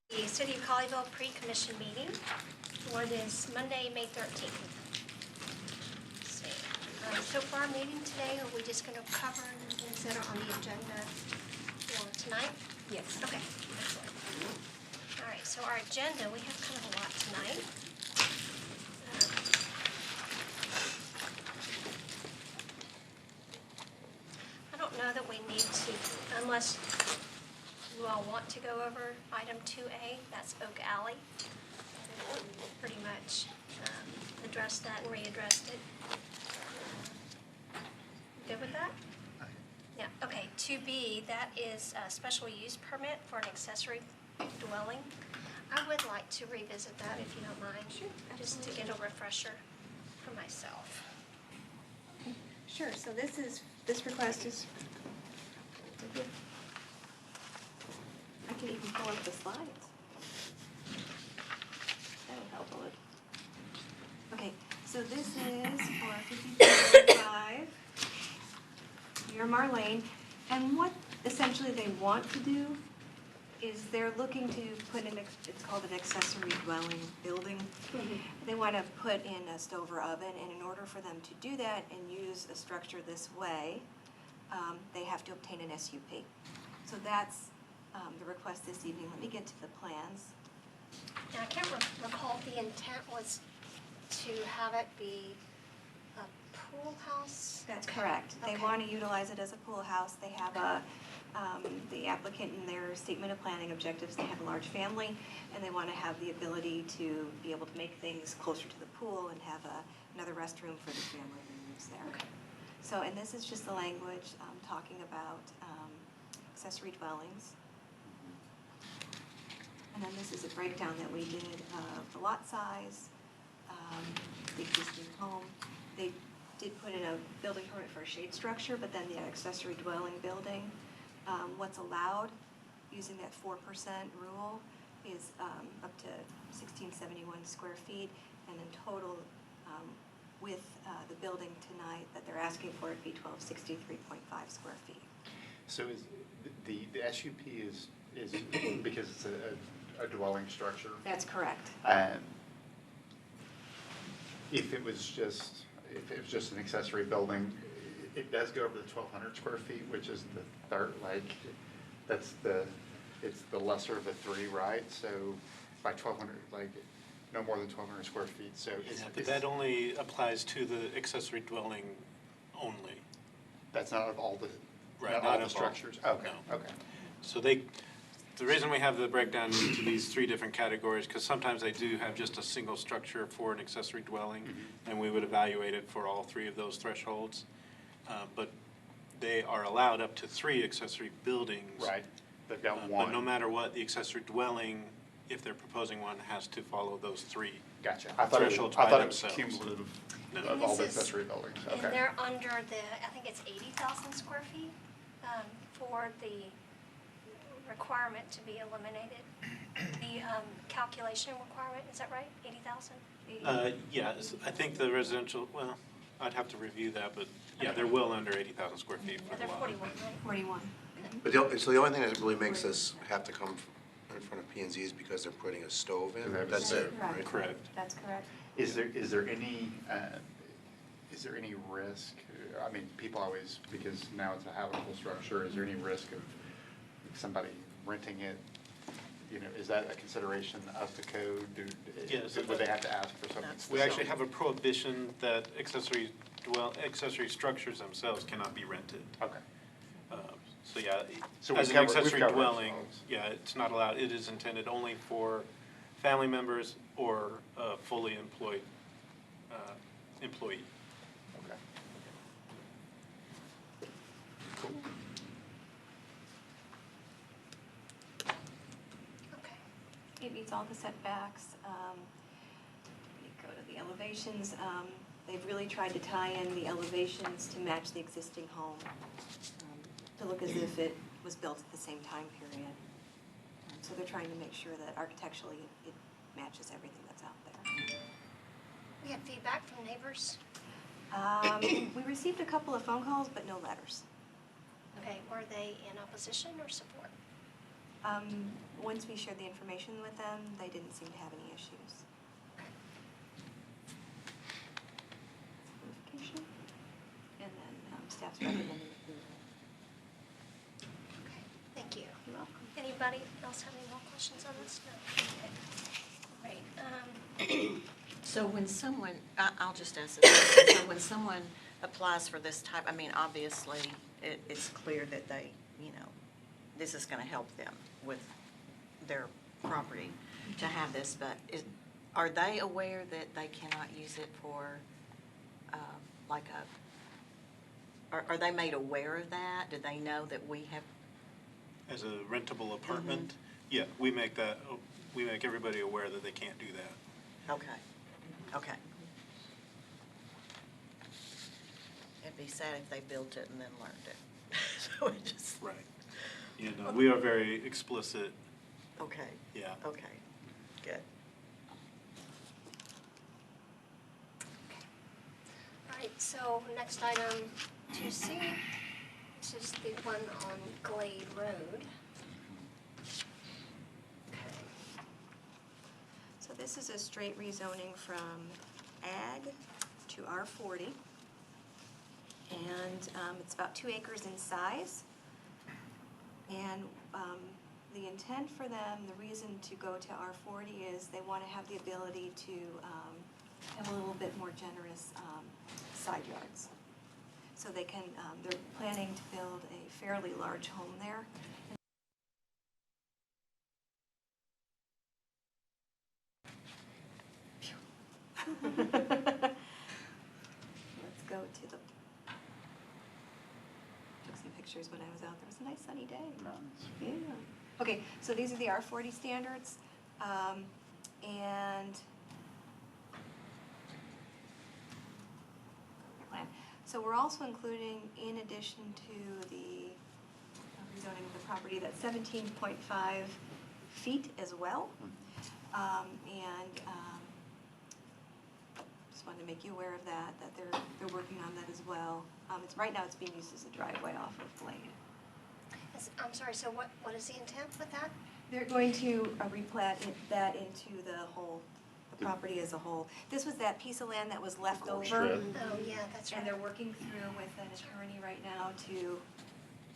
The City of Colleyville pre-commission meeting for this Monday, May 13th. Let's see. So for our meeting today, are we just going to cover things that are on the agenda for tonight? Yes. Okay, excellent. All right, so our agenda, we have kind of a lot tonight. I don't know that we need to, unless you all want to go over item 2A, that's Oak Alley. Pretty much addressed that and readdressed it. Good with that? Yeah, okay. 2B, that is a special use permit for an accessory dwelling. I would like to revisit that if you don't mind. Sure, just to get a refresher for myself. Sure, so this request is, I can even pull up the slides. That'll help a little. Okay, so this is for 5405 Miramar Lane, and what essentially they want to do is they're looking to put in, it's called an accessory dwelling building. Mm-hmm. They want to put in a stove or oven, and in order for them to do that and use a structure this way, they have to obtain an SUP. So that's the request this evening. Let me get to the plans. Now, I can't recall if the intent was to have it be a pool house. That's correct. Okay. They want to utilize it as a pool house. They have a, the applicant in their statement of planning objectives, they have a large family, and they want to have the ability to be able to make things closer to the pool and have another restroom for the family who lives there. Okay. So, and this is just the language talking about accessory dwellings. And then this is a breakdown that we did of the lot size, the existing home. They did put in a building permit for a shade structure, but then the accessory dwelling building, what's allowed using that 4% rule is up to 1671 square feet, and in total with the building tonight that they're asking for it be 1263.5 square feet. So is the SUP is because it's a dwelling structure? That's correct. If it was just an accessory building, it does go over the 1,200 square feet, which is the third, it's the lesser of the three, right? So by 1,200, no more than 1,200 square feet. So but that only applies to the accessory dwelling only. That's not of all the Right, not all the structures. Okay. No. Okay. So the reason we have the breakdown into these three different categories, because sometimes they do have just a single structure for an accessory dwelling, Mm-hmm. and we would evaluate it for all three of those thresholds. But they are allowed up to 3 accessory buildings. Right. They've got one. But no matter what, the accessory dwelling, if they're proposing one, has to follow those 3. Gotcha. I thought Thresholds it by was themselves. cumulative No. of all the accessory buildings. And Okay. they're under I think it's 80,000 square feet for the requirement to be eliminated. The calculation requirement, is that right? 80,000? Yes, I think the residential, well, I'd have to review that, but yeah, they're well under 80,000 square feet Yeah, for they're the lot. 41, right? 41. But so the only thing that really makes us have to come in front of P&Z is because they're putting a stove in. That's it, right? Correct. That's correct. Is there any risk? I mean, people always, because now it's a habitable structure, is there any risk of somebody renting it? You know, is that a consideration of the code? Yes. Would they have to ask for something? We actually have a prohibition that accessory structures themselves cannot be rented. Okay. So yeah, So as we've an covered accessory ourselves. dwelling, yeah, it's not allowed. It is intended only for family members or a fully employed employee. Okay. Cool. Okay. It meets all the setbacks. Let me go to the elevations. They've really tried to tie in the elevations to match the existing home, to look as if it was built at the same time period. So they're trying to make sure that architecturally it matches everything that's out there. We had feedback from neighbors. We received a couple of phone calls, but no letters. Okay, were they in opposition or support? Once we shared the information with them, they didn't seem to have any issues. Notification. And then staff's recommending approval. Okay, thank you. You're welcome. Anybody else have any more questions on this? No? Okay. Right, So when someone, I'll just ask this, question. So when someone applies for this type, I mean, obviously, it's clear that they, this is going to help them with their property to have this, but are they aware that they cannot use it for, are they made aware of that? Do they know that we have? As a rentable apartment, yeah, we make everybody aware that they can't do that. Okay. It'd be sad if they built it and then learned it. So it just. Right. We are very explicit, Okay. yeah. Okay, good. all right, so next item 2C, this is the one on Glade Road. Okay. So this is a straight rezoning from ag to R40. And it's about 2 acres in size. And the intent for them, the reason to go to R40 is they want to have the ability to have a little bit more generous side yards. So they can, they're planning to build a fairly large home there. Let's go to the, took some pictures when I was out there. It was a nice sunny day. Yeah. Okay, so these are the R40 standards, and plan. So we're also including, in addition to the rezoning of the property, that 17.5 feet as well. Just wanted to make you aware of that they're working on that as well. Right now it's being used as a driveway off of Glade. I'm sorry, so what is the intent with that? They're going to replat that into the whole, the property as a whole. This was that piece of land that was left over. Strip. Oh, yeah, that's right. And they're working through with an attorney right now to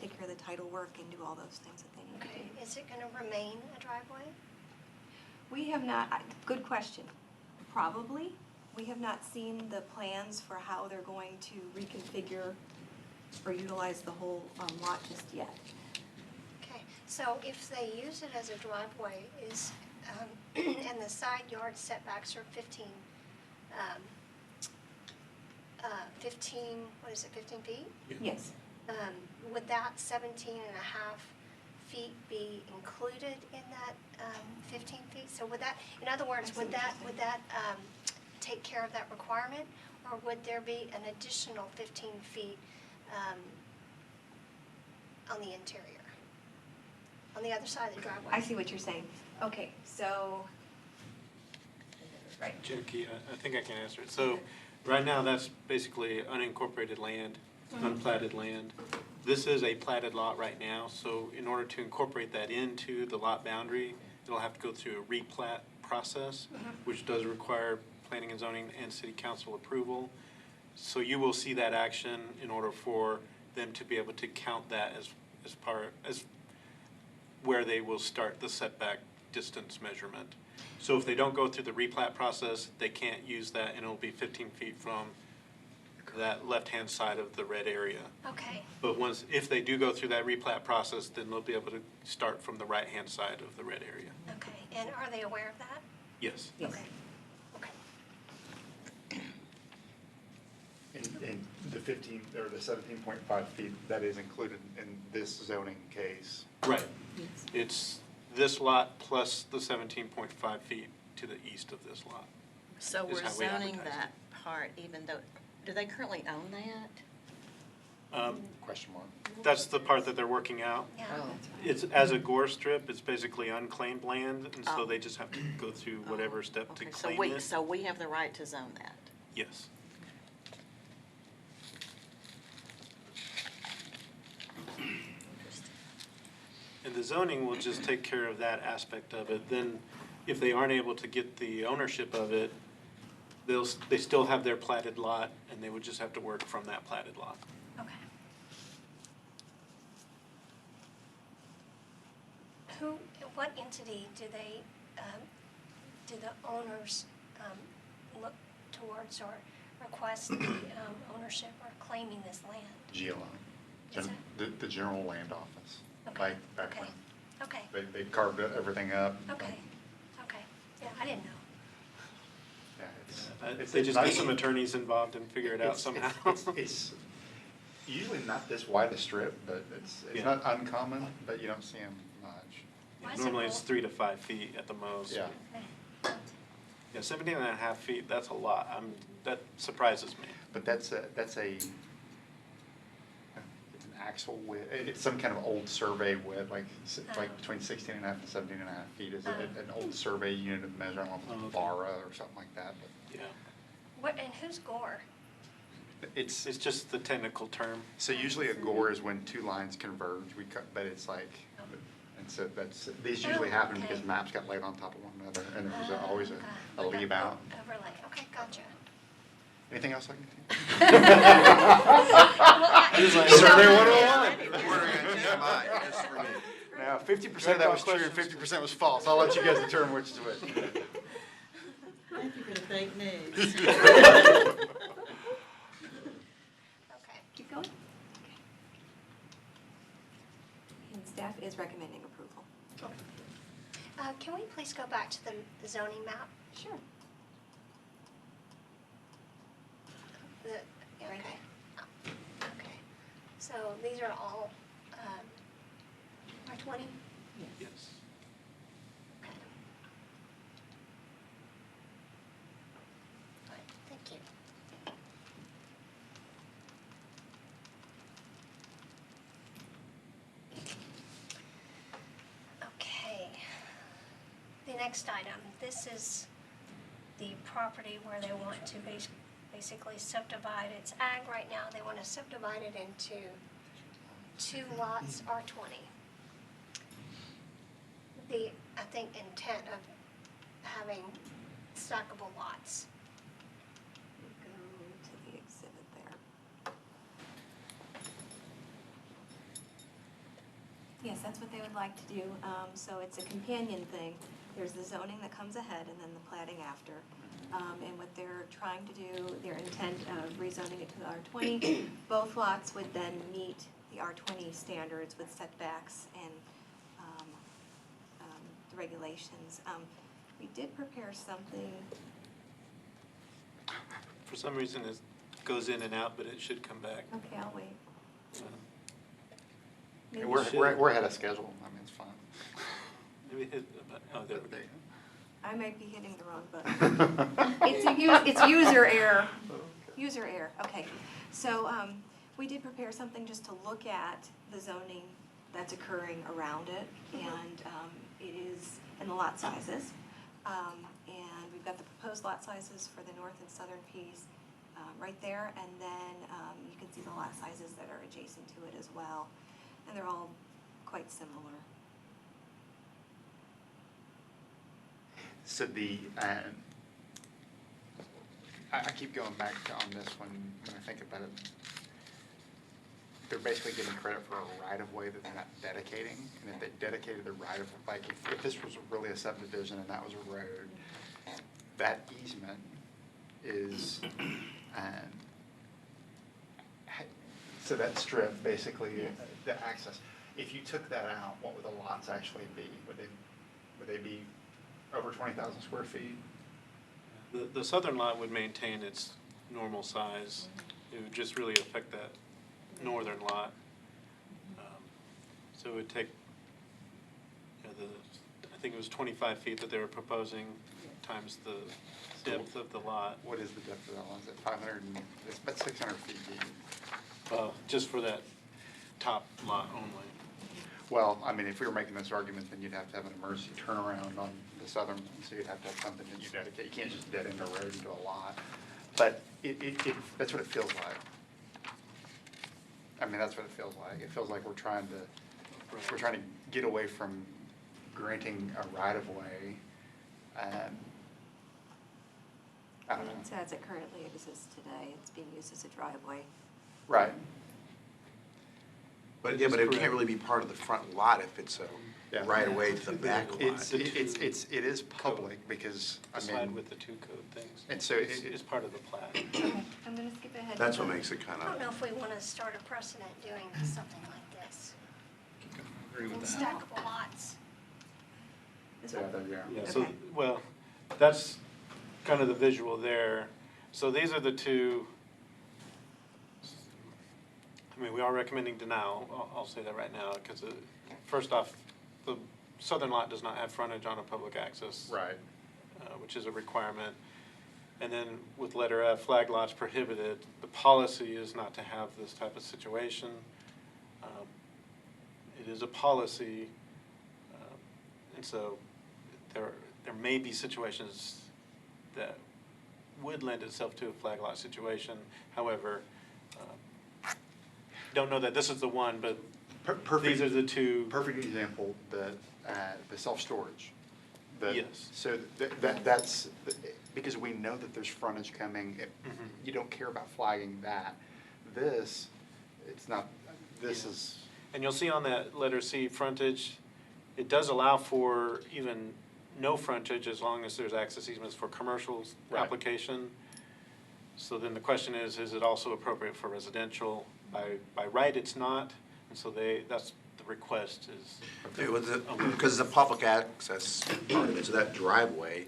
take care of the title work and do all those things that they need to Okay, do. is it gonna remain a driveway? We have not, good question. Probably. We have not seen the plans for how they're going to reconfigure or utilize the whole lot just yet. Okay, so if they use it as a driveway, and the side yard setbacks are 15, what is it, 15 feet? Yes. Would that 17 and a half feet be included in that 15 feet? So would that, in other words, would that take care of that requirement? Or would there be an additional 15 feet on the interior, on the other side of the driveway? I see what you're saying. Okay, so, right. Jackie, I think I can answer it. So, right now, that's basically unincorporated land, unplatted land. This is a platted lot right now, so in order to incorporate that into the lot boundary, it'll have to go through a replat process, which does require planning and zoning and city council approval. So you will see that action in order for them to be able to count that as where they will start the setback distance measurement. So if they don't go through the replat process, they can't use that, and it'll be 15 feet from that left-hand side of the red area. Okay, But if they do go through that replat process, then they'll be able to start from the right-hand side of the red area. okay, and are they aware of that? Yes. Yes. Okay, okay. And the 15, or the 17.5 feet, that is included in this zoning case. Right. It's this lot plus the 17.5 feet to the east of this lot. So Is we're how we zoning advertise that part, even though, do they currently own that? Question mark. That's the part that they're working out. Yeah, Oh. It's, as a gore strip, it's basically unclaimed land, and so Oh. they just have to go through whatever step to Okay, claim it. so we have the right to zone that? Yes. And the zoning will just take care of that aspect of it. Then, if they aren't able to get the ownership of it, they still have their platted lot, and they would just have to work from that platted lot. Okay. Who, what entity do they, do the owners look towards or request the ownership or claiming this land? GLO, Is the General Land Office. Okay, Back okay, when okay, they carved everything up. okay, okay. Yeah, I didn't know. Yeah, They just not- get some attorneys involved and figure it out it's- somehow. It's usually not this wide a strip, but it's Yeah. not uncommon, but you don't see them much. Why is it Normally, it's gold? 3 to 5 feet at the most. Yeah. Okay. Yeah, 17 and a half feet, that's a lot. That surprises me. But it's an axle width, it's some kind of old survey width, like between 16 and a half and 17 and a half feet is an old survey unit of measurement, Oh, okay. Vara or something like that, but Yeah. What, and who's Gore? it's, It's just the technical term. so usually a gore is when two lines converge, but it's like, and so these usually happen because Okay. maps got laid on top of one another, and there was always Okay. a leave out. Overlay, okay, gotcha. Anything else I can do? He's like, Survey So- 101. Ordering on TMI, just for me. Now, 50% of that was true and 50% was false. I'll let you guys determine which is which. I think you're fake news. Okay. Keep going. And staff is recommending approval. Can we please go back to the zoning map? Sure. Yeah, Right okay. Okay. So these are all R20? Yes. Okay. All right, thank you. Okay. The next item, this is the property where they want to basically subdivide. It's ag right now. They want to subdivide it into 2 lots, R20. The, I think, intent of having stackable lots. Go to the exhibit there. Yes, that's what they would like to do. So it's a companion thing. There's the zoning that comes ahead and then the platting after. And what they're trying to do, their intent of rezoning it to the R20, both lots would then meet the R20 standards with setbacks and the regulations. We did prepare something. For some reason, it goes in and out, but it should come back. Okay, I'll wait. Maybe- We're ahead of schedule. I mean, it's fine. Maybe hit, oh, there we go. I might be hitting the wrong button. It's user error. User error, okay. So, we did prepare something just to look at the zoning that's occurring around it, and, it is, and the lot sizes. And we've got the proposed lot sizes for the north and southern piece, right there, and then, you can see the lot sizes that are adjacent to it as well. And they're all quite similar. So I keep going back on this one when I think about it. They're basically getting credit for a right-of-way that they're not dedicating. And if they dedicated the right-of, like if this was really a subdivision and that was a road, that easement is, so that strip, basically, the access. If you took that out, what would the lots actually be? Would they be over 20,000 square feet? The southern lot would maintain its normal size. It would just really affect that northern lot. So it would take, I think it was 25 feet that they were proposing times the depth of the lot. What is the depth of that lot? Is it 500, it's about 600 feet deep. Just for that top lot only. Well, I mean, if we were making this argument, then you'd have to have an emergency turnaround on the southern one, so you'd have to have something that you dedicate. You can't just dead end a road into a lot. But that's what it feels like. I mean, that's what it feels like. It feels like we're trying to we're trying to get away from granting a right-of-way. I don't know. So as it currently exists today, it's being used as a driveway. Right. But, It yeah, is but it correct. can't really be part of the front lot if it's Yeah. a right away to the back lot. It is public because, I The slide mean, with the two code things. and so It's part of the plat. Okay, I'm gonna skip ahead. That's what makes it kind I don't know of, if we want to start a precedent doing something like this. agree In with that. stackable lots. This Yeah, one? there you go. Yeah, so, Okay. well, that's kind of the visual there. So these are the two, I mean, we are recommending denial, I'll say that right now, because first off, the southern lot does not have frontage on a public access. Right. Which is a requirement. And then with letter F, flag lots prohibited. The policy is not to have this type of situation. It is a policy, and so there may be situations that would lend itself to a flag lot situation. However, don't know that this is the one, but these are the two. Perfect example, the self-storage. Yes. So that's, because we know that there's frontage coming, Mhm. you don't care about flagging that. This, it's not, this Yeah. is, And you'll see on that letter C, frontage, it does allow for even no frontage as long as there's access easements for commercial Right. application. So then the question is it also appropriate for residential? By right, it's not, and so that's the request is. because it's a public access part of it, so that driveway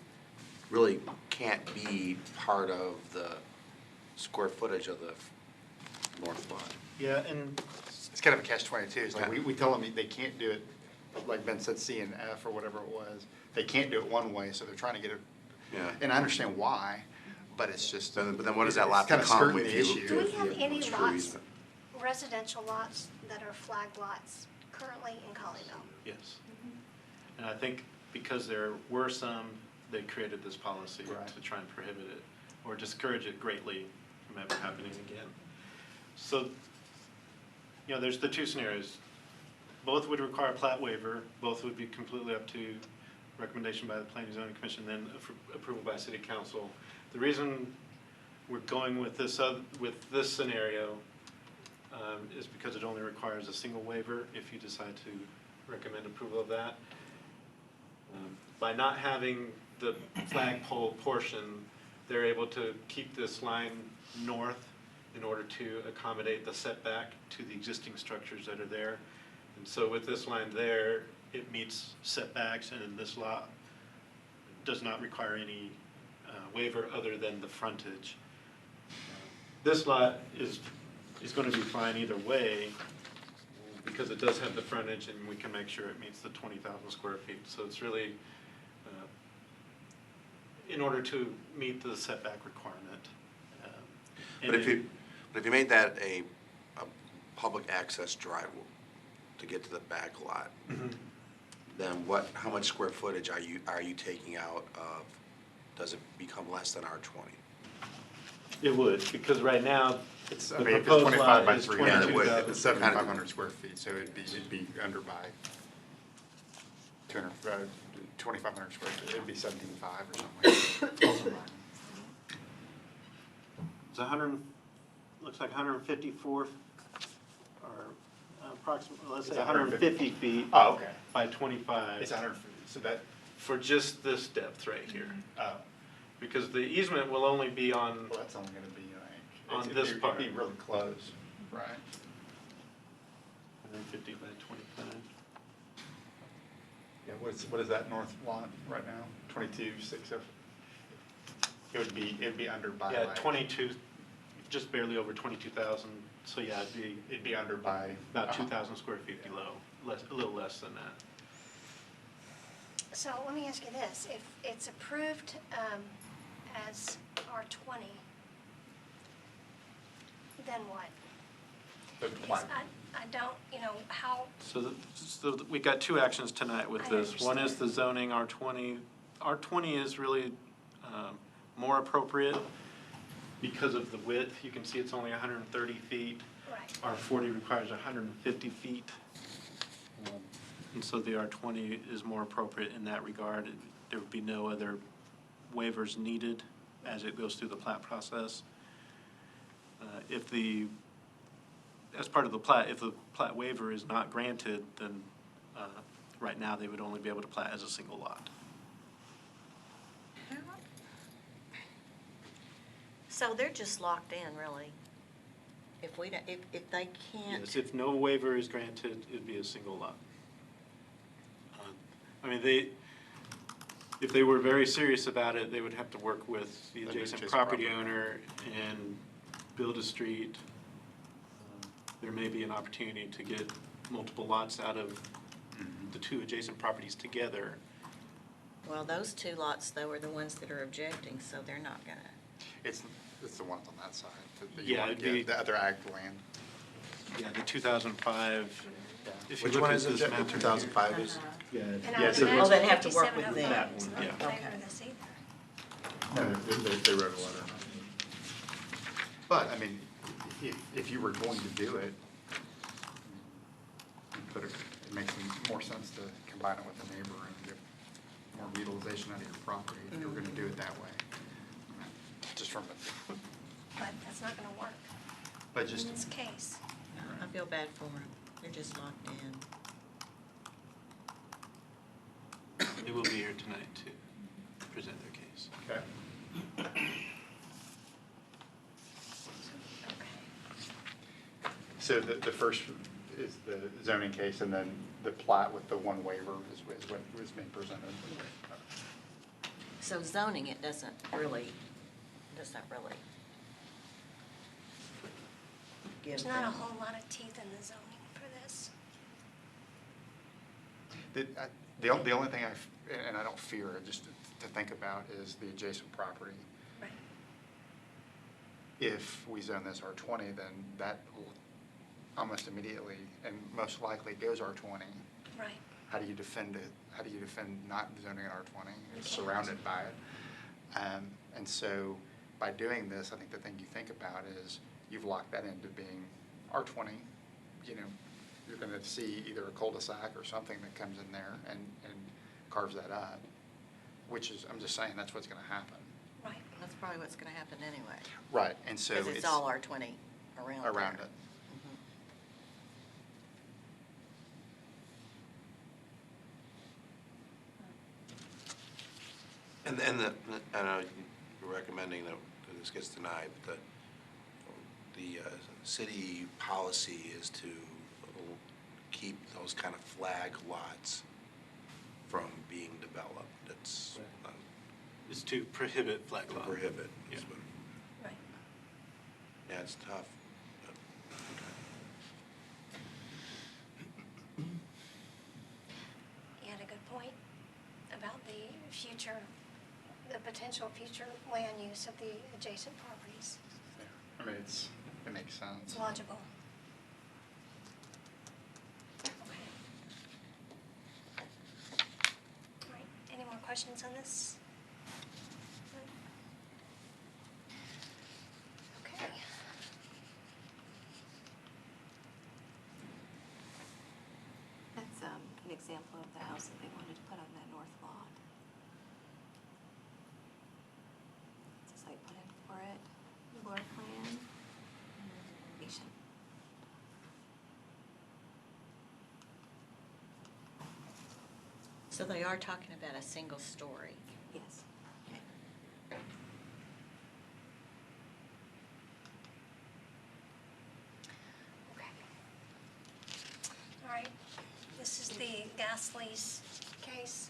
really can't be part of the square footage of the north lot. Yeah, and it's kind of a catch-22. It's like, Yeah. we tell them they can't do it, like Ben said, C and F or whatever it was. They can't do it one way, so they're trying to get it. Yeah. And I understand why, but it's just. But then what does that it's lot kinda become skirting if the you? issue. Do we if you have any a true lots, easement? residential lots that are flag lots currently in Colleyville? yes. And I think because there were some, they created this policy Right. to try and prohibit it or discourage it greatly from ever happening again. So, there's the two scenarios. Both would require a plat waiver, both would be completely up to recommendation by the Planning and Zoning Commission, then approval by City Council. The reason we're going with this scenario is because it only requires a single waiver if you decide to recommend approval of that. By not having the flagpole portion, they're able to keep this line north in order to accommodate the setback to the existing structures that are there. And so with this line there, it meets setbacks, and this lot does not require any waiver other than the frontage. This lot is going to be fine either way, because it does have the frontage, and we can make sure it meets the 20,000 square feet. So it's really, in order to meet the setback requirement. And But if you made that a public access drive to get to the back lot, Mhm. then how much square footage are you taking out of, does it become less than R20? It would, because right now, It's, the I mean, if it's proposed 25 lot by is 300, 22,000. it's 7,500 square feet, so it'd be under by 2,500 square feet, it'd be 17,500 or something. It's 100, looks like 154, or approximately, let's say It's 150 feet Oh, okay. by 25. It's 100, so that, For just this depth right here. oh, Because the easement will only be on, well, that's only gonna be like. On this part. It'd be really close, right? 150 by 25. Yeah, what is that north lot right now? 22,600? It'd be under by Yeah, like. 22, just barely over 22,000, so yeah, It'd be under by. about 2,000 square feet below, a little less than that. So let me ask you this, if it's approved as R20, then what? Because I don't, how, So we got two actions tonight with I this. One is the understand. zoning R20. R20 is really more appropriate because of the width. You can see it's only 130 feet. right, R40 requires 150 feet. And so the R20 is more appropriate in that regard. There would be no other waivers needed as it goes through the plat process. As part of the plat, if the plat waiver is not granted, then right now they would only be able to plat as a single lot. So they're just locked in, really? If we, don't- if they can't, Yes, if no waiver is granted, it'd be a single lot. I mean, if they were very serious about it, they would have to work with the adjacent property owner and build a street. There may be an opportunity to get multiple lots out of the two adjacent properties together. well, those two lots, though, are the ones that are objecting, so they're not gonna. It's the ones on that side. that Yeah, you want it'd to be- get, the other ag land. Yeah, the 2005. If you Which look one at is it, this map- 2005 is? Yeah. And I Yeah, would so- imagine Oh, they'd have to work with 5705 them. is not in Yeah. favor Okay. of this either. No, they wrote a letter. But, I mean, if you were going to do it, it makes more sense to combine it with a neighbor and get more utilization out of your property if you were gonna do it that way. Just from a, But that's not gonna work but in just, this case. I feel bad for them. They're just locked in. They will be here tonight to present their case. okay. Okay. So the first is the zoning case, and then the plat with the one waiver is what was being presented. So zoning, it doesn't really give There's not a them. whole lot of teeth in the zoning for this. The only thing and I don't fear it, just to think about, is the adjacent property. Right. If we zone this R20, then that will almost immediately and most likely goes R20. Right. How do you defend it? How do you defend not zoning it R20? It's can't. surrounded by it. And so by doing this, I think the thing you think about is you've locked that into being R20. You know, you're going to see either a cul-de-sac or something that comes in there and carves that up, which is, I'm just saying, that's what's going to happen. Right. That's probably what's gonna happen anyway. Right, and so Because it's all R20 around there. around it. And I know you're recommending that this gets denied, but the city policy is to keep those kind of flag lots from being developed. It's Is to prohibit flag lot. prohibit. Yeah. Right. Yeah, it's tough. You had a good point about the potential future land use of the adjacent properties. Yeah. I mean, it makes sense. It's logical. Okay. All right, any more questions on this? Okay. That's an example of the house that they wanted to put on that north lot. It's a site plan for it, floor plan, elevation. So they are talking about a single story. Yes. Okay. All right, this is the gas lease case.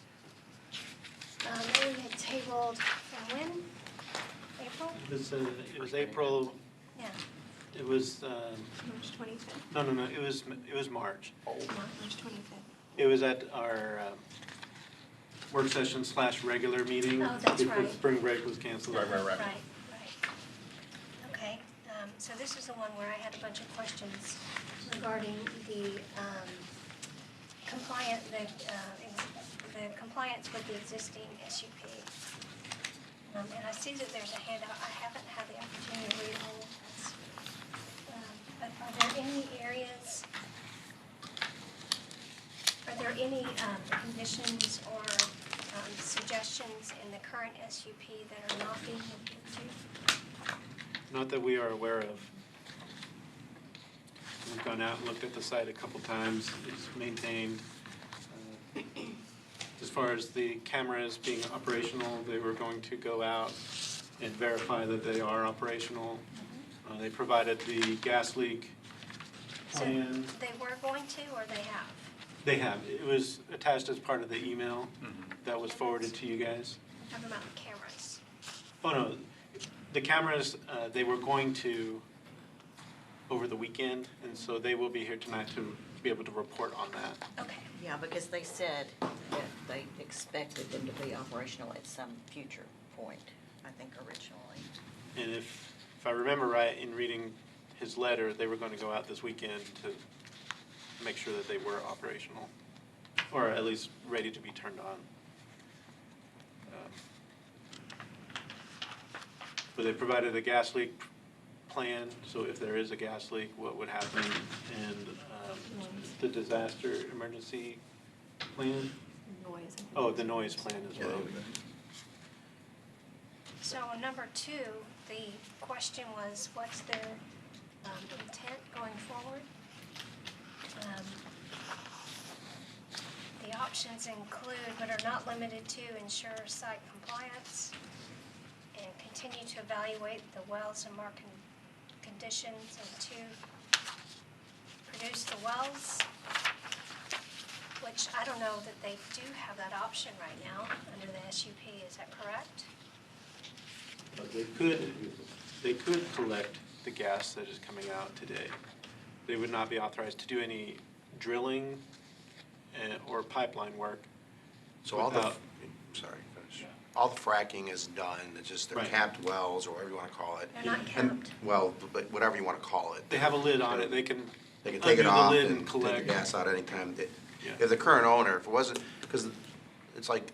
We had tabled from when? April? It was April, Yeah, it was, March 25th. no, it was March. March 25th. It was at our work session / regular meeting. Oh, that's before right. Spring break was canceled. Right. right. Okay, so this is the one where I had a bunch of questions regarding the compliance with the existing SUP. And I see that there's a handout, I haven't had the opportunity to read all of this. But are there any areas any conditions or suggestions in the current SUP that are not being looked into? Not that we are aware of. We've gone out and looked at the site a couple times. It's maintained. As far as the cameras being operational, they were going to go out and verify that they are operational. They provided the gas leak plan. So they were going to, or they have? They have. It was attached as part of the email that was forwarded to you guys. I'm talking about the cameras. Oh, no. The cameras, they were going to over the weekend, and so they will be here tonight to be able to report on that. Okay. Yeah, because they said that they expected them to be operational at some future point, I think originally. And if I remember right, in reading his letter, they were going to go out this weekend to make sure that they were operational, or at least ready to be turned on. But they provided a gas leak plan, so if there is a gas leak, what would happen, and the disaster emergency plan. Noise. Oh, the noise plan as well. So on number 2, the question was, what's their intent going forward? The options include, but are not limited to, ensure site compliance and continue to evaluate the wells and market conditions, and 2, produce the wells, which I don't know that they do have that option right now under the SUP, is that correct? But they could collect the gas that is coming out today. They would not be authorized to do any drilling or pipeline work. So all the, without- sorry, finish. All the fracking is done, it's just they're Right. capped wells, or whatever you wanna call it. They're not And- capped. Well, but whatever you wanna call it. They have a lid on it. They can They can take it undo the off lid and and take collect. the gas out anytime. Yeah. If the current owner, if it wasn't, because it's like,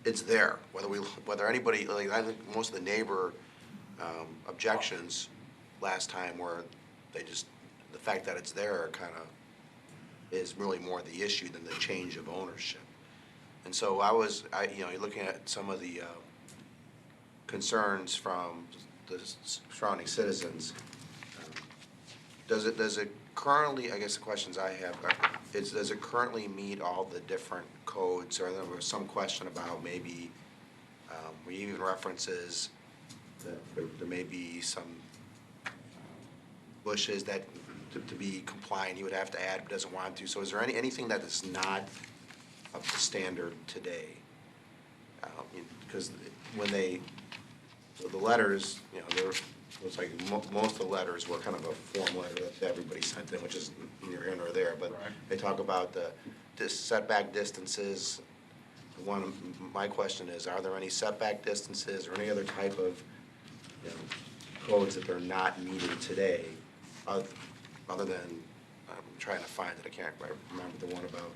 it's there, whether anybody, like, I think most of the neighbor objections last time were, they just, the fact that it's there kind of is really more the issue than the change of ownership. And so you're looking at some of the concerns from the surrounding citizens. Does it currently, I guess the questions I have does it currently meet all the different codes? Or there was some question about maybe, we even references that there may be some bushes that to be compliant, he would have to add, but doesn't want to. So is there anything that is not up to standard today? Because when the letters, it's like most of the letters were kind of a form letter that everybody sent in, which is neither here nor there, but Right. they talk about the setback distances. My question is, are there any setback distances or any other type of, codes that they're not meeting today, other than, I'm trying to find it, I can't remember the one about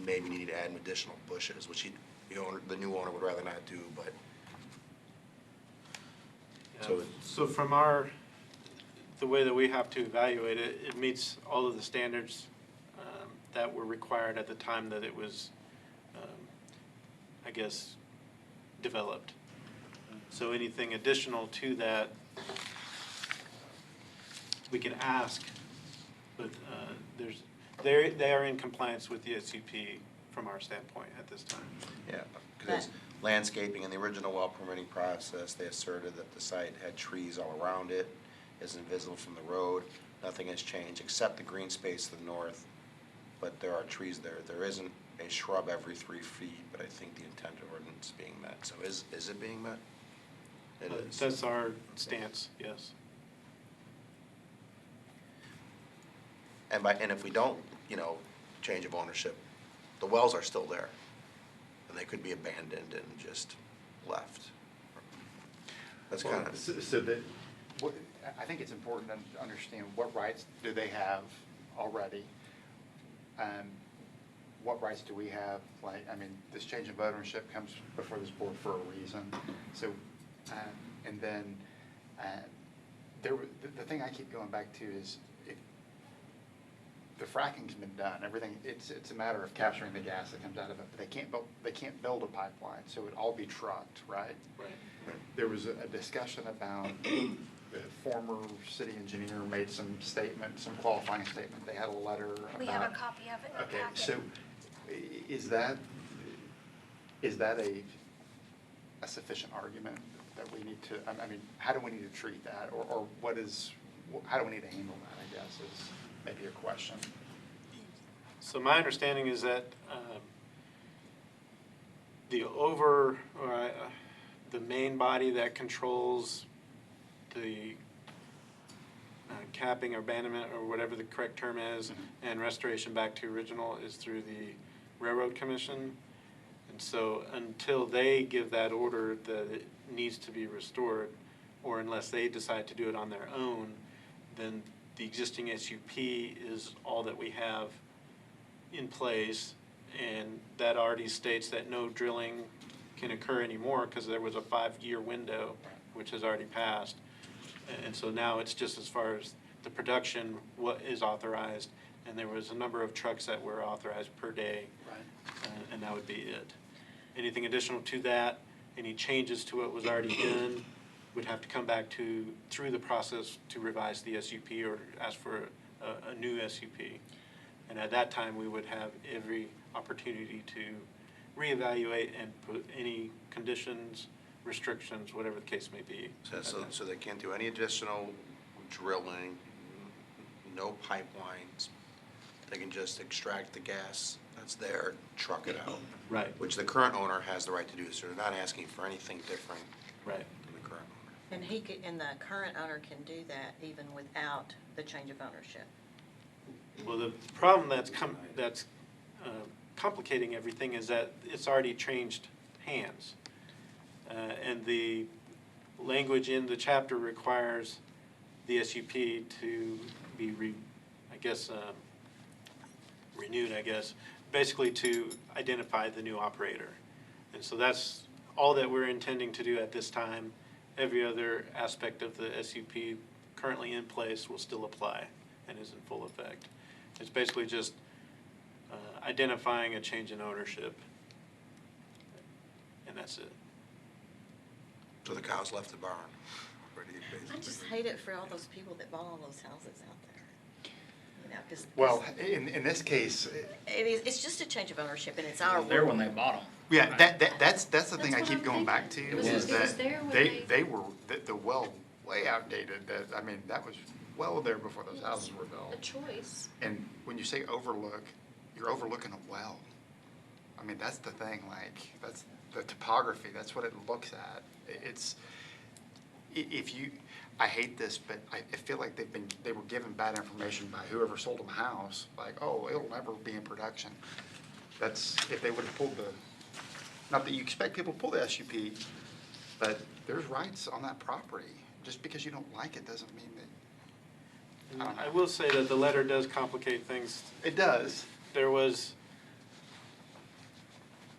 maybe needing to add additional bushes, which the new owner would rather not do, but. So from the way that we have to evaluate it, it meets all of the standards that were required at the time that it was, I guess, developed. So anything additional to that, we can ask, but they are in compliance with the SUP from our standpoint at this time. Yeah, because landscaping in the original well permitting process, they asserted that the site had trees all around it, isn't visible from the road. Nothing has changed except the green space to the north, but there are trees there. There isn't a shrub every 3 feet, but I think the intent of ordinance is being met. So is it being met? It is. That's our stance, yes. And if we don't, change of ownership, the wells are still there. And they could be abandoned and just left. That's kind of. I think it's important to understand what rights do they have already? What rights do we have? This change of ownership comes before this board for a reason. So, and then, the thing I keep going back to is, the fracking's been done, everything, it's a matter of capturing the gas that comes out of it. But they can't build a pipeline, so it'd all be trucked, right? Right. There was a discussion about, the former city engineer made some statement, some qualifying statement. They had a letter about. We have a copy of it in the Okay, packet. so is that a sufficient argument that we need to, I mean, how do we need to treat that? Or how do we need to handle that, I guess, is maybe a question. So my understanding is that the main body that controls the capping or abandonment, or whatever the correct term is, and restoration back to original is through the Railroad Commission. And so until they give that order that it needs to be restored, or unless they decide to do it on their own, then the existing SUP is all that we have in place, and that already states that no drilling can occur anymore because there was a 5-year window, which has already passed. And so now it's just as far as the production, what is authorized, and there was a number of trucks that were authorized per day. Right. And that would be it. Anything additional to that, any changes to what was already done, would have to come back through the process to revise the SUP or ask for a new SUP. And at that time, we would have every opportunity to reevaluate and put any conditions, restrictions, whatever the case may be. So they can't do any additional drilling, no pipelines. They can just extract the gas that's there, truck it out. Right. Which the current owner has the right to do, so they're not asking for anything different Right. than the current owner. And the current owner can do that even without the change of ownership. Well, the problem that's complicating everything is that it's already changed hands. And the language in the chapter requires the SUP to be, renewed, basically to identify the new operator. And so that's all that we're intending to do at this time. Every other aspect of the SUP currently in place will still apply and is in full effect. It's basically just identifying a change in ownership, and that's it. So the cows left the barn. Ready to I just hate it for all those people that bought all those houses out there. You know, 'cause Well, in this case, it's just a change of ownership, and it's our There when rule. they bought them. yeah, that's the thing I That's what keep I'm going back to, thinking. is It was that there when they were, the well, way outdated, that was well there before those houses were A built. choice. And when you say overlook, you're overlooking a well. I mean, that's the thing, like, that's the topography, that's what it looks at. It's, I hate this, but I feel like they were given bad information by whoever sold them a house, like, oh, it'll never be in production. That's, if they would've pulled not that you expect people to pull the SUP, but there's rights on that property. Just because you don't like it doesn't mean that, I don't know. I will say that the letter does complicate things. It does.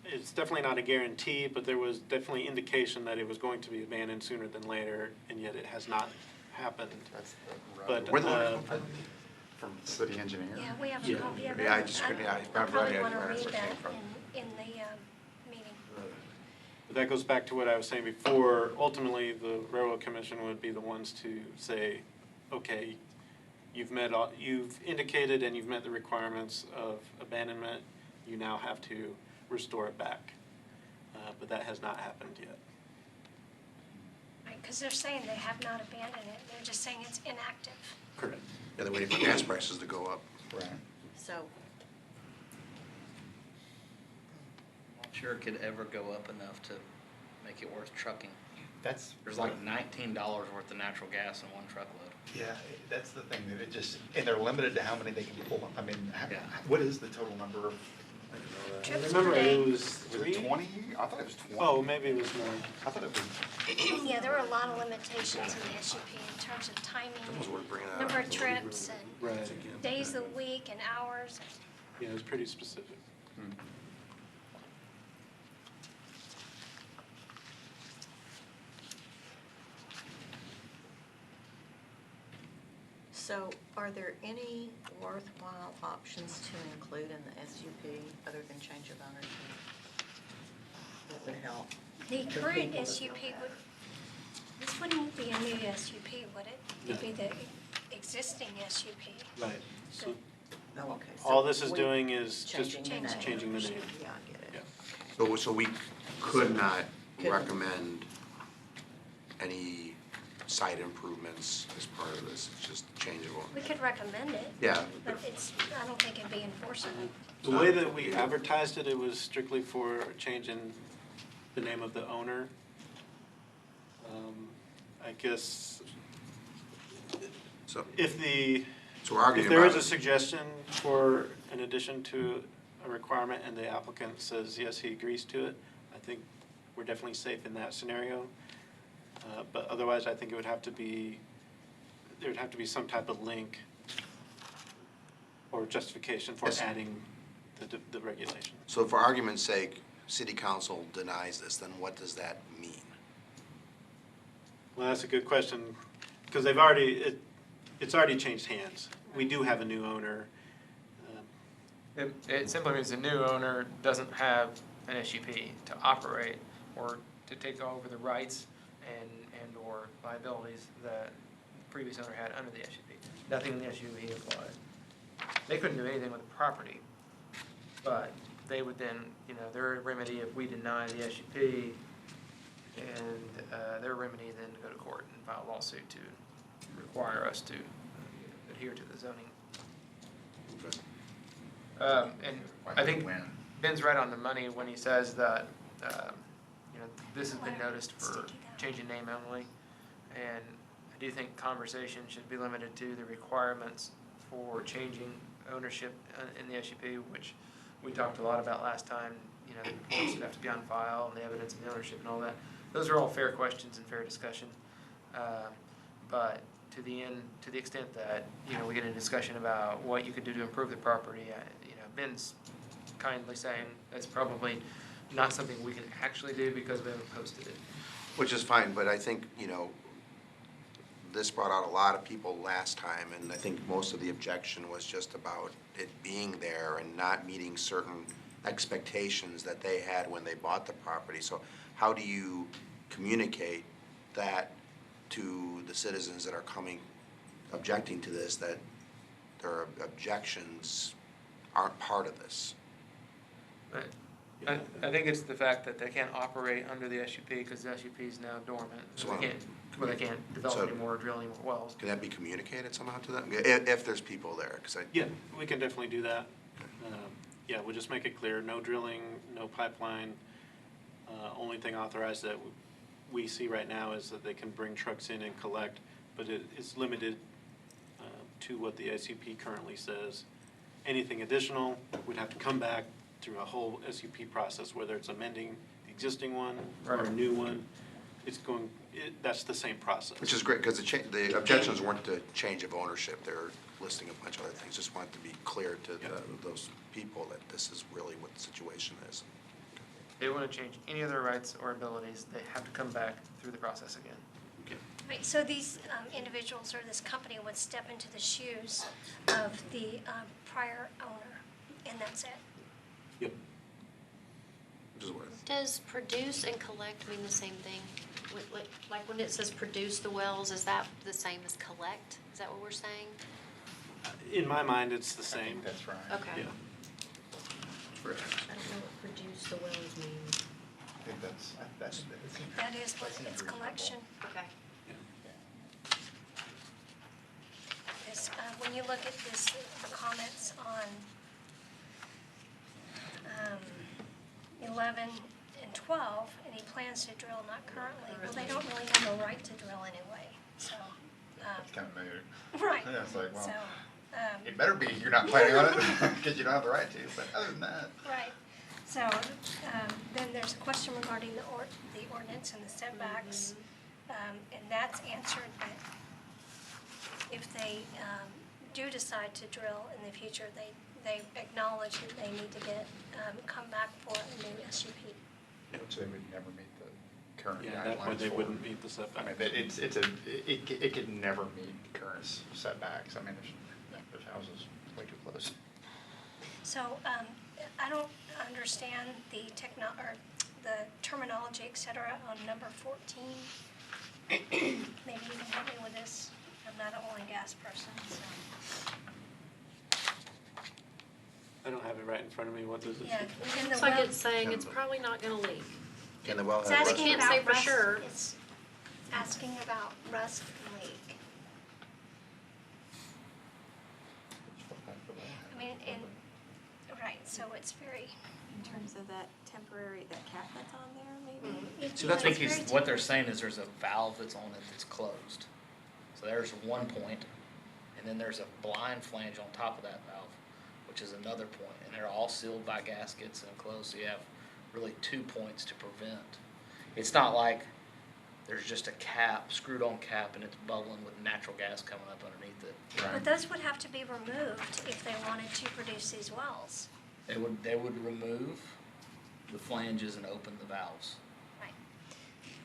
It's definitely not a guarantee, but there was definitely indication that it was going to be abandoned sooner than later, and yet it has not happened. That's the But, where the letter come from the city engineer? Yeah, we have a Yeah. copy of it. Yeah, I just couldn't- I probably read want to where read it that came from. in the meeting. But that goes back to what I was saying before. Ultimately, the Railroad Commission would be the ones to say, okay, you've indicated and you've met the requirements of abandonment, you now have to restore it back. But that has not happened yet. Right, because they're saying they have not abandoned it, they're just saying it's inactive. Correct. Yeah, they're waiting for gas prices to go up. Right. So, Not sure it could ever go up enough to make it worth trucking. That's. There's like $19 worth of natural gas in one truckload. Yeah, that's the thing, that it just, and they're limited to how many they can pull. I mean, Yeah. what is the total number of, Trips Remember, per day. it was was 3? it 20? I thought it was 20. Oh, maybe it was more. I thought it was, Yeah, there were a lot of limitations in the SUP in terms of timing, Someone's worth bringing that number up. of trips, and Right. days of the week and hours. Yeah, it was pretty specific. so So are there any worthwhile options to include in the SUP other than change of ownership that would help? The the current people that SUP don't have would, it? this wouldn't be a new SUP, would it? It'd be No. the existing SUP. Right. So Oh, okay. So all this is we- doing is just Changing the name. changing the name. Yeah, I get it. Yeah. So we could not Couldn't. recommend any site improvements as part of this, it's just changeable. We could recommend it. Yeah. But it's, I don't think it'd be enforceable. The way that we advertised it, it was strictly for changing the name of the owner. I guess So, if the, so we're arguing if there is about a suggestion for an addition to a requirement and the applicant says, yes, he agrees to it, I think we're definitely safe in that scenario. But otherwise, I think it would have to be, there would have to be some type of link or justification for Yes. adding the regulation. So for argument's sake, city council denies this, then what does that mean? Well, that's a good question, because they've already, it's already changed hands. We do have a new owner. It simply means the new owner doesn't have an SUP to operate or to take over the rights and/or liabilities that the previous owner had under the SUP. Nothing in the SUP applies. They couldn't do anything with the property, but they would then, their remedy if we deny the SUP, and their remedy then to go to court and file a lawsuit to require us to adhere to the zoning. And I think Ben's right on the money when he says that, this has been noticed for changing name only. And I do think conversation should be limited to the requirements for changing ownership in the SUP, which we talked a lot about last time. The reports would have to be on file and the evidence of the ownership and all that. Those are all fair questions and fair discussion. But to the extent that, we get a discussion about what you could do to improve the property, Ben's kindly saying that's probably not something we can actually do because we haven't posted it. Which is fine, but I think, this brought out a lot of people last time, and I think most of the objection was just about it being there and not meeting certain expectations that they had when they bought the property. So how do you communicate that to the citizens that are objecting to this, that their objections aren't part of this? But I think it's the fact that they can't operate under the SUP because the SUP is now dormant. So, They can't develop so- any more, drill any more wells. Can that be communicated somehow to them? If there's people there, because Yeah, we can definitely do that. Yeah, we'll just make it clear, no drilling, no pipeline. Only thing authorized that we see right now is that they can bring trucks in and collect, but it's limited to what the SUP currently says. Anything additional would have to come back through a whole SUP process, whether it's amending the existing one or a Right. new one. That's the same process. which is great, because the objections weren't to change of ownership, they're listing a bunch of other things. Just wanted to be clear to those people that this is really what the situation is. If they want to change any of their rights or abilities, they have to come back through the process again. Right, so these individuals or this company would step into the shoes of the prior owner, and that's it. Yep. Which is what it- Does produce and collect mean the same thing? Like when it says produce the wells, is that the same as collect? Is that what we're saying? In my mind, it's the I same. think that's right. Okay. Yeah. I don't know what produce the wells means. I think that's. That is what that seems it's reasonable. collection. Okay. This, when you look at this, the comments on 11 and 12, and he plans to drill, not currently, well, they don't really have a right to drill anyway, so. It's kind of moot. Right. Yeah, it's like, well, So, it better be you're not planning on it, because you don't have the right to, but other than that. right, so, then there's a question regarding the ordinance and the setbacks, and that's answered, that if they do decide to drill in the future, they acknowledge that they need to come back for a new SUP. Which they would never meet the current Yeah, at that point, guidelines they for. wouldn't meet the I mean, setback. it could never meet current setbacks. I mean, there's houses way too close. So, I don't understand the or the terminology, et cetera, on number 14. Maybe you can help me with this. I'm not an oil and gas person, so. I don't have it right in front of me. What does it Yeah, say? in the Looks like well, it's saying it's probably not gonna leak. Can the well it's have rust? asking Can't say about for rust. sure. It's asking about rust and leak. I mean, right, so it's very. In terms of that temporary, that cap that's on there, maybe? So yeah, I think it's he's, very what they're saying is there's a valve that's on it that's closed. So there's one point, and then there's a blind flange on top of that valve, which is another point, and they're all sealed by gaskets and closed, so you have really 2 points to prevent. It's not like there's just a cap, screwed on cap, and it's bubbling with natural gas coming up underneath it. But those would have to be removed if they wanted to produce these wells. They would remove the flanges and open the valves. Right.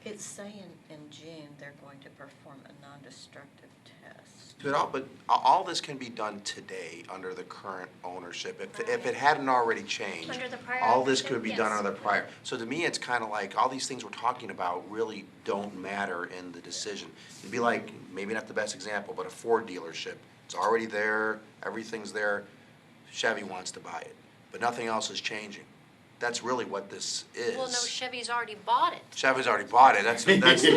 It's saying in June, they're going to perform a non-destructive test. But all this can be done today under the current ownership. If it hadn't already changed, Under the prior all this ownership, could be done yes. under the prior. So to me, it's kind of like, all these things we're talking about really don't matter in the decision. It'd be like, maybe not the best example, but a Ford dealership. It's already there, everything's there. Chevy wants to buy it, but nothing else is changing. That's really what this is. Well, no, Chevy's already bought it. Chevy's already bought it, that's. And but they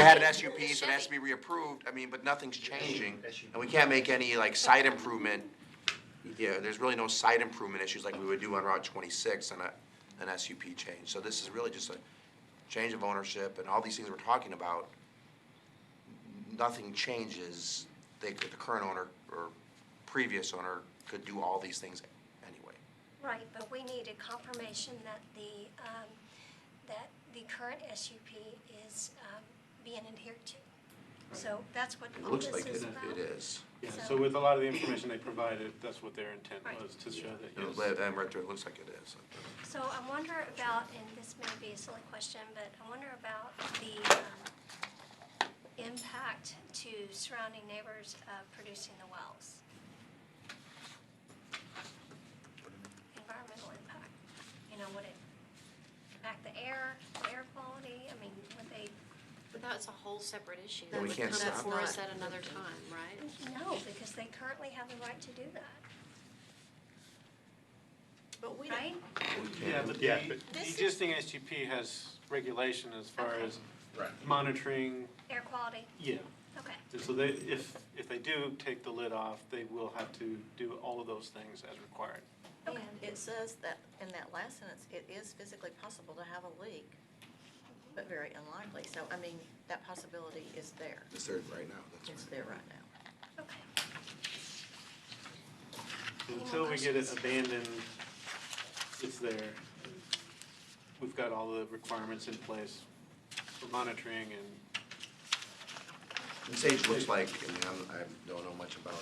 had an SUP, so it has to be reapproved, I mean, but nothing's changing, and we can't make any, like, site improvement, there's really no site improvement issues like we would do on Route 26 and an SUP change, so this is really just a change of ownership, and all these things we're talking about, nothing changes, the current owner or previous owner could do all these things anyway. Right, but we need a confirmation that the current SUP is being adhered to. So that's what It all looks this like is about. it is. Yeah, So- so with a lot of the information they provided, that's what their intent Right. was, to show that, And yes. right there, it looks like it is. So I wonder about, and this may be a silly question, but I wonder about the impact to surrounding neighbors of producing the wells. Environmental impact. You know, would it impact the air quality? I mean, would they, But that's a whole separate issue. Yeah, we That can't would come stop before us that. at another time, right? no, because they currently have the right to do that, But we right? Yeah, but Yeah, the but- the This is- existing SUP has regulation as far Okay. as Right. monitoring, Air quality, yeah. okay. And so they, if they do take the lid off, they will have to do all of those things as required. And it says that, in that last sentence, it is physically possible to have a leak, but very unlikely. So, I mean, that possibility is there. It's there right now, that's It's right. there right now. Okay. Any more Until we get it questions? abandoned, it's there. We've got all the requirements in place for monitoring and And Sage looks like, I mean, I don't know much about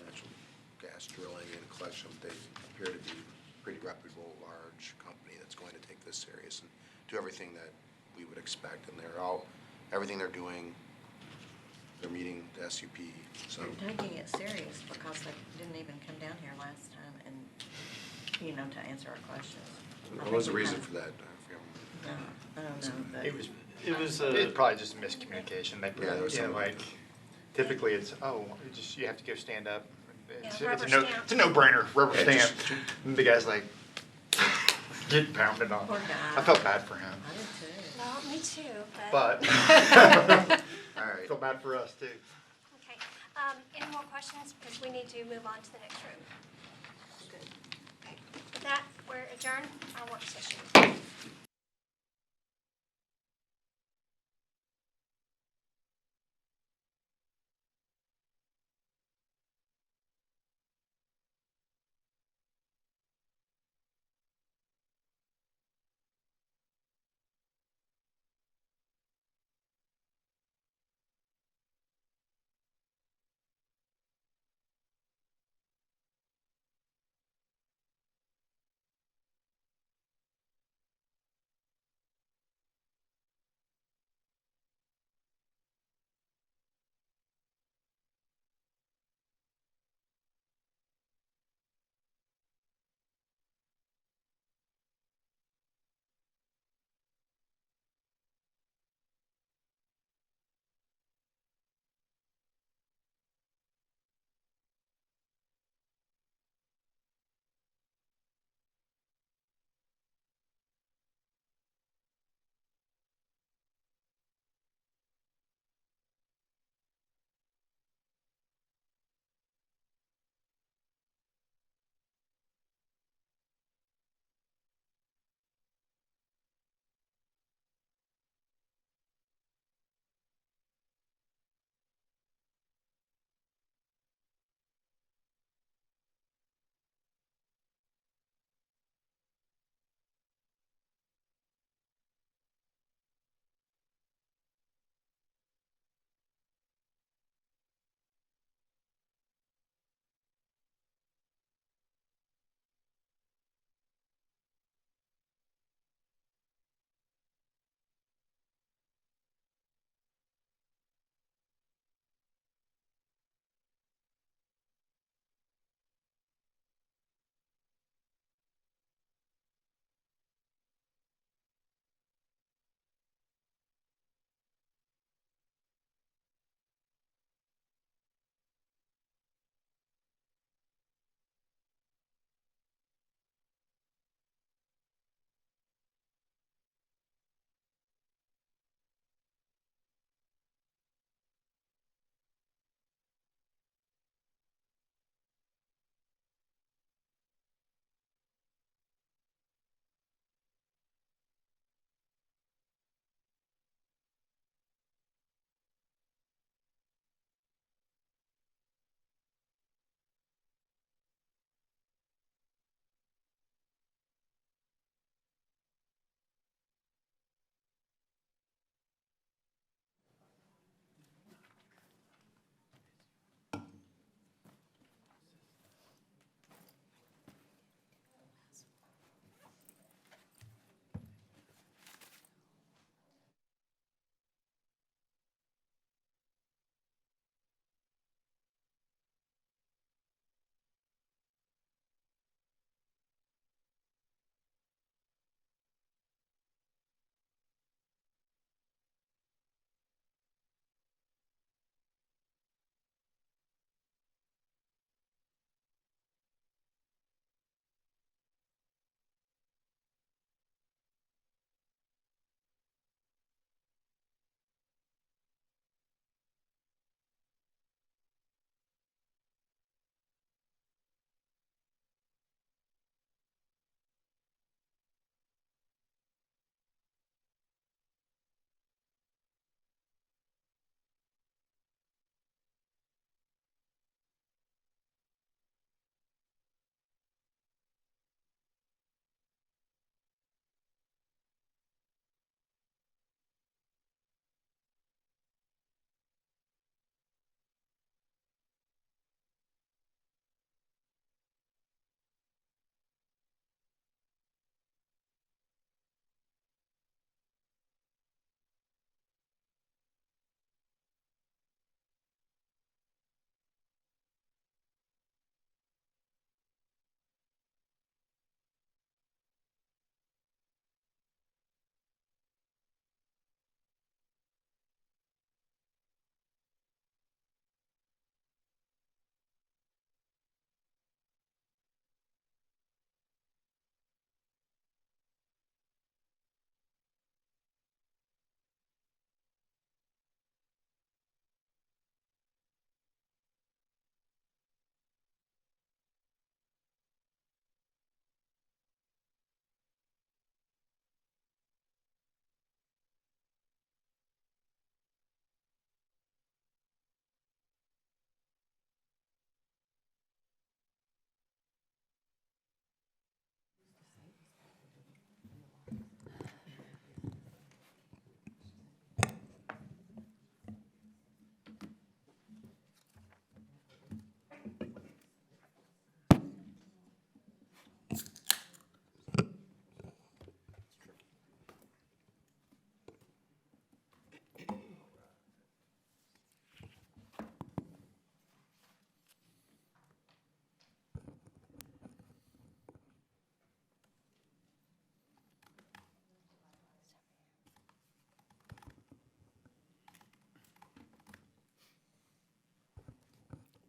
natural gas drilling and collection, but they appear to be a pretty reputable, large company that's going to take this serious and do everything that we would expect, and everything they're doing, they're meeting the SUP, so. They're taking it serious because they didn't even come down here last time and, to answer our questions. What was the reason for that? I forget. No, I don't know, but. it was, It's probably just a miscommunication. They, Yeah, there was some- like, typically it's, you have to go stand up. It's Yeah, a rubber no, stamp. it's a no-brainer, rubber Yeah, stamp. And the guy's like, get pounded on. Poor guy. I felt bad for him, I did too. Well, me too, but All right. felt bad for us too. Okay, any more questions? Because we need to move on to the next room. Good. Okay, with that, we're adjourned our work session.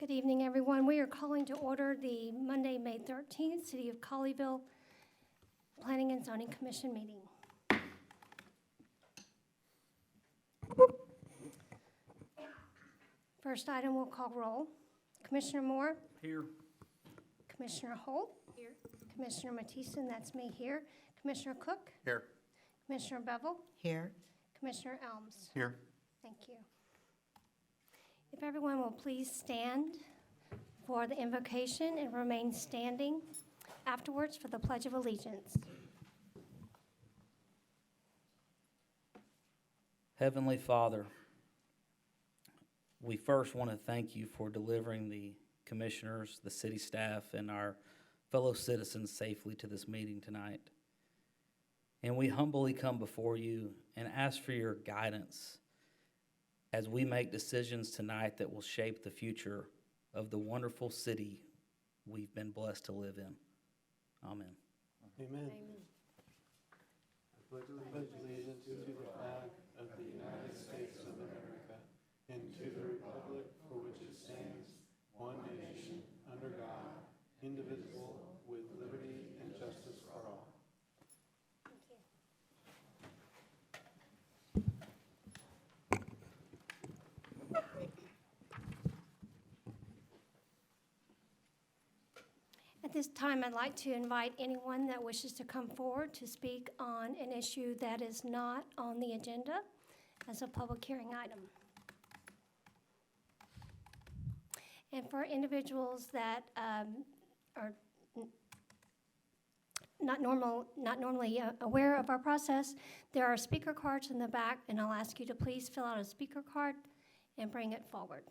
Good evening, everyone. We are calling to order the Monday, May 13th, City of Colleyville Planning and Zoning Commission meeting. First item, we'll call roll. Commissioner Moore? Here. Commissioner Holt? Here. Commissioner Matison, that's me here. Commissioner Cook? Here. Commissioner Bevel? Here. Commissioner Elms? Here. Thank you. If everyone will please stand for the invocation and remain standing afterwards for the Pledge of Allegiance. Heavenly Father, we first want to thank you for delivering the commissioners, the city staff, and our fellow citizens safely to this meeting tonight. And we humbly come before you and ask for your guidance as we make decisions tonight that will shape the future of the wonderful city we've been blessed to live in. Amen. Amen. I pledge allegiance to the flag of the United States of America and to the republic for which it stands, one nation, under God, indivisible, with liberty and justice for all. Thank you. At this time, I'd like to invite anyone that wishes to come forward to speak on an issue that is not on the agenda as a public hearing item. And for individuals that are not normally aware of our process, there are speaker cards in the back, and I'll ask you to please fill out a speaker card and bring it forward.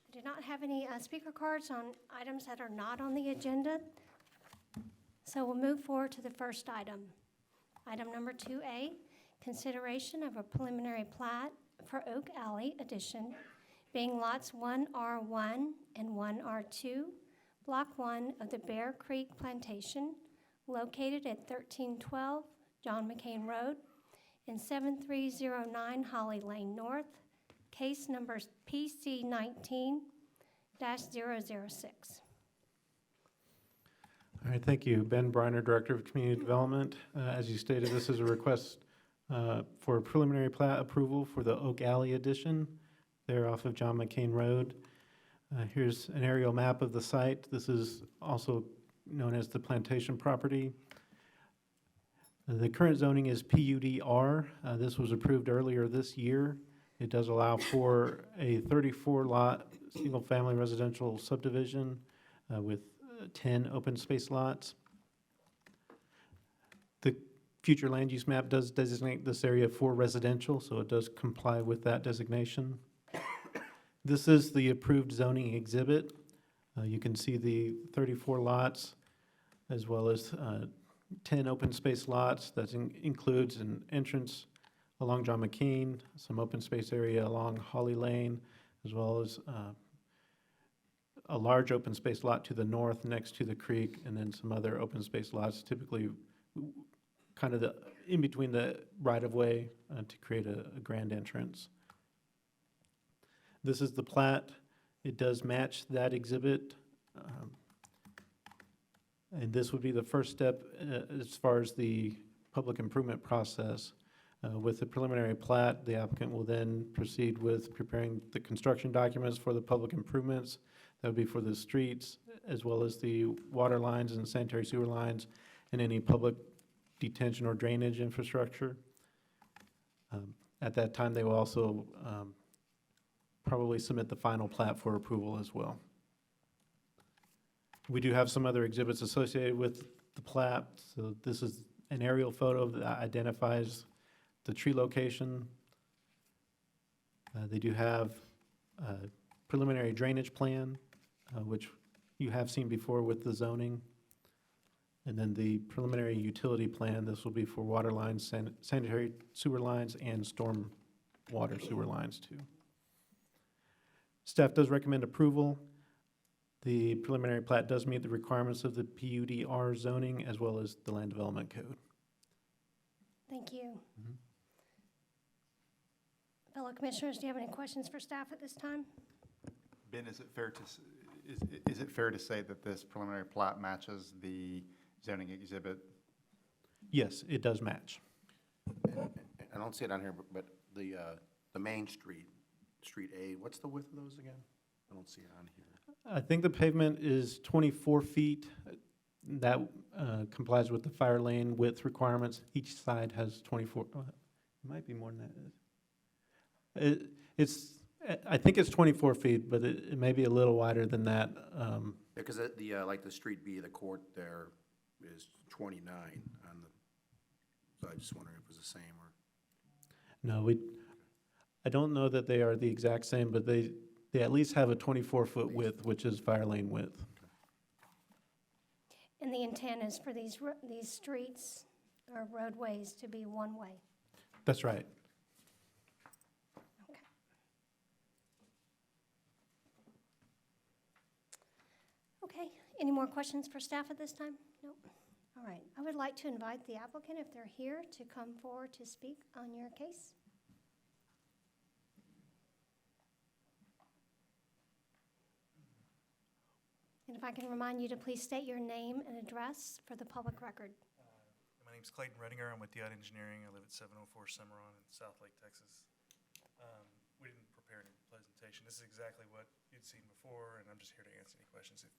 I do not have any speaker cards on items that are not on the agenda. So we'll move forward to the first item. Item number 2A, consideration of a preliminary plat for Oak Alley addition, being lots 1R1 and 1R2, Block 1 of the Bear Creek Plantation, located at 1312 John McCain Road and 7309 Holly Lane North, case number PC 19-006. All right, thank you. Ben Briner, Director of Community Development. As you stated, this is a request for preliminary plat approval for the Oak Alley addition there off of John McCain Road. Here's an aerial map of the site. This is also known as the plantation property. The current zoning is PUDR. This was approved earlier this year. It does allow for a 34-lot single-family residential subdivision with 10 open space lots. The future land use map does designate this area for residential, so it does comply with that designation. This is the approved zoning exhibit. You can see the 34 lots as well as 10 open space lots. That includes an entrance along John McCain, some open space area along Holly Lane, as well as a large open space lot to the north next to the creek, and then some other open space lots, typically kind of in between the right-of-way to create a grand entrance. This is the plat. It does match that exhibit. And this would be the first step as far as the public improvement process. With the preliminary plat, the applicant will then proceed with preparing the construction documents for the public improvements. That would be for the streets, as well as the water lines and sanitary sewer lines, and any public detention or drainage infrastructure. At that time, they will also probably submit the final plat for approval as well. We do have some other exhibits associated with the plat. So this is an aerial photo that identifies the tree location. They do have a preliminary drainage plan, which you have seen before with the zoning. And then the preliminary utility plan, this will be for water lines, sanitary sewer lines, and storm water sewer lines too. Staff does recommend approval. The preliminary plat does meet the requirements of the PUDR zoning as well as the land development code. Thank you. Mhm. Fellow commissioners, do you have any questions for staff at this time? Ben, is it fair to, is it fair to say that this preliminary plat matches the zoning exhibit? Yes, it does match. I don't see it on here, but the main street, Street A, what's the width of those again? I don't see it on here. I think the pavement is 24 feet. That complies with the fire lane width requirements. Each side has 24, it might be more than that. I think it's 24 feet, but it may be a little wider than that. Because like the Street B, the court there is 29 on the, so I just wondering if it was the same or. No, I don't know that they are the exact same, but they at least have a 24-foot width, which is fire lane width. And the intent is for these streets or roadways to be one-way. That's right. Okay. Okay, any more questions for staff at this time? Nope. All right, I would like to invite the applicant, if they're here, to come forward to speak on your case. And if I can remind you to please state your name and address for the public record. My name's Clayton Redinger. I'm with DI Engineering. I live at 704 Cimarron in Southlake, Texas. We didn't prepare any presentation. This is exactly what you'd seen before, and I'm just here to answer any questions if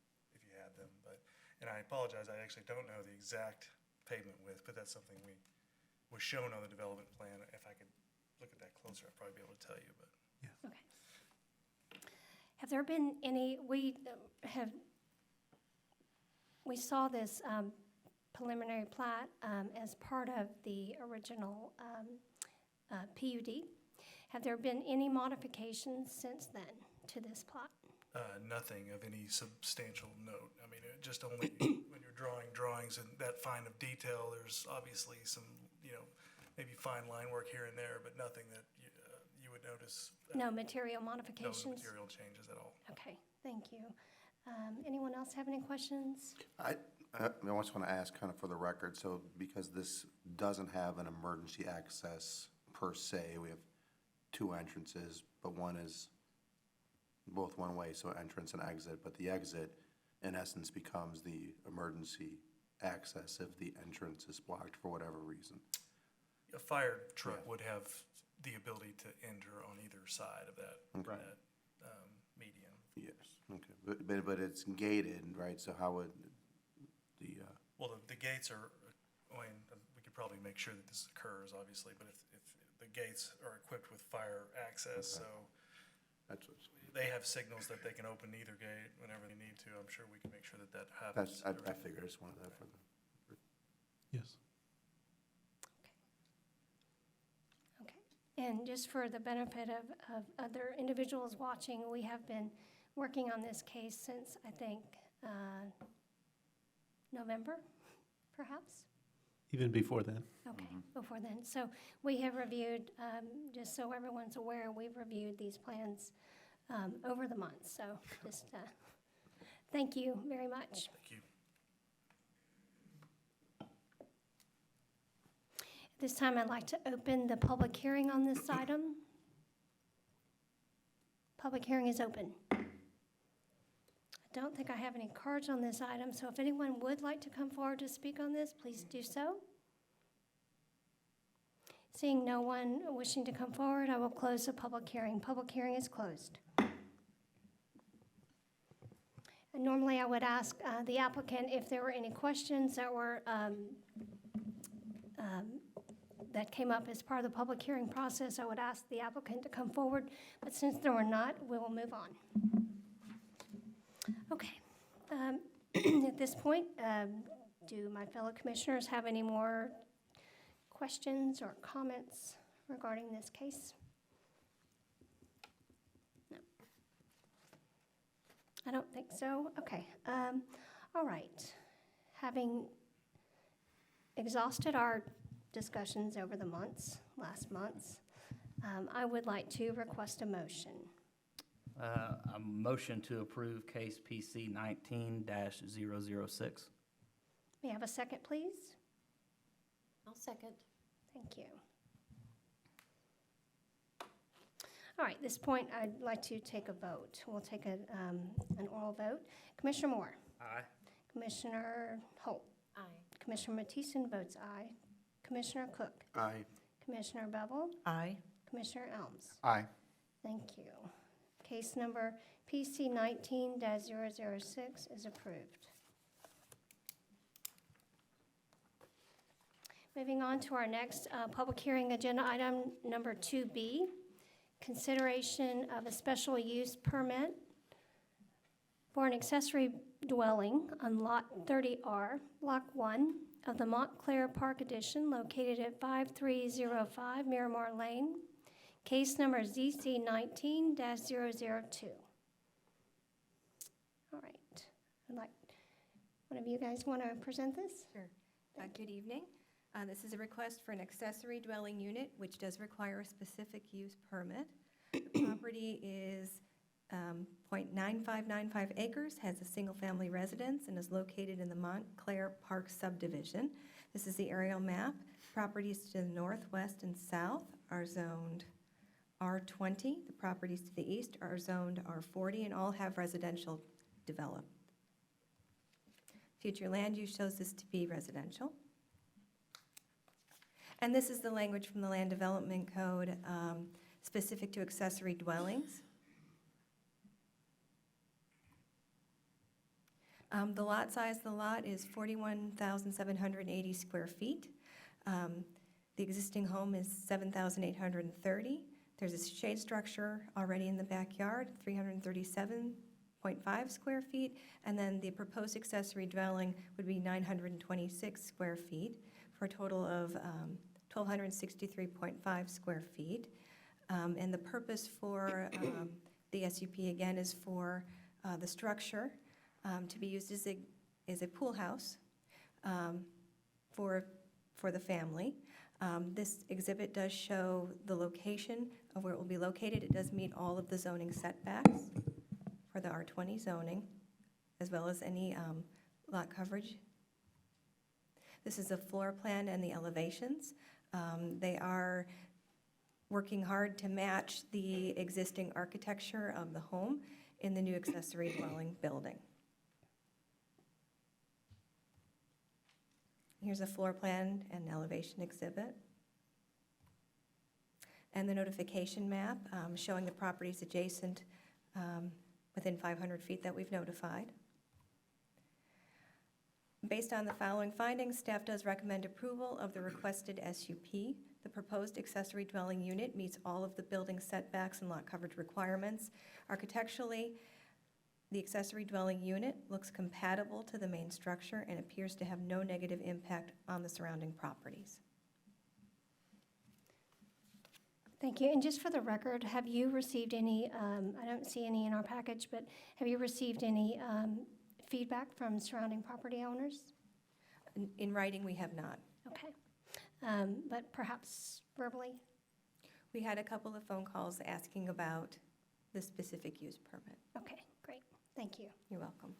you had them. And I apologize, I actually don't know the exact pavement width, but that's something was shown on the development plan. If I could look at that closer, I'd probably be able to tell you, but. Yeah. Okay. Have there been any, we saw this preliminary plat as part of the original PUD. Have there been any modifications since then to this plat? Nothing of any substantial note. I mean, it just only when you're drawing drawings and that fine of detail, there's obviously some, maybe fine line work here and there, but nothing that you would notice. No material modifications? No material changes at all. Okay, thank you. Anyone else have any questions? I also want to ask kind of for the record, so because this doesn't have an emergency access per se, we have two entrances, but one is both one way, so entrance and exit, but the exit in essence becomes the emergency access if the entrance is blocked for whatever reason. A fire truck would have the ability to enter on either side of that, Okay. that median. Yes, okay, but it's gated, right, so how would the, Well, the gates are, I mean, we could probably make sure that this occurs, obviously, but if the gates are equipped with fire access, Okay. so that's what's. they have signals that they can open either gate whenever they need to. I'm sure we can make sure that happens. I figured, I just wanted that for the. Yes. Okay. And just for the benefit of other individuals watching, we have been working on this case since, I think, November, perhaps? Even before then. Okay, before then. So we have reviewed, just so everyone's aware, we've reviewed these plans over the months. So just thank you very much. Thank you. At this time, I'd like to open the public hearing on this item. Public hearing is open. I don't think I have any cards on this item, so if anyone would like to come forward to speak on this, please do so. Seeing no one wishing to come forward, I will close the public hearing. Public hearing is closed. And normally, I would ask the applicant if there were any questions that were that came up as part of the public hearing process. I would ask the applicant to come forward, but since there were not, we will move on. Okay. At this point, do my fellow commissioners have any more questions or comments regarding this case? No. I don't think so. Okay. All right. Having exhausted our discussions over the last months, I would like to request a motion. A motion to approve case PC 19-006. May I have a second, please? I'll second. Thank you. All right, at this point, I'd like to take a vote. We'll take an oral vote. Commissioner Moore? Aye. Commissioner Holt? Aye. Commissioner Matheson votes aye. Commissioner Cook? Aye. Commissioner Bevel? Aye. Commissioner Elms? Aye. Thank you. Case number PC 19-006 is approved. Moving on to our next public hearing agenda item, number 2B, consideration of a special use permit for an accessory dwelling on Lot 30R, Block 1 of the Montclair Park Addition located at 5305 Miramar Lane. Case number ZC 19-002. All right. I'd like, one of you guys want to present this? Sure. Good evening. This is a request for an accessory dwelling unit, which does require a specific use permit. The property is 0.9595 acres, has a single-family residence, and is located in the Montclair Park subdivision. This is the aerial map. Properties to the northwest and south are zoned R20. The properties to the east are zoned R40, and all have residential developed. Future land use shows this to be residential. And this is the language from the Land Development Code specific to accessory dwellings. The lot size of the lot is 41,780 square feet. The existing home is 7,830. There's a shade structure already in the backyard, 337.5 square feet, and then the proposed accessory dwelling would be 926 square feet for a total of 1,263.5 square feet. And the purpose for the SUP, again, is for the structure to be used as a pool house for the family. This exhibit does show the location of where it will be located. It does meet all of the zoning setbacks for the R20 zoning, as well as any lot coverage. This is a floor plan and the elevations. They are working hard to match the existing architecture of the home in the new accessory dwelling building. Here's a floor plan and elevation exhibit. And the notification map showing the properties adjacent within 500 feet that we've notified. Based on the following findings, staff does recommend approval of the requested SUP. The proposed accessory dwelling unit meets all of the building setbacks and lot coverage requirements. Architecturally, the accessory dwelling unit looks compatible to the main structure and appears to have no negative impact on the surrounding properties. Thank you. And just for the record, have you received any, I don't see any in our package, but have you received any feedback from surrounding property owners? In writing, we have not. Okay. But perhaps verbally? We had a couple of phone calls asking about the specific use permit. Okay, great. Thank you. You're welcome.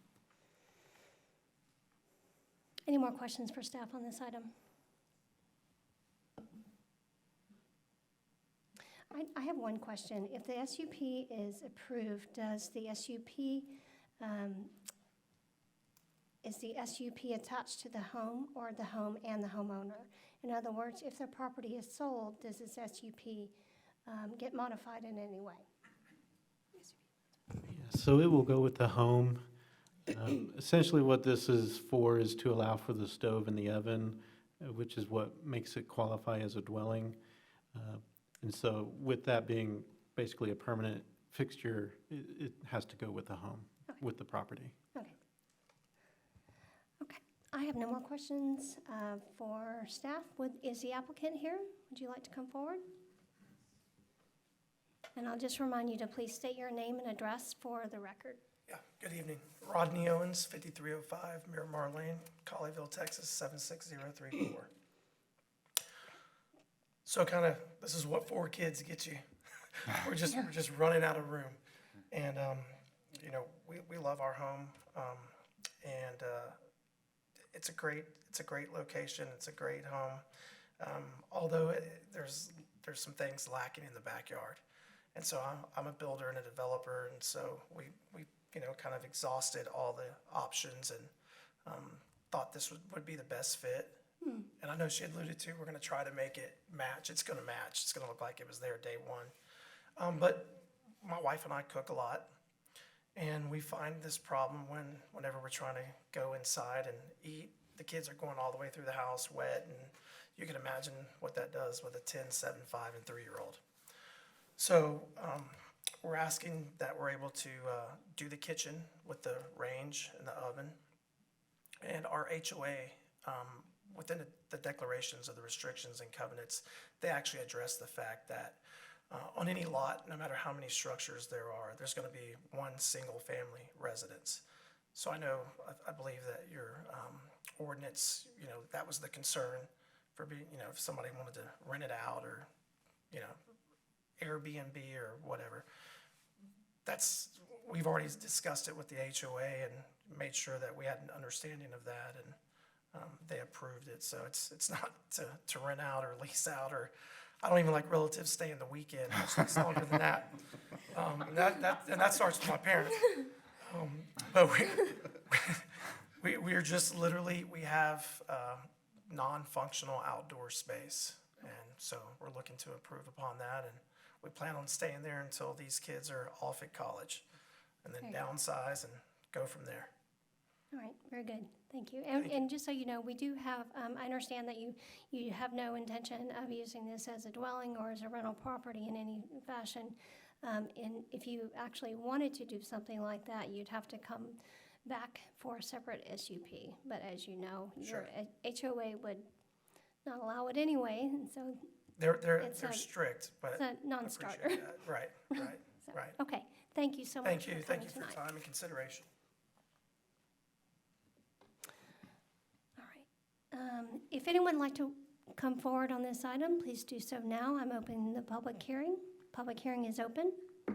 Any more questions for staff on this item? I have one question. If the SUP is approved, does the SUP, is the SUP attached to the home or the home and the homeowner? In other words, if the property is sold, does this SUP get modified in any way? So it will go with the home. Essentially what this is for is to allow for the stove and the oven, which is what makes it qualify as a dwelling. And so with that being basically a permanent fixture, it has to go with the home, Okay. with the property. Okay. Okay. I have no more questions for staff. Is the applicant here? Would you like to come forward? And I'll just remind you to please state your name and address for the record. Yeah, good evening. Rodney Owens, 5305 Miramar Lane, Colleyville, Texas, 76034. So this is what 4 kids get you. We're just running out of room. And, we love our home. And it's a great location. It's a great home. Although there's some things lacking in the backyard. And so I'm a builder and a developer, and so we kind of exhausted all the options and thought this would be the best fit. And I know she alluded to, we're gonna try to make it match. It's gonna match. It's gonna look like it was there day one. But my wife and I cook a lot, and we find this problem whenever we're trying to go inside and eat. The kids are going all the way through the house wet, and you can imagine what that does with a 10, 7, 5, and 3-year-old. So we're asking that we're able to do the kitchen with the range and the oven. And our HOA, within the declarations of the restrictions and covenants, they actually address the fact that on any lot, no matter how many structures there are, there's going to be one single-family residence. So I believe that your ordinance, that was the concern for being, if somebody wanted to rent it out or, Airbnb or whatever. We've already discussed it with the HOA and made sure that we had an understanding of that, and they approved it. So it's not to rent out or lease out, or I don't even like relatives staying the weekend. It's longer than that. And that starts with my parents. But we're just literally, we have non-functional outdoor space. And so we're looking to improve upon that, and we plan on staying there until these kids are off at college, and then Very good. downsize and go from there. All right, very good, thank you. And just so you know, we do have, I understand that you have no intention of using this as a dwelling or as a rental property in any fashion. And if you actually wanted to do something like that, you'd have to come back for a separate SUP. But as you know, your HOA would not allow it anyway, and so They're It's a- strict, but it's a I non-starter. appreciate that. Right. So, Right. Okay, thank you so much Thank for you coming for your tonight. time and consideration. All right. If anyone would like to come forward on this item, please do so now. I'm opening the public hearing. Public hearing is open. I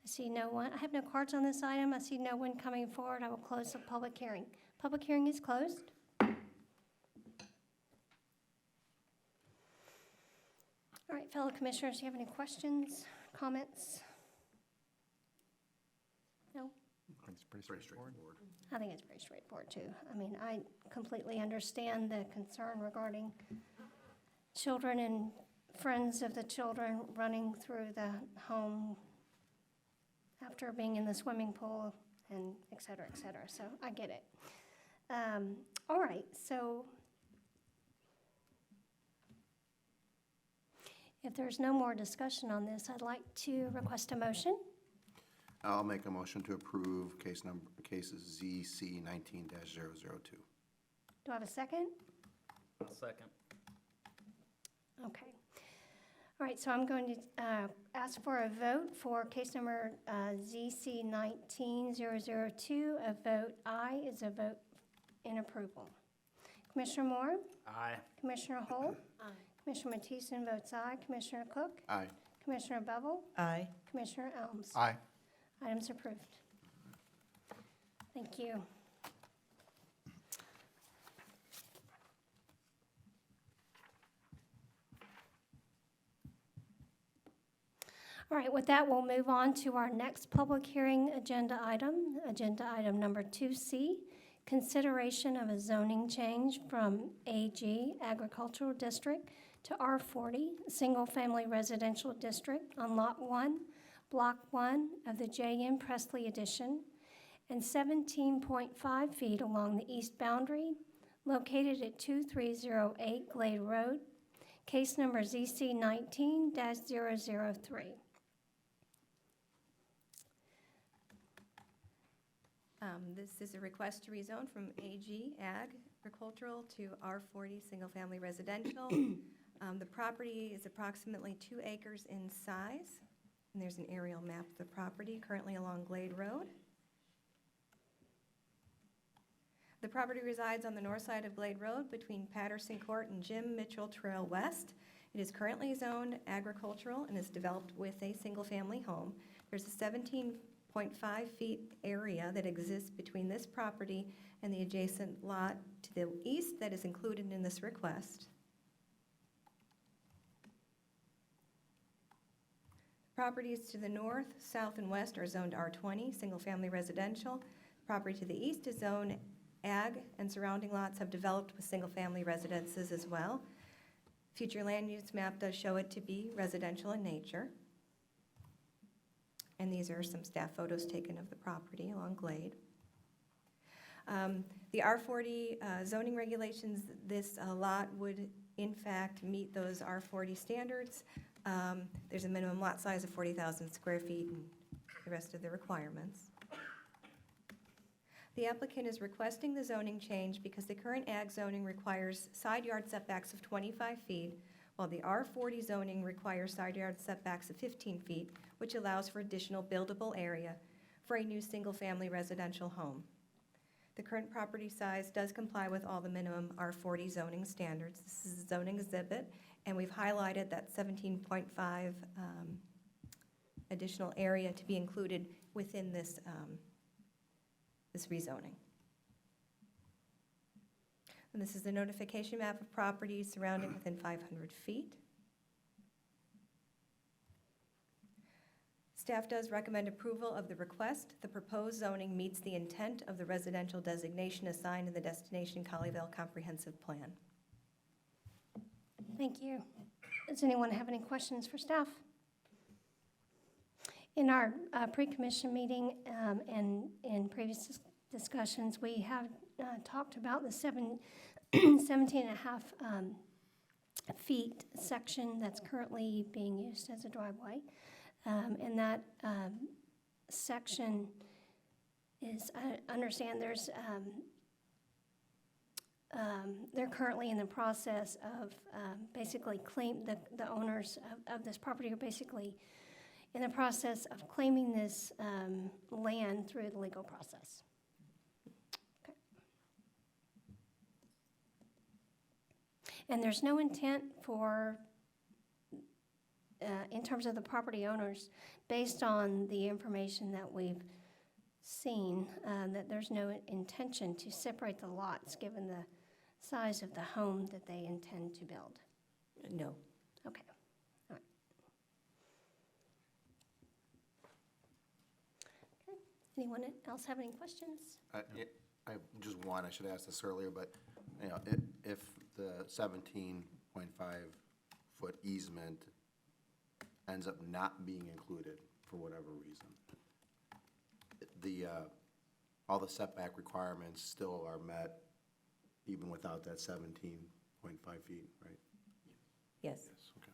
see no one. I have no cards on this item. I see no one coming forward. I will close the public hearing. Public hearing is closed. All right, fellow commissioners, do you have any questions, comments? No? It's pretty straightforward. I think it's pretty straightforward, too. I mean, I completely understand the concern regarding children and friends of the children running through the home after being in the swimming pool and et cetera, so I get it. All right, so if there's no more discussion on this, I'd like to request a motion. I'll make a motion to approve cases ZC 19-002. Do I have a second? Second. Okay. All right, so I'm going to ask for a vote for case number ZC 19-002. A vote aye is a vote in approval. Commissioner Moore? Aye. Commissioner Holt? Aye. Commissioner Matheson votes aye. Commissioner Cook? Aye. Commissioner Bevel? Aye. Commissioner Elms? Aye. Items approved. Thank you. All right, with that, we'll move on to our next public hearing agenda item number 2C, consideration of a zoning change from AG Agricultural District to R40 Single Family Residential District on Lot 1, Block 1 of the J.M. Presley Edition, and 17.5 feet along the east boundary, located at 2308 Glade Road, case number ZC 19-003. This is a request to rezone from AG Agricultural to R40 Single Family Residential. The property is approximately 2 acres in size. And there's an aerial map of the property currently along Glade Road. The property resides on the north side of Glade Road between Patterson Court and Jim Mitchell Trail West. It is currently zoned agricultural and is developed with a single-family home. There's a 17.5 feet area that exists between this property and the adjacent lot to the east that is included in this request. Properties to the north, south, and west are zoned R20, single-family residential. Property to the east is zoned Ag, and surrounding lots have developed with single-family residences as well. Future land use map does show it to be residential in nature. And these are some staff photos taken of the property along Glade. The R40 zoning regulations, this lot would in fact meet those R40 standards. There's a minimum lot size of 40,000 square feet and the rest of the requirements. The applicant is requesting the zoning change because the current ag zoning requires side yard setbacks of 25 feet, while the R40 zoning requires side yard setbacks of 15 feet, which allows for additional buildable area for a new single-family residential home. The current property size does comply with all the minimum R40 zoning standards. This is a zoning exhibit, and we've highlighted that 17.5 additional area to be included within this this rezoning. And this is the notification map of properties surrounding within 500 feet. Staff does recommend approval of the request. The proposed zoning meets the intent of the residential designation assigned in the Destination Colleyville Comprehensive Plan. Thank you. Does anyone have any questions for staff? In our pre-commission meeting and in previous discussions, we have talked about the 17 and a half feet section that's currently being used as a driveway. And that section is, I understand there's, they're currently in the process of basically the owners of this property are basically in the process of claiming this land through the legal process. Okay. And there's no intent for, in terms of the property owners, based on the information that we've seen, that there's no intention to separate the lots given the size of the home that they intend to build. No. Okay. All right. Okay. Anyone else have any questions? I just one, I should ask this earlier, but, you know, if the 17.5 foot easement ends up not being included for whatever reason, all the setback requirements still are met even without that 17.5 feet, right? Yes. Yes, okay.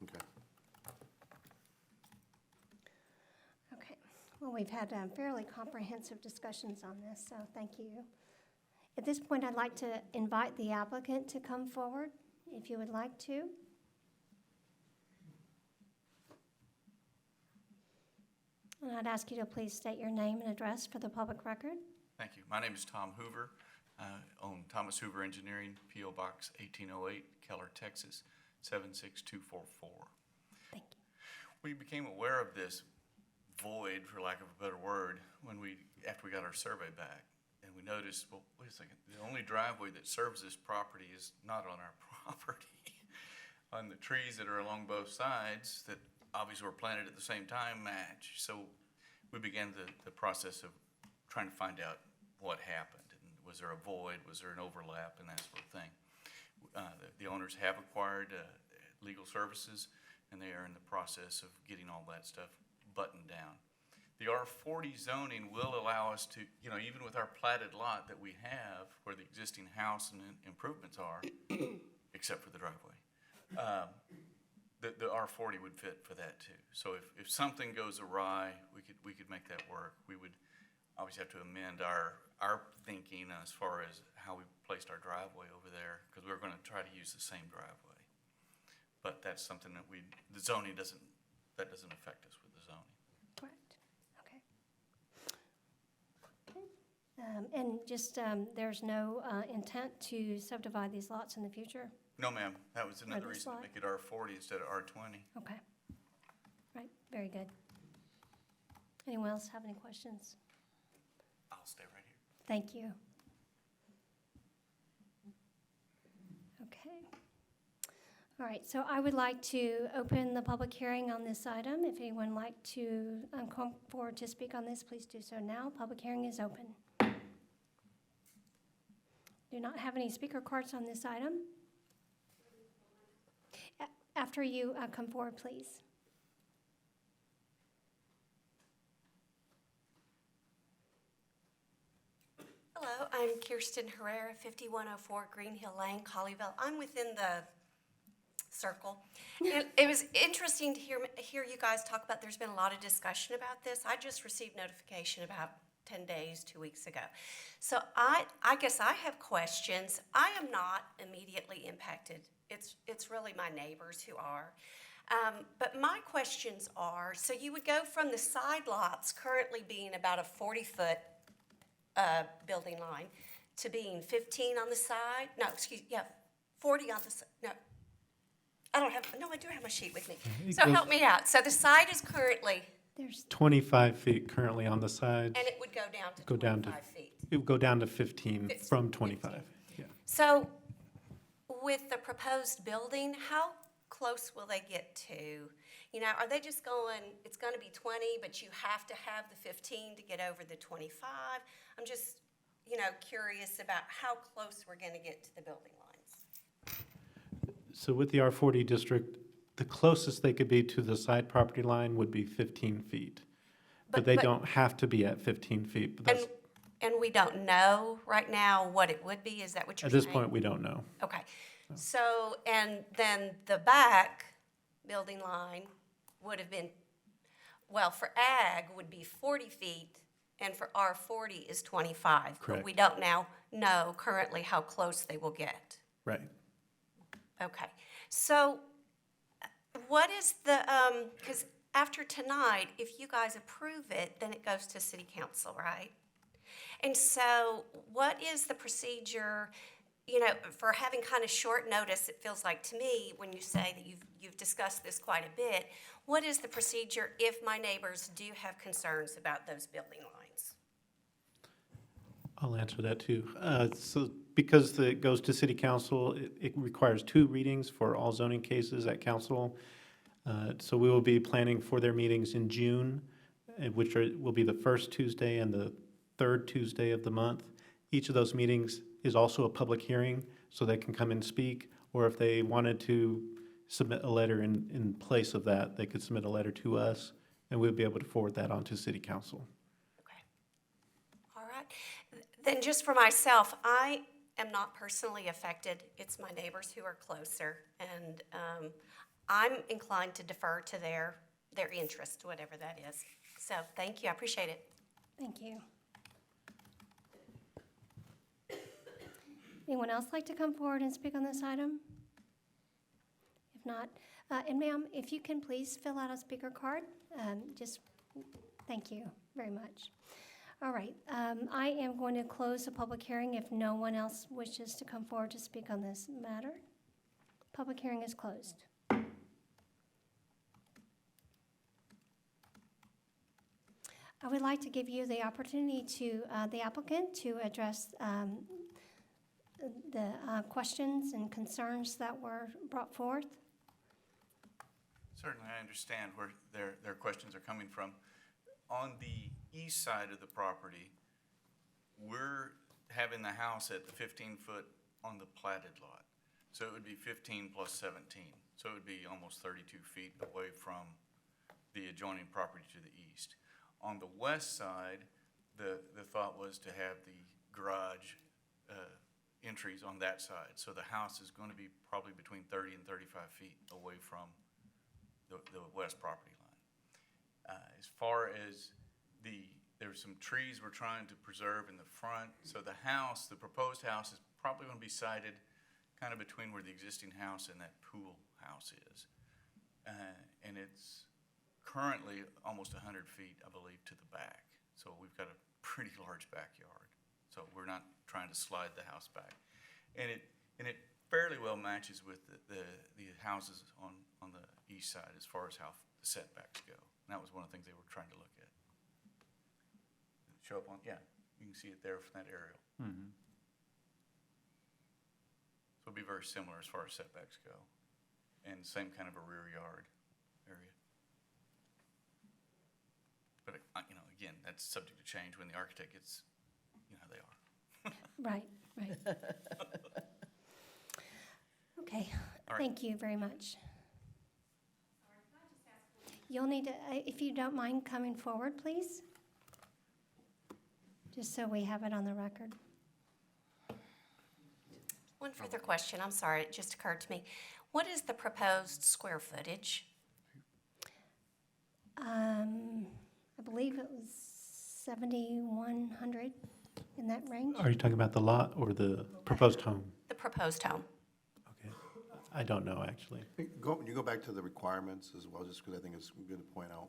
Okay. Okay. Well, we've had fairly comprehensive discussions on this, so thank you. At this point, I'd like to invite the applicant to come forward, if you would like to. And I'd ask you to please state your name and address for the public record. Thank you. My name is Tom Hoover. I own Thomas Hoover Engineering, P.O. Box 1808, Keller, Texas, 76244. Thank you. We became aware of this void, for lack of a better word, after we got our survey back. And we noticed, well, wait a second, the only driveway that serves this property is not on our property. On the trees that are along both sides that obviously were planted at the same time match. So we began the process of trying to find out what happened. And was there a void? Was there an overlap? And that sort of thing. The owners have acquired legal services, and they are in the process of getting all that stuff buttoned down. The R40 zoning will allow us to, you know, even with our platted lot that we have where the existing house and improvements are, except for the driveway, the R40 would fit for that too. So if something goes awry, we could make that work. We would obviously have to amend our thinking as far as how we placed our driveway over there, because we're going to try to use the same driveway. but that's something that the zoning doesn't affect us with the zoning. Correct, okay. And just, there's no intent to subdivide these lots in the future? No, ma'am, that was another this reason to lot? make it R40 instead of R20. Okay, right, very good. Anyone else have any questions? I'll stay right here. Thank you. Okay. All right, so I would like to open the public hearing on this item. If anyone would like to come forward to speak on this, please do so now. Public hearing is open. Do not have any speaker cards on this item. After you come forward, please. Hello, I'm Kirsten Herrera, 5104 Green Hill Lane, Colleyville. I'm within the circle. And it was interesting to hear you guys talk about, there's been a lot of discussion about this. I just received notification about 10 days, 2 weeks ago. So I guess I have questions. I am not immediately impacted. It's really my neighbors who are. But my questions are, so you would go from the side lots currently being about a 40-foot building line to being 15 on the side. No, 40 on the side. No, I do have my sheet with me. So help me out. So the side is currently, There's 25 feet currently on the sides. and it would go down to Go down to- 25 feet. It would go down to 15 from 25. Yeah. So with the proposed building, how close will they get to? You know, are they just going, it's going to be 20, but you have to have the 15 to get over the 25? I'm just, curious about how close we're going to get to the building lines. So with the R40 district, the closest they could be to the side property line would be 15 feet. But they don't have to be at 15 feet. But that's, And we don't know right now what it would be? Is that what you're at saying? this point, we don't know. Okay. So, and then the back building line would have been, well, for ag would be 40 feet, and for R40 is 25. But Correct. we don't now know currently how close they will get. Right. Okay. So what is the, because after tonight, if you guys approve it, then it goes to city council, right? And so what is the procedure, for having kind of short notice, it feels like to me, when you say that you've discussed this quite a bit, what is the procedure if my neighbors do have concerns about those building lines? I'll answer that too. So because it goes to city council, it requires 2 readings for all zoning cases at council. So we will be planning for their meetings in June, which will be the first Tuesday and the third Tuesday of the month. Each of those meetings is also a public hearing, so they can come and speak, or if they wanted to submit a letter in place of that, they could submit a letter to us, and we'd be able to forward that on to city council. Okay. All right. Then just for myself, I am not personally affected. It's my neighbors who are closer, and I'm inclined to defer to their interest, whatever that is. So thank you. I appreciate it. Thank you. Anyone else like to come forward and speak on this item? If not, and ma'am, if you can please fill out a speaker card, thank you very much. All right, I am going to close the public hearing if no one else wishes to come forward to speak on this matter. Public hearing is closed. I would like to give you the opportunity to, the applicant, to address the questions and concerns that were brought forth. Certainly, I understand where their questions are coming from. On the east side of the property, we're having the house at the 15-foot on the platted lot. So it would be 15 plus 17. So it would be almost 32 feet away from the adjoining property to the east. On the west side, the thought was to have the garage entries on that side. So the house is going to be probably between 30 and 35 feet away from the west property line. As far as there's some trees we're trying to preserve in the front. So the proposed house is probably going to be sited kind of between where the existing house and that pool house is. And it's currently almost 100 feet, I believe, to the back. So we've got a pretty large backyard. So we're not trying to slide the house back. And it fairly well matches with the houses on the east side as far as how the setbacks go. And that was one of the things they were trying to look at. Show up on, yeah, you can see it there from that aerial. Mm-hmm. So it'll be very similar as far as setbacks go. And same kind of a rear yard area. But, again, that's subject to change when the architect gets, how they are. Right, right. Okay, All right. thank you very much. You'll need to, if you don't mind coming forward, please. Just so we have it on the record. One further question, I'm sorry, it just occurred to me. What is the proposed square footage? I believe it was 7,100, in that range. Are you talking about the lot or the proposed home? The proposed home. Okay, I don't know, actually. You go back to the requirements as well, just because I think it's good to point out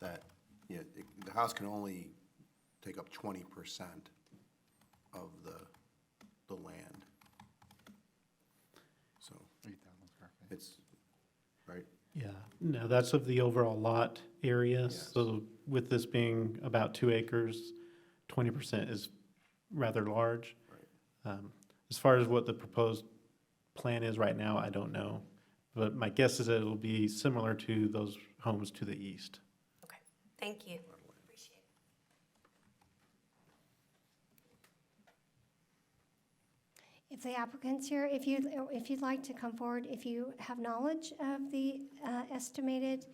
that, the house can only take up 20% of the land. So 8,000 square feet. it's, right? Yeah, no, that's of the overall lot area. Yes. So with this being about 2 acres, 20% is rather large. Right. As far as what the proposed plan is right now, I don't know. But my guess is that it'll be similar to those homes to the east. Okay, thank you. Appreciate it. If the applicant's here, if you'd like to come forward, if you have knowledge of the estimated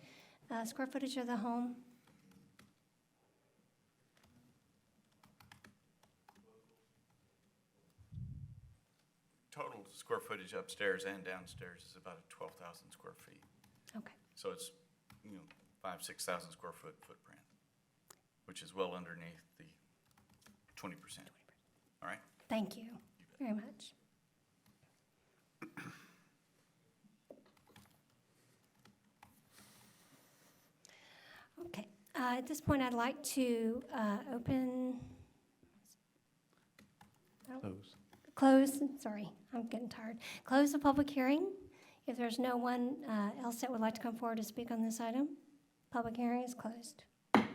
square footage of the home. Total square footage upstairs and downstairs is about 12,000 square feet. Okay, So it's, 5,000-6,000 square foot footprint, which is well underneath the 20%. All right? thank you very much. Okay, at this point, I'd like to open, close, sorry, I'm getting tired. Close the public hearing. If there's no one else that would like to come forward to speak on this item, public hearing is closed. Okay,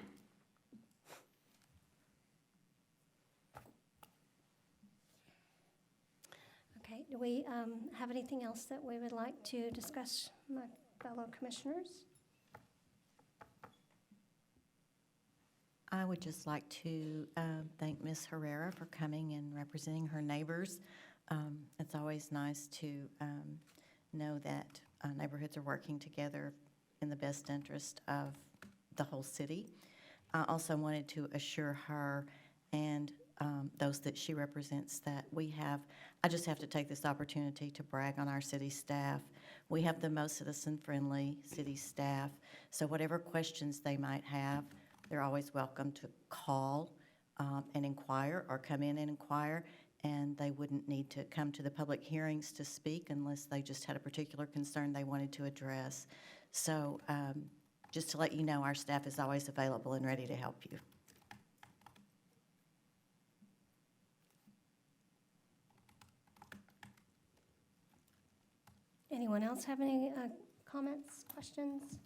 do we have anything else that we would like to discuss, my fellow commissioners? I would just like to thank Ms. Herrera for coming and representing her neighbors. It's always nice to know that neighborhoods are working together in the best interest of the whole city. I also wanted to assure her and those that she represents that I just have to take this opportunity to brag on our city staff. We have the most citizen-friendly city staff, so whatever questions they might have, they're always welcome to call and inquire or come in and inquire, and they wouldn't need to come to the public hearings to speak unless they just had a particular concern they wanted to address. So just to let you know, our staff is always available and ready to help you. Anyone else have any comments, questions?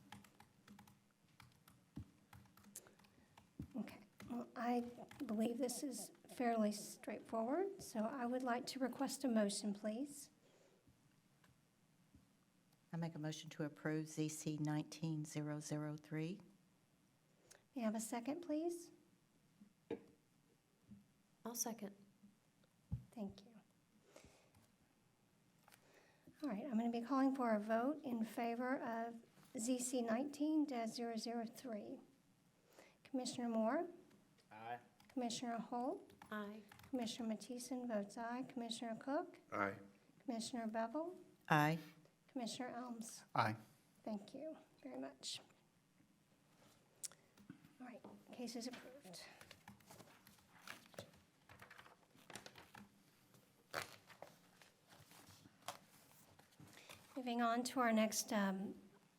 Okay, well, I believe this is fairly straightforward, so I would like to request a motion, please. I make a motion to approve ZC 19003. May I have a second, please? I'll second. Thank you. All right, I'm going to be calling for a vote in favor of ZC 19-003. Commissioner Moore? Aye. Commissioner Holt? Aye. Commissioner Mattison votes aye. Commissioner Cook? Aye. Commissioner Bevel? Aye. Commissioner Elms? Aye. Thank you very much. All right, case is approved. If Moving on to our next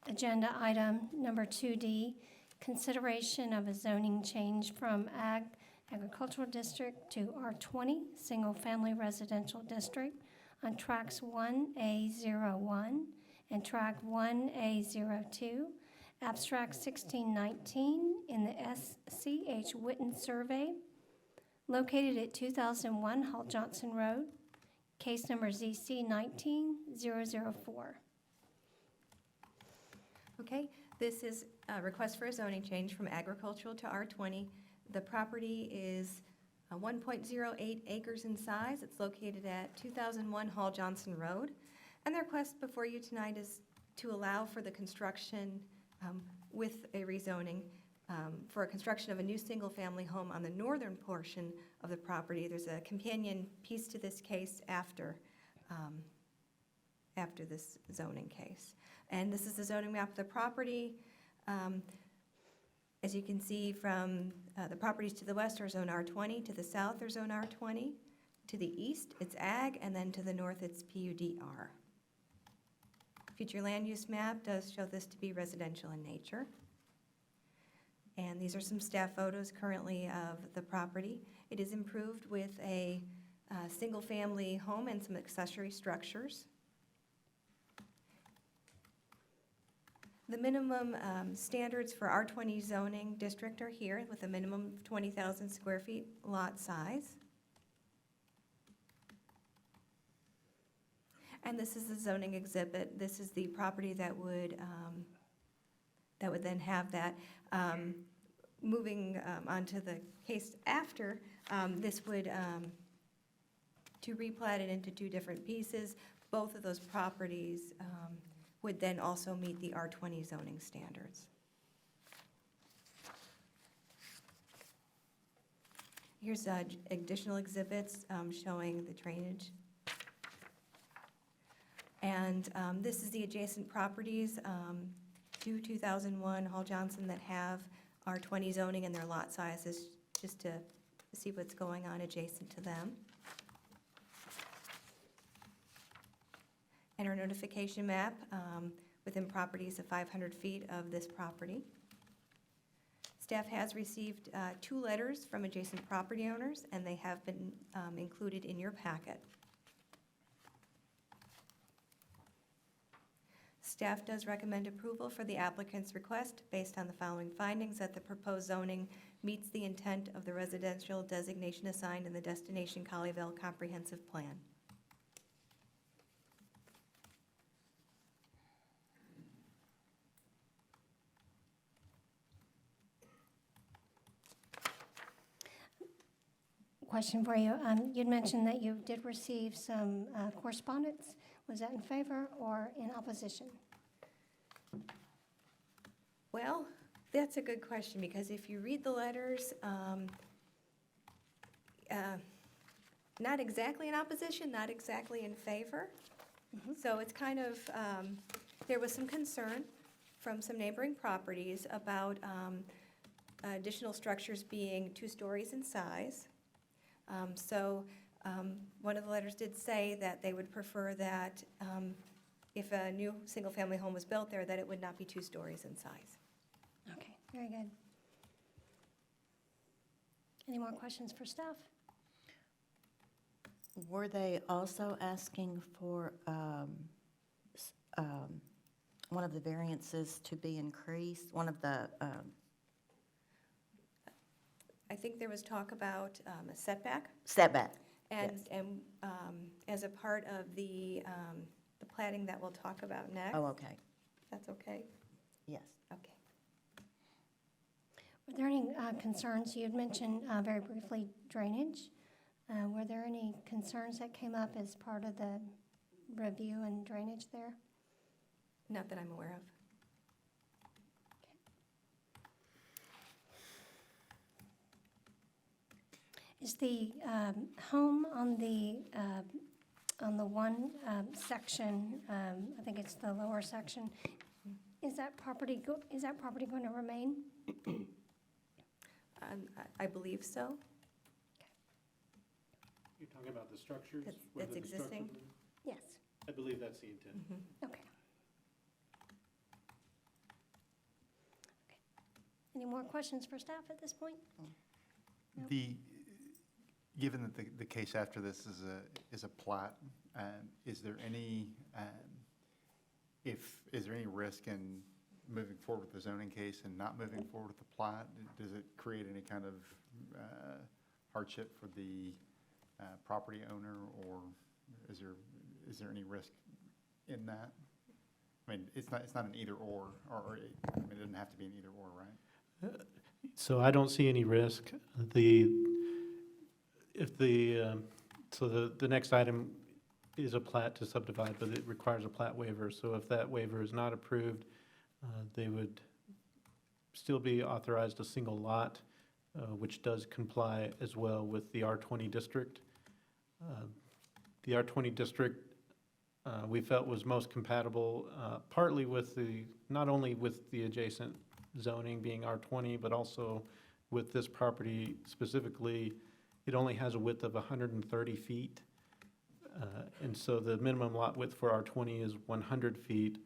agenda item, number 2D, consideration of a zoning change from agricultural district to R20, single-family residential district on tracks 1A01 and track 1A02, abstract 1619 in the SCH Witten survey, located at 2001 Hall Johnson Road, case number ZC 19004. Okay, this is a request for a zoning change from agricultural to R20. The property is 1.08 acres in size. It's located at 2001 Hall Johnson Road. And the request before you tonight is to allow for the construction with a rezoning for a construction of a new single-family home on the northern portion of the property. There's a companion piece to this case after this zoning case. And this is the zoning map of the property. As you can see from the properties to the west are zone R20, to the south are zone R20, to the east it's ag, and then to the north it's PUDR. Future land use map does show this to be residential in nature. And these are some staff photos currently of the property. It is improved with a single-family home and some accessory structures. The minimum standards for R20 zoning district are here with a minimum of 20,000 square feet lot size. And this is the zoning exhibit. This is the property that would then have that. Moving on to the case after, this would, to replat it into two different pieces, both of those properties would then also meet the R20 zoning standards. Here's additional exhibits showing the drainage. And this is the adjacent properties to 2001 Hall Johnson that have R20 zoning and their lot sizes, just to see what's going on adjacent to them. And our notification map within properties of 500 feet of this property. Staff has received 2 letters from adjacent property owners, and they have been included in your packet. Staff does recommend approval for the applicant's request based on the following findings: that the proposed zoning meets the intent of the residential designation assigned in the Destination Colleyville Comprehensive Plan. Question for you. You'd mentioned that you did receive some correspondence. Was that in favor or in opposition? Well, that's a good question, because if you read the letters, not exactly in opposition, not exactly in favor. So it's kind of, there was some concern from some neighboring properties about additional structures being 2 stories in size. One of the letters did say that they would prefer that if a new single-family home was built there, that it would not be 2 stories in size. Okay, very good. Any more questions for staff? Were they also asking for one of the variances to be increased, one of the, I think there was talk about a setback. setback? And, Yes. and as a part of the plating that we'll talk about next. Oh, okay, That's okay? yes. Okay. Were there any concerns? You had mentioned very briefly drainage. Were there any concerns that came up as part of the review and drainage there? Not that I'm aware of. Is the home on the one section, I think it's the lower section, is that property going to remain? I believe so. You're talking about the structures? That's whether the structures existing? are- Yes. I believe that's the intent. Okay. Any more questions for staff at this point? No? Given that the case after this is a plat, is there any, is there any risk in moving forward with the zoning case and not moving forward with the plat? Does it create any kind of hardship for the property owner, or is there any risk in that? I mean, it's not an either or I mean, it doesn't have to be an either or, right? So I don't see any risk. So the next item is a plat to subdivide, but it requires a plat waiver. So if that waiver is not approved, they would still be authorized a single lot, which does comply as well with the R20 district. The R20 district we felt was most compatible, partly with not only with the adjacent zoning being R20, but also with this property specifically. It only has a width of 130 feet. And so the minimum lot width for R20 is 100 feet,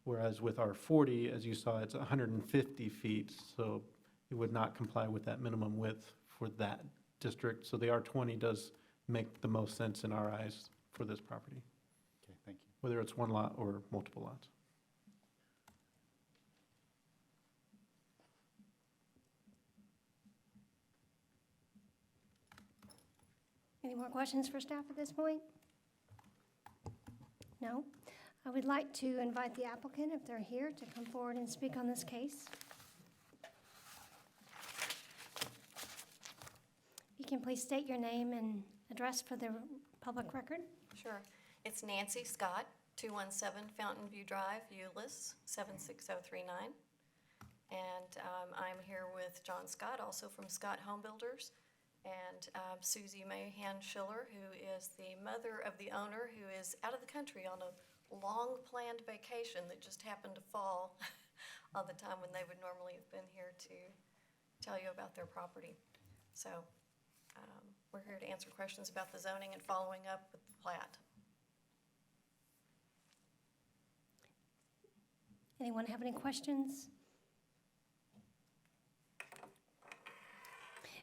whereas with R40, as you saw, it's 150 feet. So it would not comply with that minimum width for that district. So the R20 does make the most sense in our eyes for this property, Okay, thank you. whether it's one lot or multiple lots. Any more questions for staff at this point? No? I would like to invite the applicant, if they're here, to come forward and speak on this case. You can please state your name and address for the public record. Sure. It's Nancy Scott, 217 Fountain View Drive, Euless, 76039. And I'm here with John Scott, also from Scott Home Builders, and Susie Mahan Schiller, who is the mother of the owner, who is out of the country on a long-planned vacation that just happened to fall on the time when they would normally have been here to tell you about their property. So we're here to answer questions about the zoning and following up with the plat. Anyone have any questions?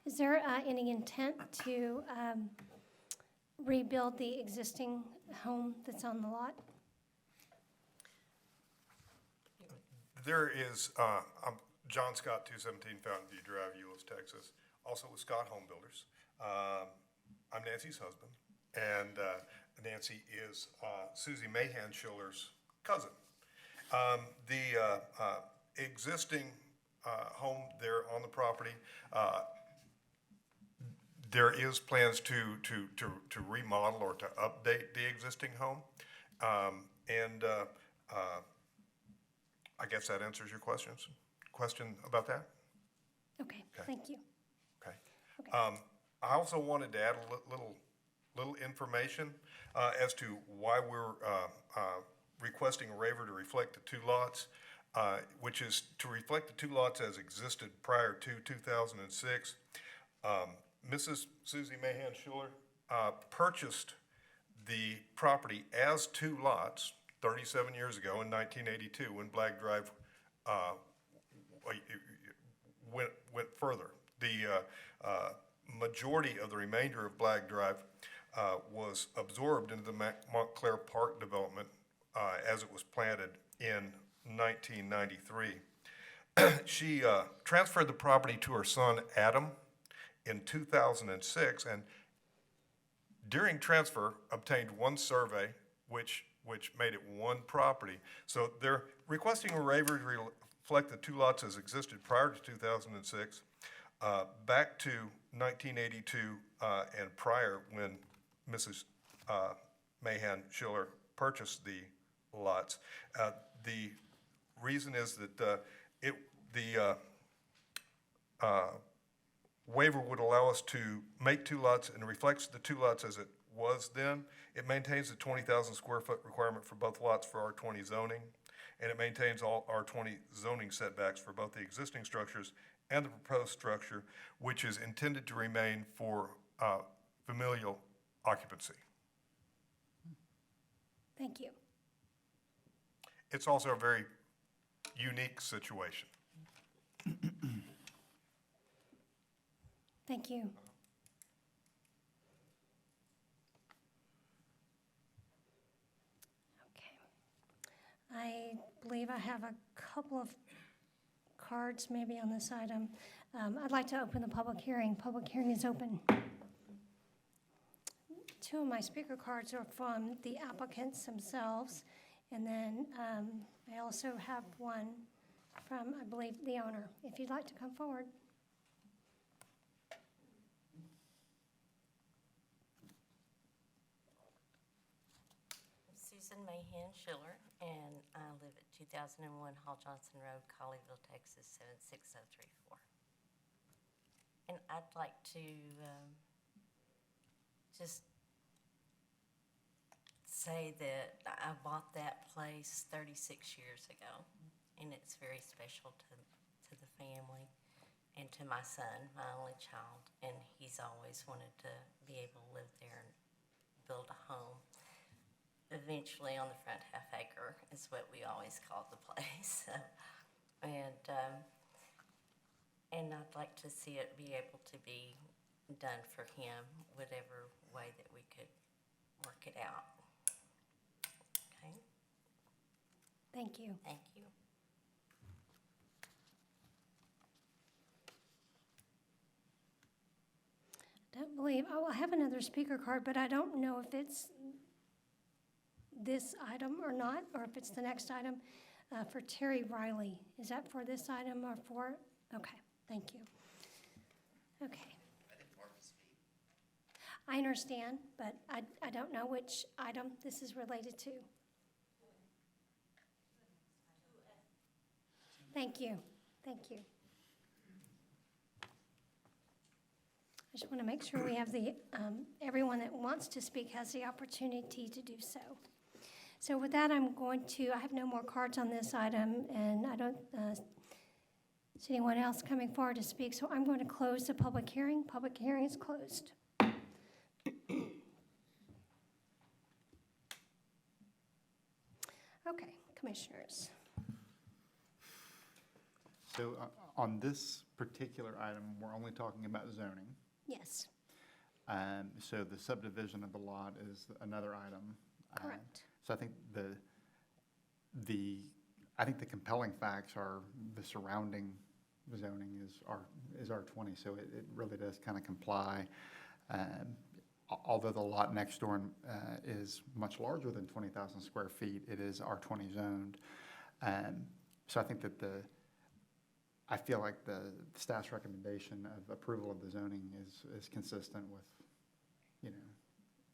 Is there any intent to rebuild the existing home that's on the lot? There is, I'm John Scott, 217 Fountain View Drive, Euless, Texas, also with Scott Home Builders. I'm Nancy's husband, and Nancy is Susie Mahan Schiller's cousin. The existing home there on the property, there is plans to remodel or to update the existing home. I guess that answers your question about that? Okay, thank you. Okay. Okay. I also wanted to add a little information as to why we're requesting a waiver to reflect the two lots, which is to reflect the two lots as existed prior to 2006. Mrs. Susie Mahan Schiller purchased the property as two lots 37 years ago in 1982 when Black Drive went further. The majority of the remainder of Black Drive was absorbed into the Montclair Park development as it was planted in 1993. She transferred the property to her son Adam in 2006, and during transfer obtained one survey which made it one property. So they're requesting a waiver to reflect the two lots as existed prior to 2006, back to 1982 and prior when Mrs. Mahan Schiller purchased the lots. The reason is that the waiver would allow us to make two lots and reflects the two lots as it was then. It maintains the 20,000 square foot requirement for both lots for R20 zoning, and it maintains all R20 zoning setbacks for both the existing structures and the proposed structure, which is intended to remain for familial occupancy. Thank you. It's also a very unique situation. Thank you. Okay. I believe I have a couple of cards maybe on this item. I'd like to open the public hearing. Public hearing is open. Two of my speaker cards are from the applicants themselves, and then I also have one from, I believe, the owner. If you'd like to come forward. Susan Mahan Schiller, and I live at 2001 Hall Johnson Road, Colleyville, Texas, 76034. And I'd like to just say that I bought that place 36 years ago, and it's very special to the family and to my son, my only child, and he's always wanted to be able to live there and build a home. Eventually on the front half acre is what we always called the place. And I'd like to see it be able to be done for him, whatever way that we could work it out. Okay? Thank you. Thank you. I don't believe, oh, I have another speaker card, but I don't know if it's this item or not, or if it's the next item, for Terry Riley. Is that for this item or for, okay, thank you. Okay. I understand, but I don't know which item this is related to. Thank you, thank you. I just want to make sure we have the, everyone that wants to speak has the opportunity to do so. So with that, I have no more cards on this item, and I don't see anyone else coming forward to speak, so I'm going to close the public hearing. Public hearing is closed. Okay, commissioners. So on this particular item, we're only talking about zoning. Yes, So the subdivision of the lot is another item. correct. So I think I think the compelling facts are the surrounding zoning is R20, so it really does kind of comply. Although the lot next door is much larger than 20,000 square feet, it is R20 zoned. So I think that I feel like the staff's recommendation of approval of the zoning is consistent with,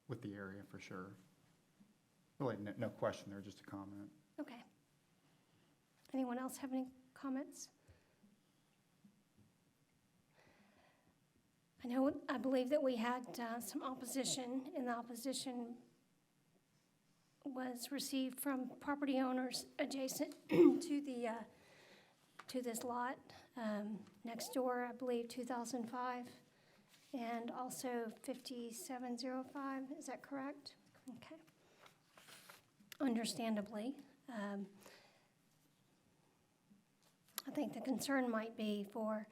with the area for sure. Really, no question there, just a comment. Okay. Anyone else have any comments? I believe that we had some opposition, and the opposition was received from property owners adjacent to this lot. Next door, I believe 2005, and also 5705, is that correct? Okay. Understandably. I think the concern might be for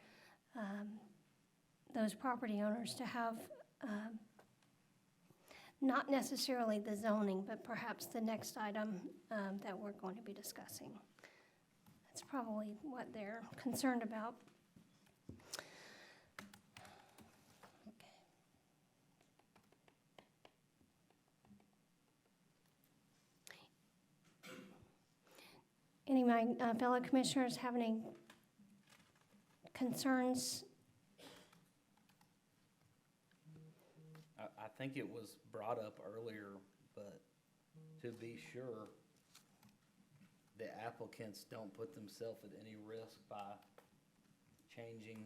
those property owners to have not necessarily the zoning, but perhaps the next item that we're going to be discussing. That's probably what they're concerned about. Any of my fellow commissioners have any concerns? I think it was brought up earlier, but to be sure, the applicants don't put themselves at any risk by changing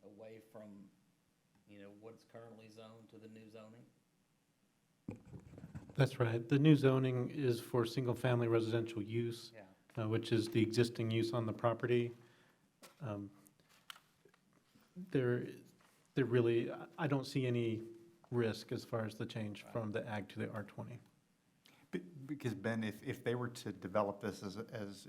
away from, what's currently zoned to the new zoning? That's right. The new zoning is for single-family residential use, Yeah. Which is the existing use on the property. There really, I don't see any risk as far as the change from the ag to the R20. Because Ben, if they were to develop this as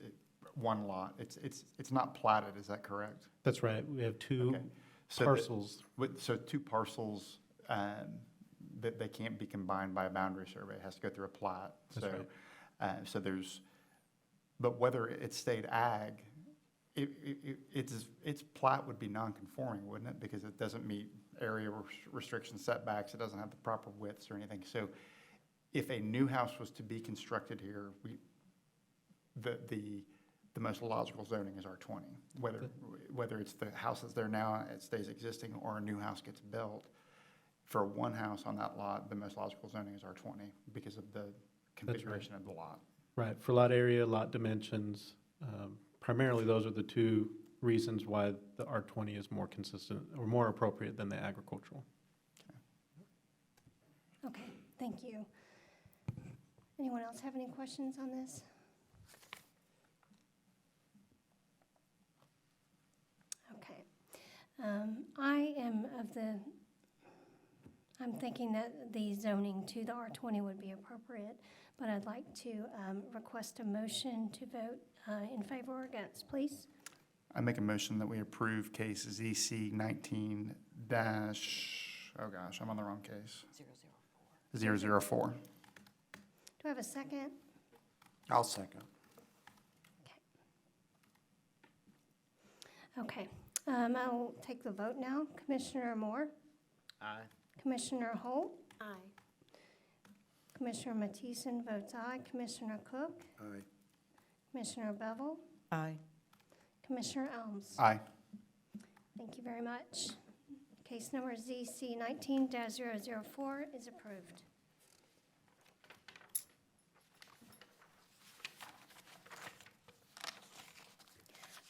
one lot, it's not platted, is that correct? That's right. We have two. Okay. So parcels. So two parcels, that they can't be combined by a boundary survey. It has to go through a plat. That's So, right. so but whether it stayed ag, its plat would be non-conforming, wouldn't it? Because it doesn't meet area restriction setbacks, it doesn't have the proper widths or anything. So if a new house was to be constructed here, the most logical zoning is R20. Whether it's the house that's there now, it stays existing, or a new house gets built. For one house on that lot, the most logical zoning is R20 because of the configuration of the lot. Right, for lot area, lot dimensions, primarily those are the two reasons why the R20 is more consistent or more appropriate than the agricultural. Okay, thank you. Anyone else have any questions on this? Okay. I'm thinking that the zoning to the R20 would be appropriate, but I'd like to request a motion to vote in favor or against, please. I make a motion that we approve case ZC 19 dash, oh gosh, I'm on the wrong case. 004. Do I have a second? I'll second. Okay. I'll take the vote now. Commissioner Moore? Aye. Commissioner Holt? Aye. Commissioner Matheson votes aye. Commissioner Cook? Aye. Commissioner Bevel? Aye. Commissioner Elms? Aye. Thank you very much. Case number ZC 19-004 is approved.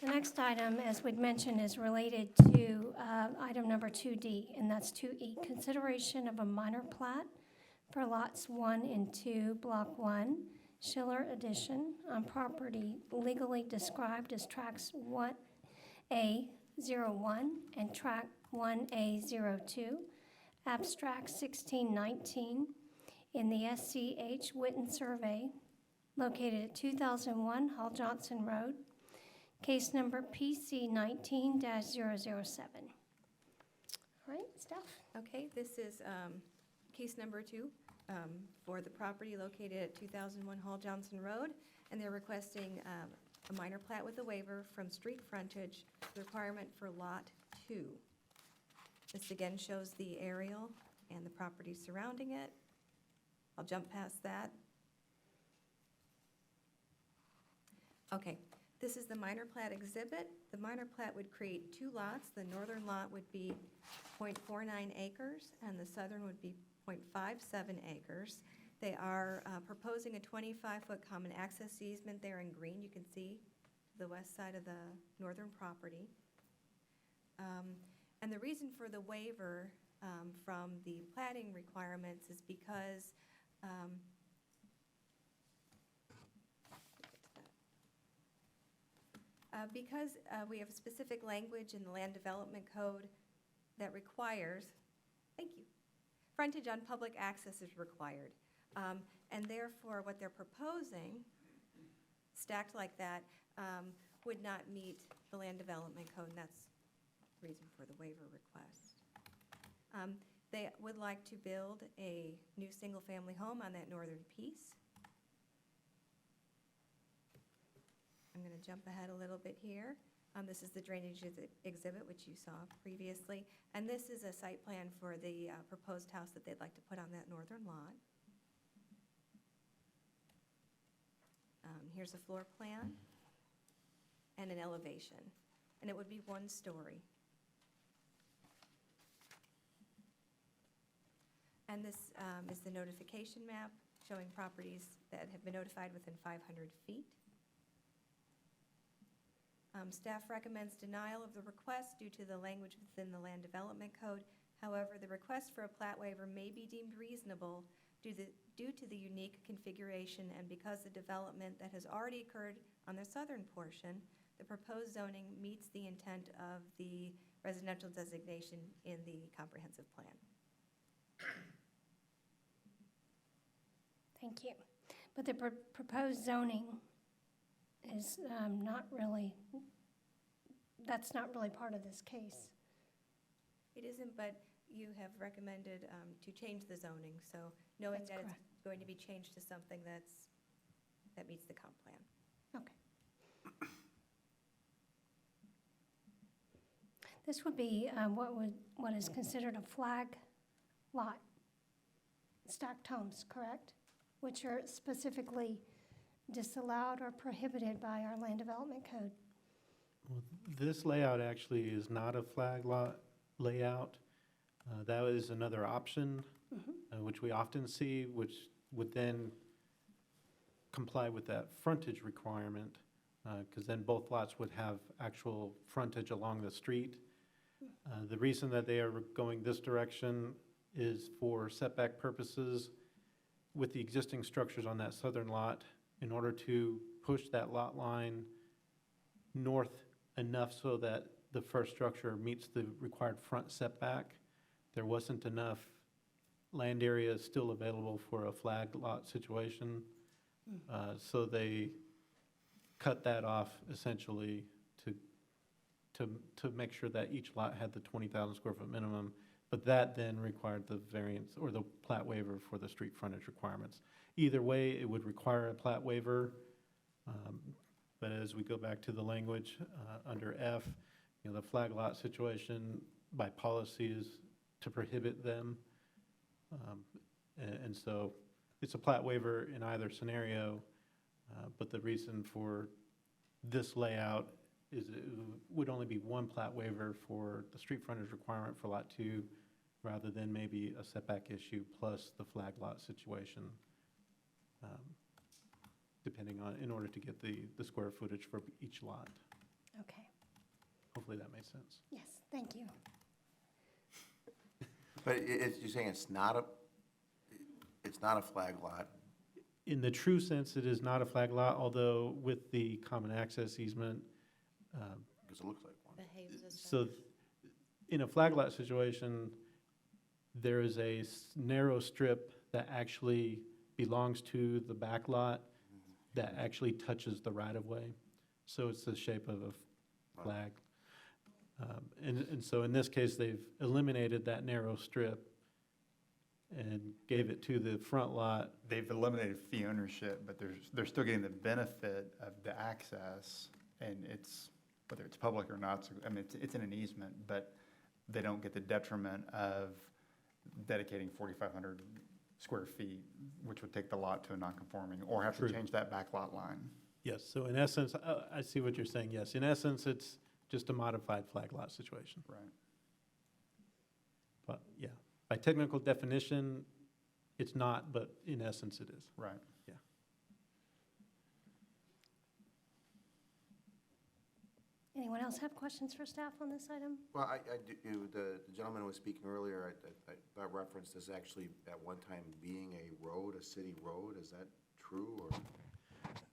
The next item, as we'd mentioned, is related to item number 2D, and that's 2E, consideration of a minor plat for lots 1 and 2, Block 1, Schiller Addition, on property legally described as tracts 1A01 and tract 1A02, abstract 1619, in the SCH Witten Survey, located at 2001 Hall Johnson Road, case number PC 19-007. All right, Steph? Okay, this is case number 2 for the property located at 2001 Hall Johnson Road, and they're requesting a minor plat with a waiver from street frontage requirement for Lot 2. This again shows the aerial and the property surrounding it. I'll jump past that. Okay. This is the minor plat exhibit. The minor plat would create 2 lots. The northern lot would be 0.49 acres, and the southern would be 0.57 acres. They are proposing a 25-foot common access easement there in green. You can see the west side of the northern property. And the reason for the waiver from the platting requirements is because we have specific language in the Land Development Code that requires, thank you, frontage on public access is required. And therefore, what they're proposing, stacked like that, would not meet the Land Development Code, and that's the reason for the waiver request. They would like to build a new single-family home on that northern piece. I'm going to jump ahead a little bit here. This is the drainage exhibit, which you saw previously. And this is a site plan for the proposed house that they'd like to put on that northern lot. Here's a floor plan and an elevation. And it would be 1 story. And this is the notification map showing properties that have been notified within 500 feet. Staff recommends denial of the request due to the language within the Land Development Code. However, the request for a plat waiver may be deemed reasonable due to the unique configuration and because the development that has already occurred on the southern portion, the proposed zoning meets the intent of the residential designation in the comprehensive plan. Thank you. But the proposed zoning is not really, that's not really part of this case. It isn't, but you have recommended to change the zoning, so knowing That's that it's correct. going to be changed to something that meets the comp plan. Okay. This would be what is considered a flag lot, stacked homes, correct? Which are specifically disallowed or prohibited by our land development code. Well, this layout actually is not a flag lot layout. That is another option, which we often see, which would then comply with that frontage requirement, because then both lots would have actual frontage along the street. The reason that they are going this direction is for setback purposes with the existing structures on that southern lot, in order to push that lot line north enough so that the first structure meets the required front setback. There wasn't enough land area still available for a flag lot situation. So they cut that off essentially to make sure that each lot had the 20,000 square foot minimum, but that then required the variance or the plat waiver for the street frontage requirements. Either way, it would require a plat waiver, but as we go back to the language under F, the flag lot situation by policy is to prohibit them. And so it's a plat waiver in either scenario, but the reason for this layout is it would only be one plat waiver for the street frontage requirement for lot 2, rather than maybe a setback issue plus the flag lot situation, depending on, in order to get the square footage for each lot. Okay. Hopefully that made sense. Yes, thank you. But you're saying it's not a flag lot? In the true sense, it is not a flag lot, although with the common access easement. Because it looks like one. Behaves as So in a flag lot situation, there is a narrow strip that actually belongs to the back lot that actually touches the right-of-way. So it's the shape of a flag. And so in this case, they've eliminated that narrow strip and gave it to the front lot. They've eliminated fee ownership, but they're still getting the benefit of the access, and it's, whether it's public or not, so, I mean, it's in an easement, but they don't get the detriment of dedicating 4,500 square feet, which would take the lot to a non-conforming, or have True. to change that back lot line. Yes, so in essence, I see what you're saying, yes. In essence, it's just a modified flag lot situation. Right. But, yeah, by technical definition, it's not, but in essence, it is. Right. Yeah. Anyone else have questions for staff on this item? Well, the gentleman was speaking earlier, I referenced this actually at one time being a road, a city road. Is that true, or?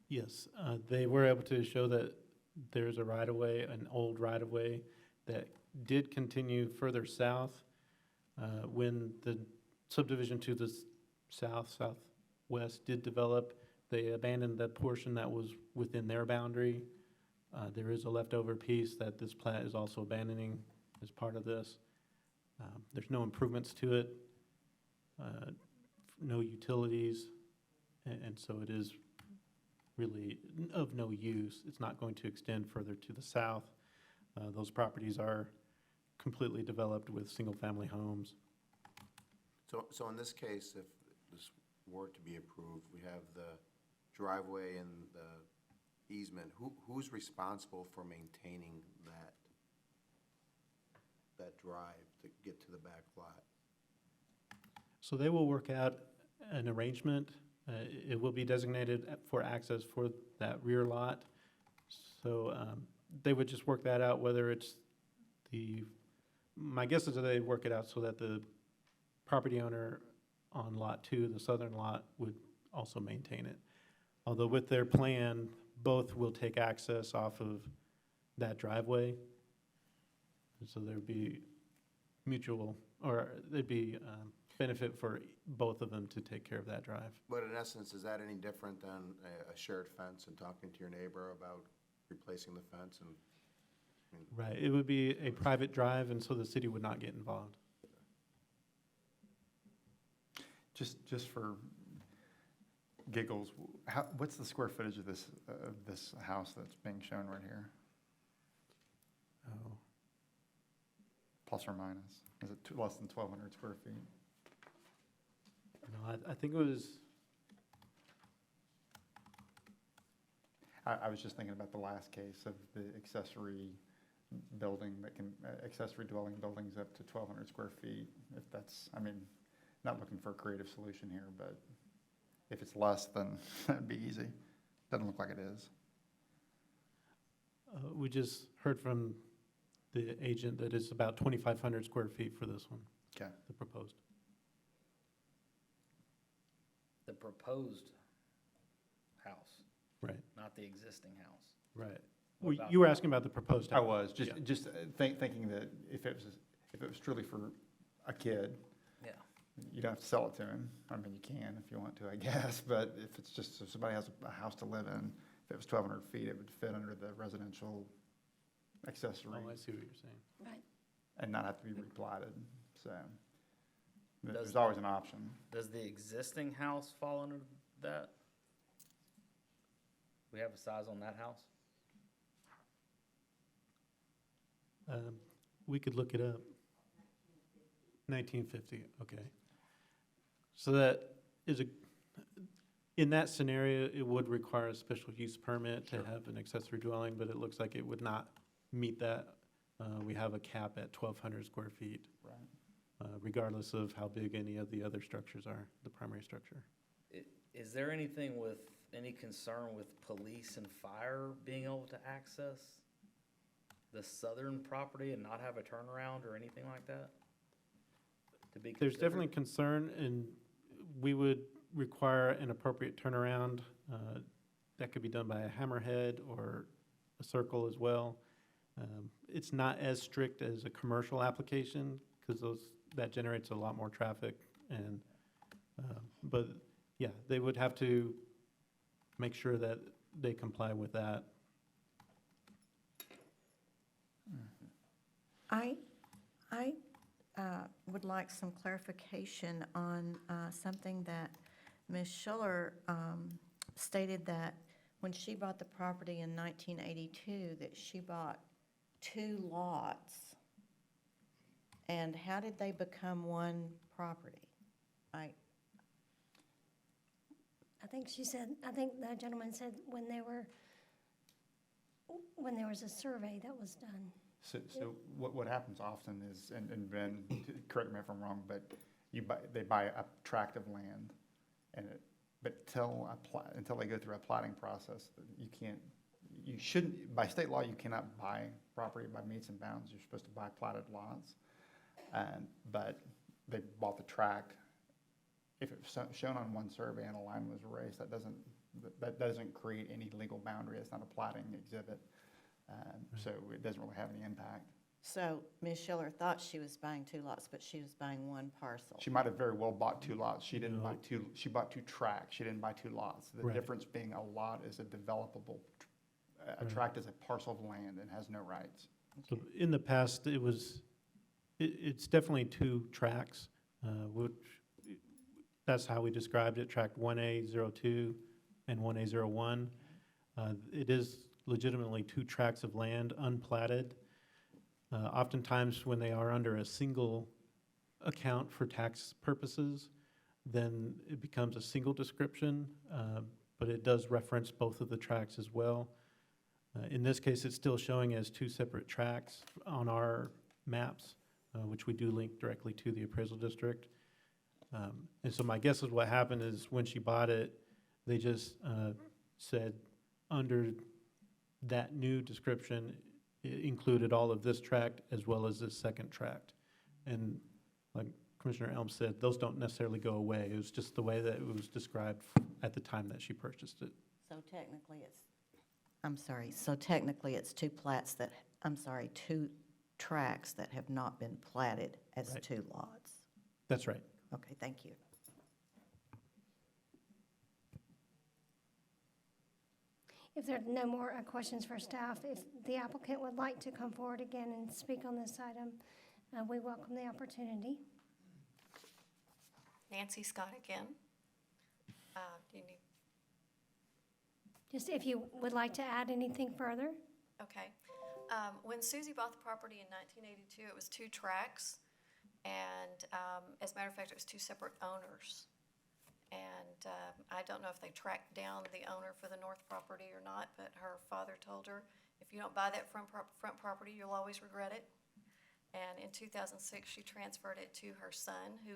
Yes, they were able to show that there's a right-of-way, an old right-of-way, that did continue further south. When the subdivision to the southwest did develop, they abandoned that portion that was within their boundary. There is a leftover piece that this plat is also abandoning as part of this. There's no improvements to it, no utilities, and so it is really of no use. It's not going to extend further to the south. Those properties are completely developed with single-family homes. So in this case, if this were to be approved, we have the driveway and the easement. Who's responsible for maintaining that drive to get to the back lot? So they will work out an arrangement. It will be designated for access for that rear lot. So they would just work that out, whether it's my guess is that they work it out so that the property owner on lot 2, the southern lot, would also maintain it. Although with their plan, both will take access off of that driveway. And so there'd be mutual, or there'd be benefit for both of them to take care of that drive. But in essence, is that any different than a shared fence and talking to your neighbor about replacing the fence? And Right, it would be a private drive, and so the city would not get involved. Just for giggles, what's the square footage of this house that's being shown right here? Oh, Plus or minus? Is it less than 1,200 square feet? no, I think it was, I was just thinking about the last case of the accessory accessory dwelling buildings up to 1,200 square feet. If that's, I mean, not looking for a creative solution here, but if it's less, then that'd be easy. Doesn't look like it is. we just heard from the agent that it's about 2,500 square feet for this one, Okay. the proposed. The proposed house, Right, not the existing house. right. What Well, about- you were asking about the proposed I house. was, Yeah. just thinking that if it was truly for a kid, Yeah. you don't have to sell it to him. I mean, you can if you want to, I guess, but if it's just, if somebody has a house to live in, if it was 1,200 feet, it would fit under the residential accessory Oh, I see what you're saying. Right. and not have to be replatted, so. There's Does- always an option. Does the existing house fall under that? We have a size on that house? We could look it up. 1950, okay. So that is in that scenario, it would require a special use permit to have an accessory dwelling, but it looks like it would not meet that. We have a cap at 1,200 square feet. Right. Regardless of how big any of the other structures are, the primary structure. Is there anything with, any concern with police and fire being able to access the southern property and not have a turnaround or anything like that? To be There's considered? definitely concern, and we would require an appropriate turnaround. That could be done by a hammerhead or a circle as well. It's not as strict as a commercial application, because that generates a lot more traffic, and, but, yeah, they would have to make sure that they comply with that. I would like some clarification on something that Ms. Schuller stated, that when she bought the property in 1982, that she bought 2 lots. And how did they become one property? I think she said, I think the gentleman said when there was a survey that was done. So what happens often is, and Ben, correct me if I'm wrong, but they buy a tract of land, but until they go through a platting process, you shouldn't, by state law, you cannot buy property by meets and bounds. You're supposed to buy platted lots. But they bought the tract. If it was shown on one survey and a line was erased, that doesn't create any legal boundary. It's not a platting exhibit. So it doesn't really have any impact. So Ms. Schiller thought she was buying 2 lots, but she was buying 1 parcel. She might have very well bought 2 lots. She didn't buy she bought 2 tracts. She didn't buy 2 lots. The Right. difference being a lot is a developable, a tract is a parcel of land and has no rights. So in the past, it's definitely 2 tracks, which, that's how we described it, tract 1A02 and 1A01. It is legitimately 2 tracts of land, unplatted. Oftentimes, when they are under a single account for tax purposes, then it becomes a single description, but it does reference both of the tracts as well. In this case, it's still showing as 2 separate tracts on our maps, which we do link directly to the appraisal district. And so my guess is what happened is when she bought it, they just said under that new description, it included all of this tract as well as this second tract. And like Commissioner Elm said, those don't necessarily go away. It was just the way that it was described at the time that she purchased it. So technically it's 2 plats that, 2 tracts that have not been platted as Right. 2 lots. That's right. Okay, thank you. if there are no more questions for staff, if the applicant would like to come forward again and speak on this item, we welcome the opportunity. Nancy Scott again. Do you need, Just if you would like to add anything further. okay. When Susie bought the property in 1982, it was 2 tracks. And as a matter of fact, it was 2 separate owners. And I don't know if they tracked down the owner for the north property or not, but her father told her, if you don't buy that front property, you'll always regret it. And in 2006, she transferred it to her son, who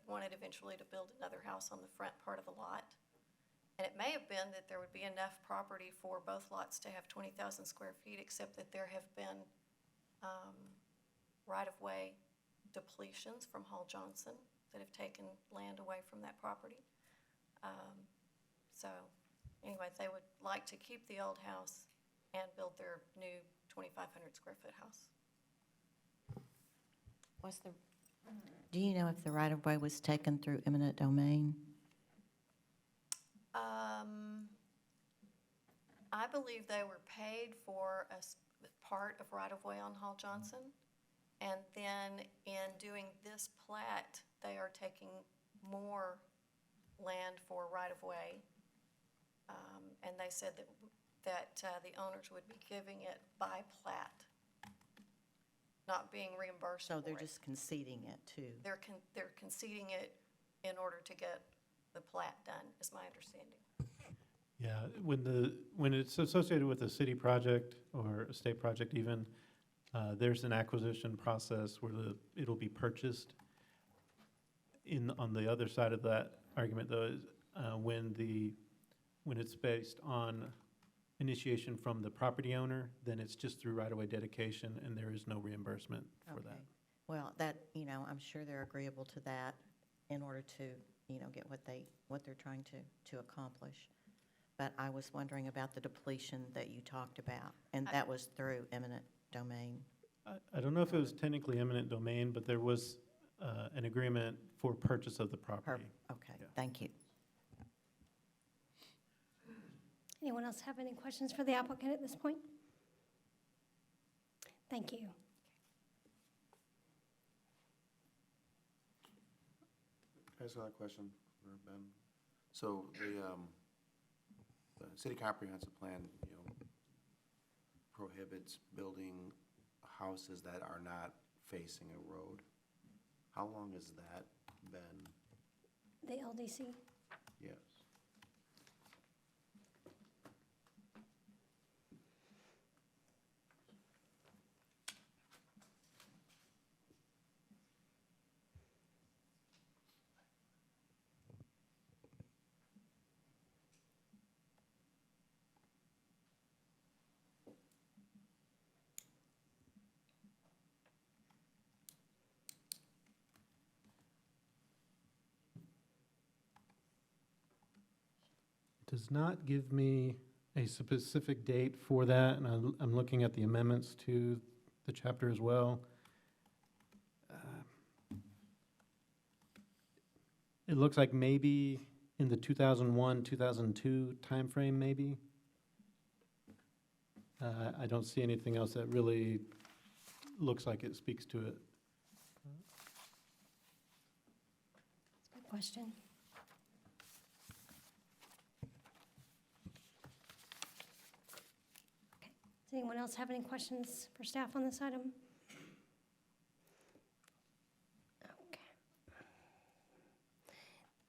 wanted eventually to build another house on the front part of the lot. And it may have been that there would be enough property for both lots to have 20,000 square feet, except that there have been right-of-way depletions from Hall Johnson that have taken land away from that property. So anyway, they would like to keep the old house and build their new 2,500 square foot house. Do you know if the right-of-way was taken through eminent domain? I believe they were paid for a part of right-of-way on Hall Johnson. And then in doing this plat, they are taking more land for right-of-way. And they said that the owners would be giving it by plat, not being reimbursed for So it. they're just conceding it too? They're conceding it in order to get the plat done, is my understanding. Yeah, when it's associated with a city project or a state project even, there's an acquisition process where it'll be purchased. On the other side of that argument, though, is when it's based on initiation from the property owner, then it's just through right-of-way dedication, and there is no reimbursement for that. Well, I'm sure they're agreeable to that in order to, get what they're trying to accomplish. But I was wondering about the depletion that you talked about, and that was through eminent domain. I don't know if it was technically eminent domain, but there was an agreement for purchase of the property. Okay, thank you. Anyone else have any questions for the applicant at this point? Thank you. I just got a question for Ben. So the city comprehensive plan, prohibits building houses that are not facing a road. How long has that been? The LDC? Yes. Does not give me a specific date for that, and I'm looking at the amendments to the chapter as well. It looks like maybe in the 2001, 2002 timeframe, maybe. I don't see anything else that really looks like it speaks to it. That's a good question. Okay. Does anyone else have any questions for staff on this item? Okay.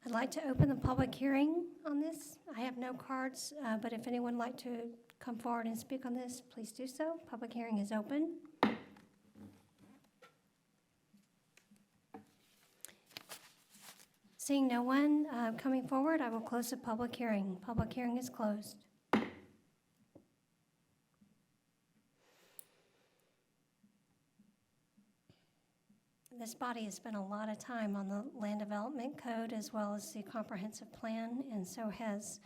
I'd like to open the public hearing on this. I have no cards, but if anyone would like to come forward and speak on this, please do so. Public hearing is open. Seeing no one coming forward, I will close the public hearing. Public hearing is closed. This body has spent a lot of time on the Land Development Code as well as the comprehensive plan, and so has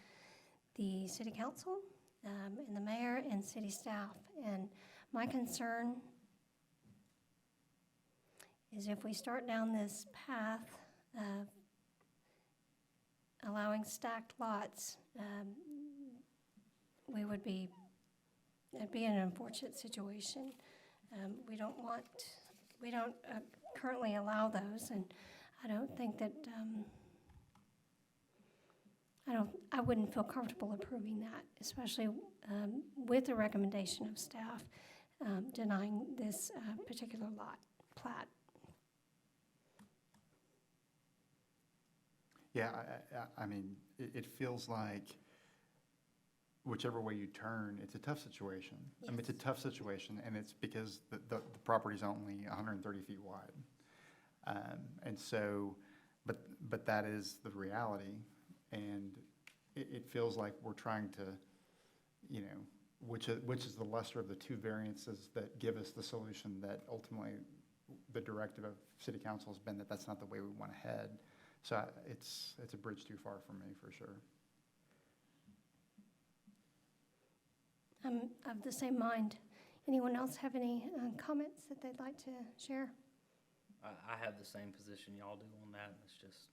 the City Council and the mayor and city staff. And my concern is if we start down this path of allowing stacked lots, it'd be an unfortunate situation. We don't currently allow those, and I don't think that, I wouldn't feel comfortable approving that, especially with the recommendation of staff denying this particular lot plat. Yeah, I mean, it feels like whichever way you turn, it's a tough situation. I mean, it's a tough situation, and it's because the property's only 130 feet wide. And so, but that is the reality, and it feels like we're trying to, you know, which is the lesser of the two variances that give us the solution that ultimately the directive of city council has been that that's not the way we want to head. So it's a bridge too far for me, for sure. I'm of the same mind. Anyone else have any comments that they'd like to share? I have the same position y'all do on that, and it's just,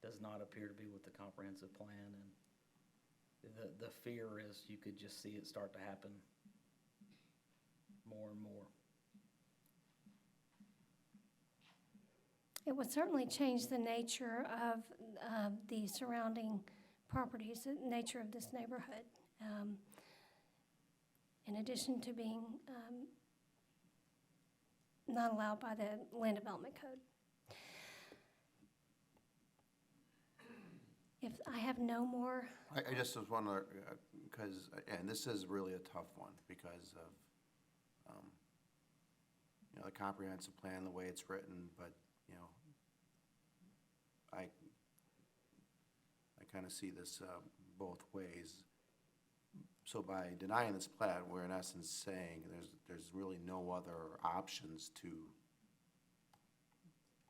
does not appear to be with the comprehensive plan, and the fear is you could just see it start to happen more and more. It would certainly change the nature of the surrounding properties, the nature of this neighborhood. In addition to being not allowed by the Land Development Code. If I have no more. I just was wondering, because, and this is really a tough one because of, you know, the comprehensive plan, the way it's written, but, you know, I kind of see this both ways. So by denying this plat, we're in essence saying there's really no other options to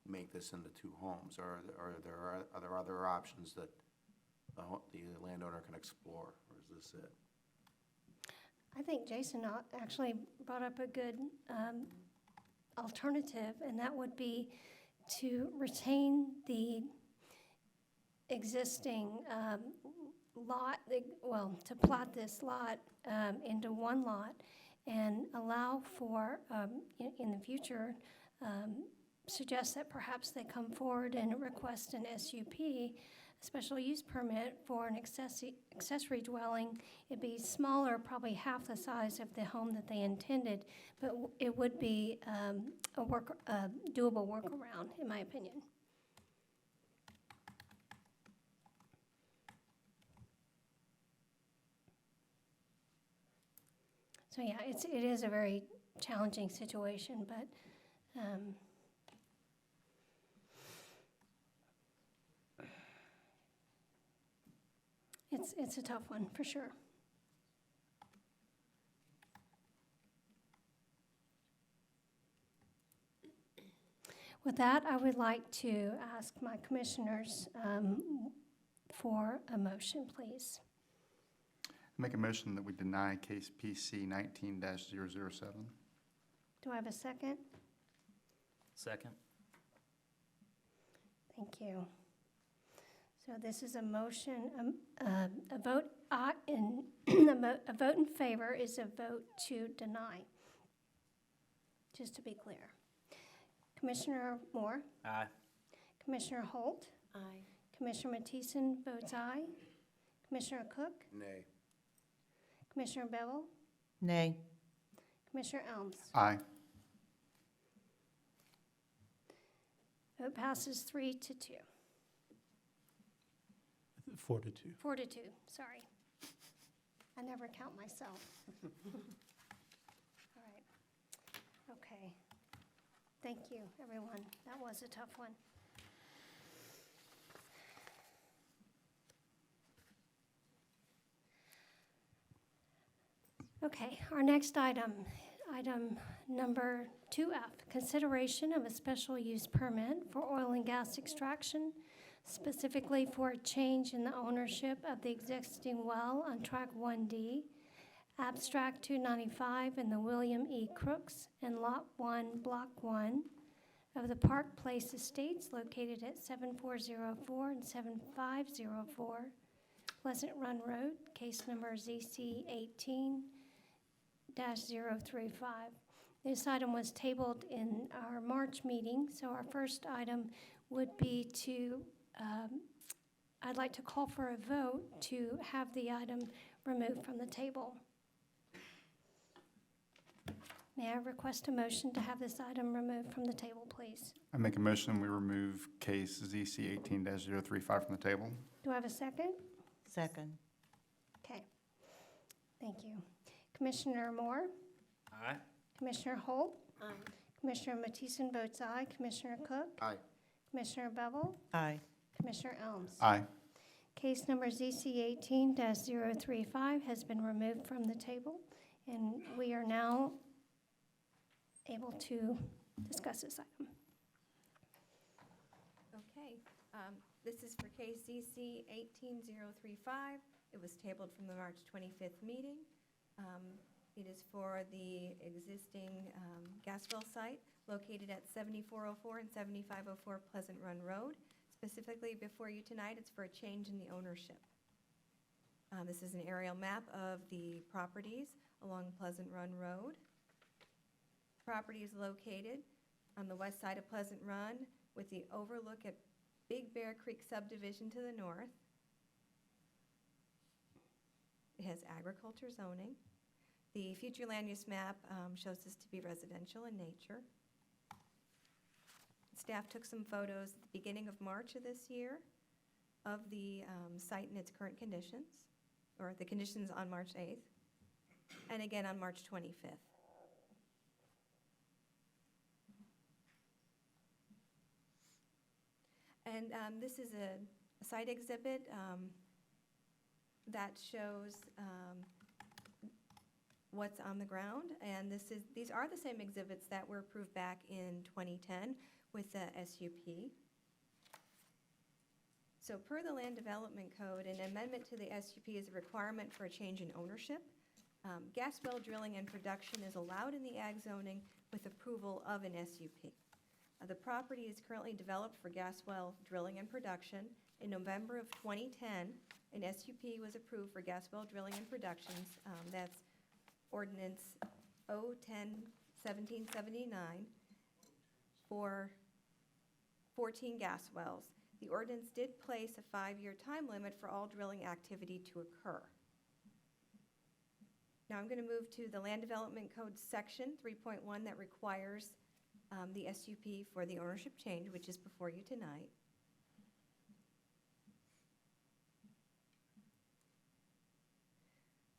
make this into two homes, or are there other options that the landowner can explore, or is this it? I think Jason actually brought up a good alternative, and that would be to retain the existing lot, to plot this lot into one lot and allow for, in the future, suggest that perhaps they come forward and request an SUP, a special use permit for an accessory dwelling. It'd be smaller, probably half the size of the home that they intended, but it would be a doable workaround, in my opinion. So yeah, it is a very challenging situation, but it's a tough one for sure. With that, I would like to ask my commissioners for a motion, please. Make a motion that we deny case PC 19-007. Do I have a second? Second. Thank you. So this is a motion, a vote in a vote in favor is a vote to deny. Just to be clear. Commissioner Moore? Aye. Commissioner Holt? Aye. Commissioner Mattison votes aye. Commissioner Cook? Nay. Commissioner Bevel? Nay. Commissioner Elms? Aye. Vote passes 3-2. 4-2. 4-2, sorry. I never count myself. All right. Okay. Thank you, everyone. That was a tough one. Okay, our next item number 2F, consideration of a special use permit for oil and gas extraction, specifically for a change in the ownership of the existing well on Track 1D, Abstract 295 in the William E. Crooks and Lot 1, Block 1 of the Park Place Estates located at 7404 and 7504 Pleasant Run Road, case number ZC 18-035. This item was tabled in our March meeting, so our first item would be to, I'd like to call for a vote to have the item removed from the table. May I request a motion to have this item removed from the table, please? I make a motion, we remove case ZC 18-035 from the table. Do I have a second? Second. Okay. Thank you. Commissioner Moore? Aye. Commissioner Holt? Commissioner Matteson votes aye. Commissioner Cook? Aye. Commissioner Bevel? Aye. Commissioner Elms? Aye. Case number ZC 18-035 has been removed from the table, and we are now able to discuss this item. Okay, this is for case ZC 18035. It was tabled from the March 25th meeting. It is for the existing gas well site located at 7404 and 7504 Pleasant Run Road. Specifically before you tonight, it's for a change in the ownership. This is an aerial map of the properties along Pleasant Run Road. Property is located on the west side of Pleasant Run with the overlook at Big Bear Creek subdivision to the north. It has agriculture zoning. The future land use map shows this to be residential in nature. Staff took some photos at the beginning of March of this year of the site in its current conditions, or the conditions on March 8th, and again on March 25th. And this is a site exhibit that shows what's on the ground, and these are the same exhibits that were approved back in 2010 with the SUP. So per the Land Development Code, an amendment to the SUP is a requirement for a change in ownership. Gas well drilling and production is allowed in the ag zoning with approval of an SUP. The property is currently developed for gas well drilling and production. In November of 2010, an SUP was approved for gas well drilling and productions. That's Ordinance 010-1779 for 14 gas wells. The ordinance did place a 5-year time limit for all drilling activity to occur. Now I'm going to move to the Land Development Code section 3.1 that requires the SUP for the ownership change, which is before you tonight.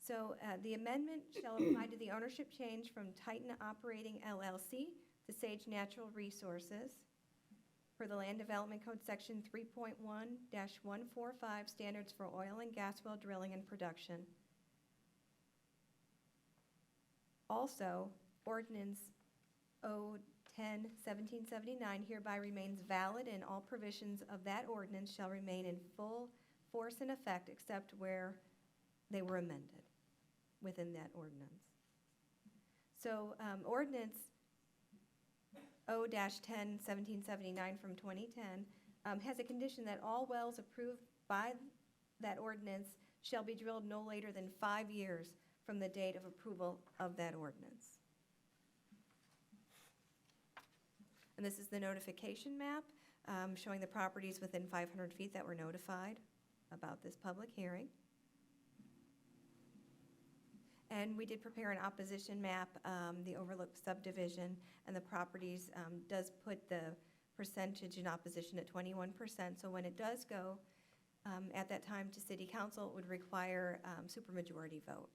So the amendment shall apply to the ownership change from Titan Operating LLC to Sage Natural Resources per the Land Development Code section 3.1-145 standards for oil and gas well drilling and production. Also, Ordinance 010-1779 hereby remains valid, and all provisions of that ordinance shall remain in full force and effect except where they were amended within that ordinance. So Ordinance 0-10-1779 from 2010 has a condition that all wells approved by that ordinance shall be drilled no later than 5 years from the date of approval of that ordinance. And this is the notification map showing the properties within 500 feet that were notified about this public hearing. And we did prepare an opposition map, the overlooked subdivision, and the properties does put the percentage in opposition at 21%. So when it does go at that time to City Council, it would require supermajority vote.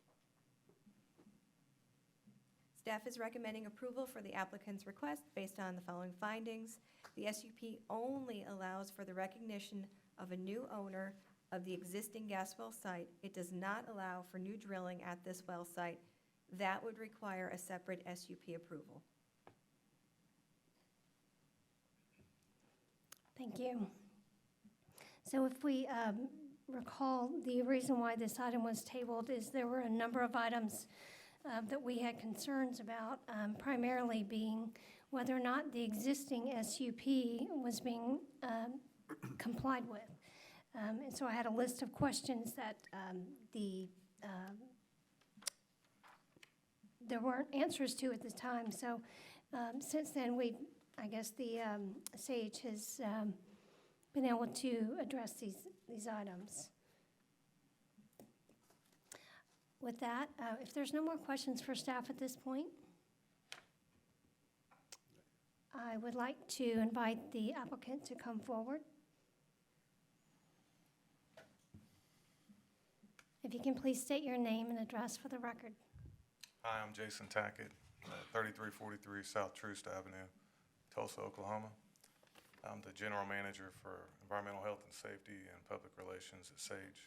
Staff is recommending approval for the applicant's request based on the following findings. The SUP only allows for the recognition of a new owner of the existing gas well site. It does not allow for new drilling at this well site. That would require a separate SUP approval. Thank you. So if we recall, the reason why this item was tabled is there were a number of items that we had concerns about, primarily being whether or not the existing SUP was being complied with. And so I had a list of questions that there weren't answers to at the time. So since then, I guess the SAGE has been able to address these items. With that, if there's no more questions for staff at this point, I would like to invite the applicant to come forward. If you can please state your name and address for the record. Hi, I'm Jason Tackett, 3343 South Troost Avenue, Tulsa, Oklahoma. I'm the General Manager for Environmental Health and Safety and Public Relations at SAGE.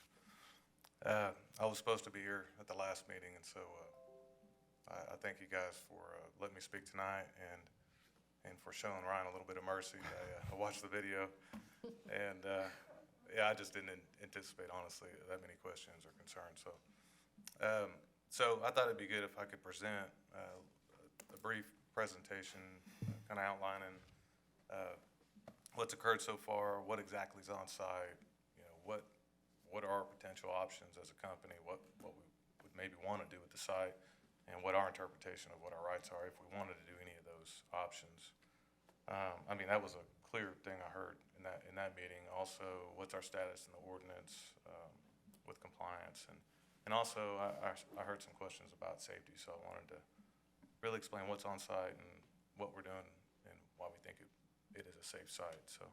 I was supposed to be here at the last meeting, and so I thank you guys for letting me speak tonight and for showing Ryan a little bit of mercy. I watched the video, and yeah, I just didn't anticipate, honestly, that many questions or concerns. So I thought it'd be good if I could present a brief presentation, kind of outlining what's occurred so far, what exactly is on site, you know, what are our potential options as a company, what we would maybe want to do with the site, and what our interpretation of what our rights are if we wanted to do any of those options. I mean, that was a clear thing I heard in that meeting. Also, what's our status in the ordinance with compliance, and also I heard some questions about safety, so I wanted to really explain what's on site and what we're doing and why we think it is a safe site. So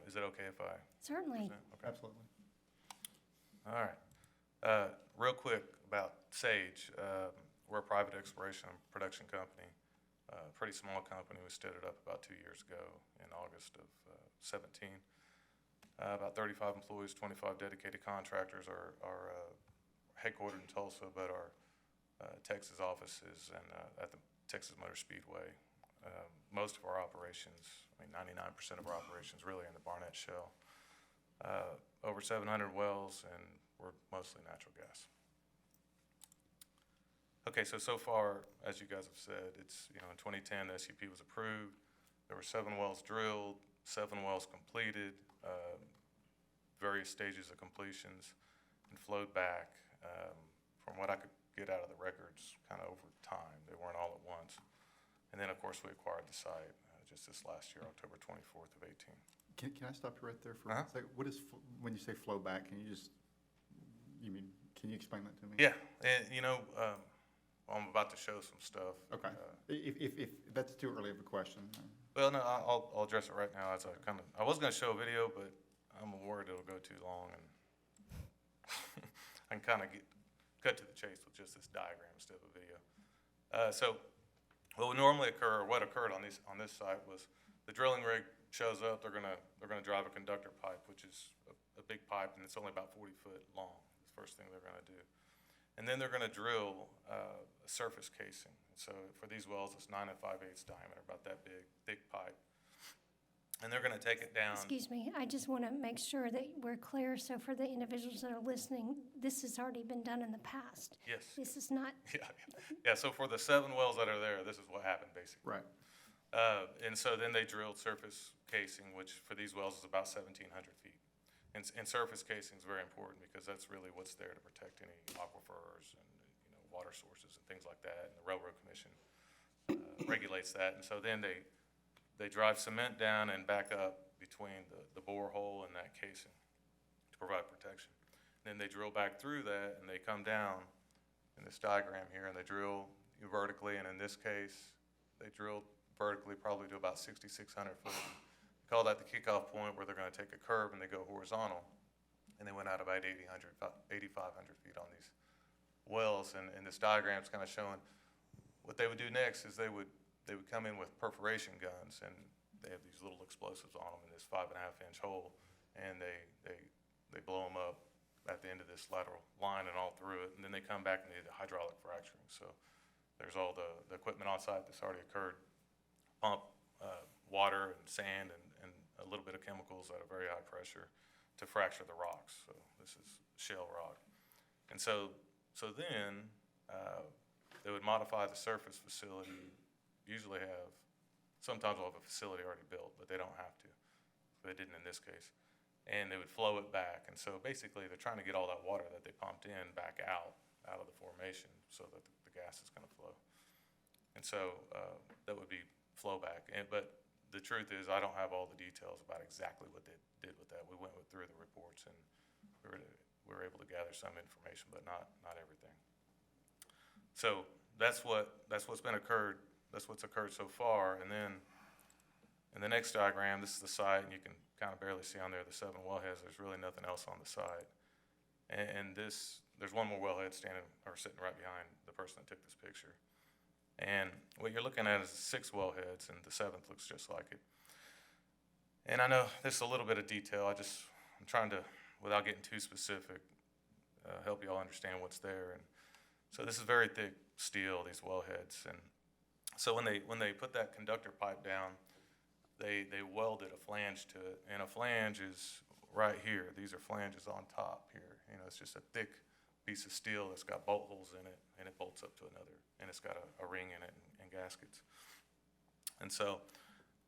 is it okay if I Certainly. present? Okay. Absolutely. All right. Real quick about SAGE. We're a private exploration and production company, pretty small company. We stood it up about 2 years ago in August of 17. About 35 employees, 25 dedicated contractors. Are headquartered in Tulsa, but our Texas office is at the Texas Motor Speedway. Most of our operations, I mean 99% of our operations really in the Barnett Shale. Over 700 wells, and we're mostly natural gas. Okay, so far, as you guys have said, it's, you know, in 2010, the SUP was approved. There were 7 wells drilled, 7 wells completed, various stages of completions, and flowed back. From what I could get out of the records, kind of over time, they weren't all at once. And then, of course, we acquired the site just this last year, October 24th of 18. Can I stop you right there for a second? What is, when you say flow back, can you explain that to me? Yeah, and you know, I'm about to show some stuff. Okay, if that's too early of a question. Well, no, I'll address it right now as I was gonna show a video, but I'm worried it'll go too long, and I can kind of cut to the chase with just this diagram instead of a video. So what would normally occur, or what occurred on this site, was the drilling rig shows up. They're gonna drive a conductor pipe, which is a big pipe, and it's only about 40 foot long. It's the first thing they're gonna do, and then they're gonna drill a surface casing. So for these wells, it's 9 5/8 diameter, about that big, thick pipe, and they're gonna take it down. Excuse me, I just want to make sure that we're clear. So for the individuals that are listening, this has already been done in the past. Yes. This is not. Yeah. So for the 7 wells that are there, this is what happened basically. Right. And so then they drilled surface casing, which for these wells is about 1,700 feet. And surface casing is very important because that's really what's there to protect any aquifers and, you know, water sources and things like that. And the Railroad Commission regulates that. And so then they drive cement down and back up between the borehole and that casing to provide protection. And then they drill back through that, and they come down in this diagram here, and they drill vertically. And in this case, they drilled vertically probably to about 6,600 foot. We call that the kickoff point, where they're going to take a curve and they go horizontal. And they went out about 8,500 feet on these wells. And this diagram is kind of showing what they would do next is they would come in with perforation guns, and they have these little explosives on them in this 5.5-inch hole, and they blow them up at the end of this lateral line and all through it, and then they come back and they do the hydraulic fracturing. So there's all the equipment on site that's already occurred, pump water and sand and a little bit of chemicals at a very high pressure to fracture the rocks. So this is shale rock. And so then they would modify the surface facility. Usually sometimes we'll have a facility already built, but they don't have to. They didn't in this case. and they would flow it back. And so basically, they're trying to get all that water that they pumped in back out of the formation so that the gas is going to flow. And so that would be flow back. But the truth is, I don't have all the details about exactly what they did with that. We went through the reports, and we were able to gather some information, but not everything. So that's what's occurred so far. And then in the next diagram, this is the site, and you can kind of barely see on there the 7 wellheads. There's really nothing else on the site. And there's one more wellhead sitting right behind the person that took this picture. And what you're looking at is 6 wellheads, and the 7th looks just like it. And I know there's a little bit of detail. I'm trying to, without getting too specific, help you all understand what's there. And so this is very thick steel, these wellheads. And so when they put that conductor pipe down, they welded a flange to it. And a flange is right here. These are flanges on top here. You know, it's just a thick piece of steel that's got bolt holes in it, and it bolts up to another, and it's got a ring in it and gaskets. And so,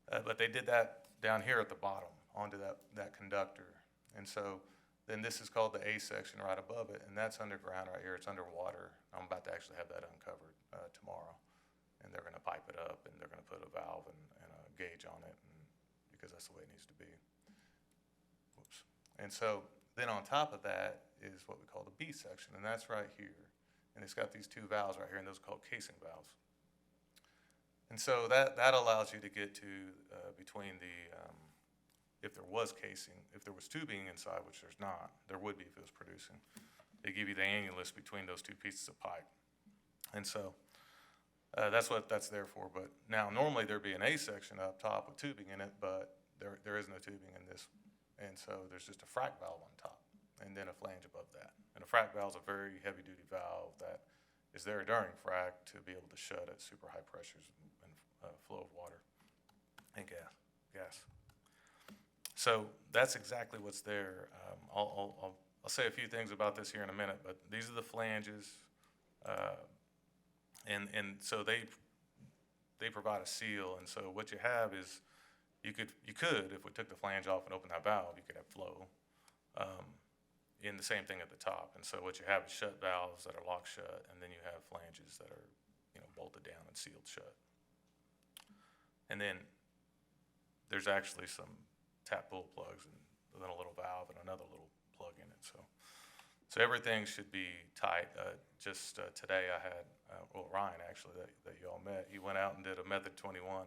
but they did that down here at the bottom onto that conductor. And so then this is called the A section right above it, and that's underground right here. It's underwater. I'm about to actually have that uncovered tomorrow. And they're going to pipe it up, and they're going to put a valve and a gauge on it, because that's the way it needs to be. Whoops. And so then on top of that is what we call the B section, and that's right here. And it's got these 2 valves right here, and those are called casing valves. And so that allows you to get to between the, if there was casing, if there was tubing inside, which there's not, there would be if it was producing. They give you the annulus between those 2 pieces of pipe. And so that's what that's there for. But now normally there'd be an A section up top with tubing in it, but there is no tubing in this. And so there's just a frac valve on top, and then a flange above that. And a frac valve is a very heavy-duty valve that is there during frac to be able to shut at super high pressures and flow of water and gas. So that's exactly what's there. I'll say a few things about this here in a minute, but these are the flanges, and so they provide a seal. And so what you have is you could, if we took the flange off and opened that valve, you could have flow. In the same thing at the top. And so what you have is shut valves that are locked shut, and then you have flanges that are, bolted down and sealed shut. And then there's actually some tap pull plugs and then a little valve and another little plug in it. So everything should be tight. Just today I had, Ryan actually that you all met, he went out and did a Method 21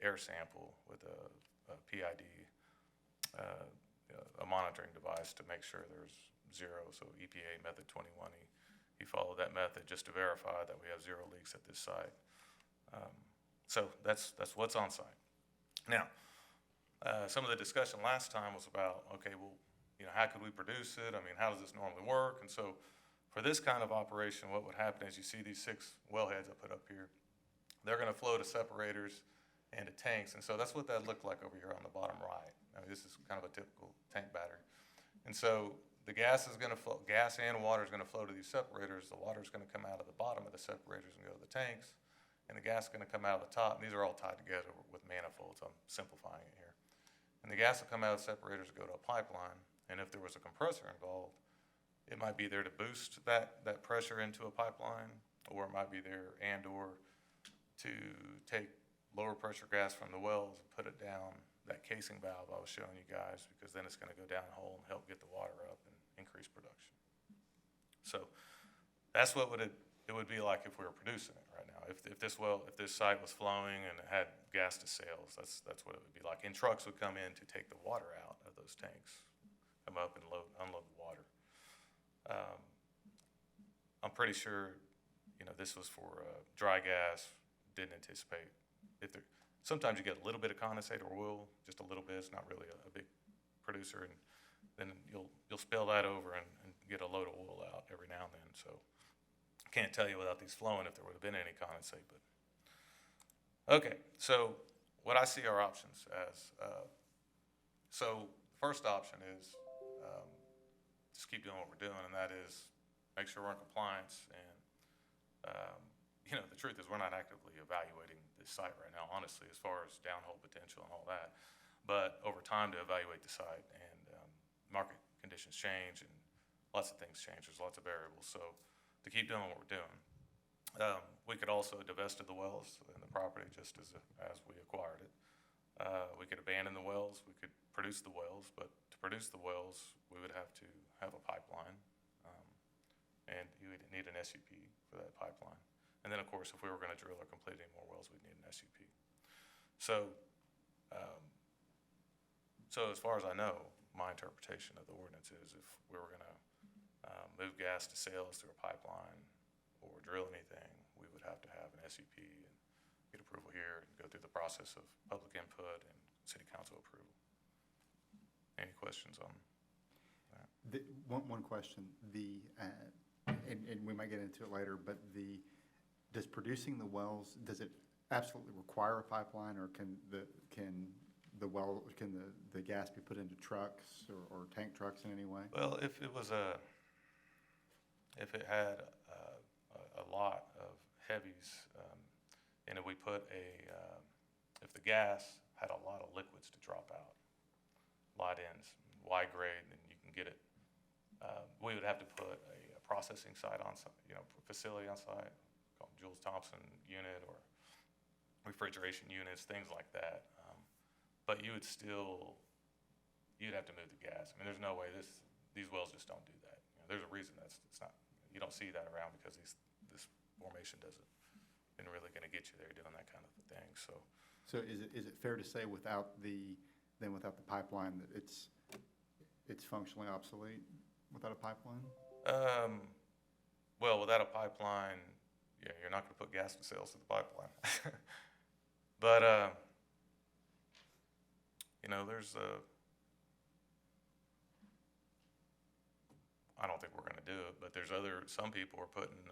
air sample with a PID, a monitoring device to make sure there's zero. So EPA Method 21, he followed that method just to verify that we have 0 leaks at this site. So that's what's on site. Now, some of the discussion last time was about, okay, well, how could we produce it? I mean, how does this normally work? And so for this kind of operation, what would happen is you see these 6 wellheads I put up here. They're going to flow to separators and to tanks. And so that's what that looked like over here on the bottom right. I mean, this is kind of a typical tank battery. And so the gas is going to flow, gas and water is going to flow to these separators. The water is going to come out of the bottom of the separators and go to the tanks. And the gas is going to come out of the top. And these are all tied together with manifolds. I'm simplifying it here. And the gas will come out of the separators and go to a pipeline. And if there was a compressor involved, it might be there to boost that pressure into a pipeline, or it might be there or to take lower pressure gas from the wells and put it down that casing valve I was showing you guys, because then it's going to go down the hole and help get the water up and increase production. So that's what it would be like if we were producing it right now. If this site was flowing and it had gas to sales, that's what it would be like. And trucks would come in to take the water out of those tanks, come up and unload the water. I'm pretty sure, this was for dry gas. Didn't anticipate sometimes you get a little bit of condensate or oil, just a little bit. It's not really a big producer, and then you'll spill that over and get a load of oil out every now and then. So I can't tell you without these flowing if there would have been any condensate. But okay, so what I see are options as so the first option is just keep doing what we're doing, and that is make sure we're in compliance. And the truth is we're not actively evaluating this site right now, honestly, as far as downhole potential and all that, but over time to evaluate the site. And market conditions change and lots of things change. There's lots of variables. So to keep doing what we're doing, we could also divest of the wells and the property just as we acquired it. We could abandon the wells. We could produce the wells, but to produce the wells, we would have to have a pipeline, and you would need an SUP for that pipeline. And then, of course, if we were going to drill or complete any more wells, we'd need an SUP. So, so as far as I know, my interpretation of the ordinance is if we were going to move gas to sales through a pipeline or drill anything, we would have to have an SUP and get approval here and go through the process of public input and city council approval. Any questions on that? One question, and we might get into it later, but does producing the wells, does it absolutely require a pipeline, or can the gas be put into trucks or tank trucks in any way? Well, if it had a lot of heavies, and if we put if the gas had a lot of liquids to drop out, light ends, Y grade, and you can get it, we would have to put a processing site on site, facility on site, called Jules Thompson unit or refrigeration units, things like that. But you'd have to move the gas. I mean, there's no way these wells just don't do that. There's a reason it's not, you don't see that around, because this formation isn't really going to get you there doing that kind of thing. So is it fair to say without the pipeline that it's functionally obsolete without a pipeline? Well, without a pipeline, yeah, you're not going to put gas in sales to the pipeline. But there's I don't think we're going to do it, but some people are putting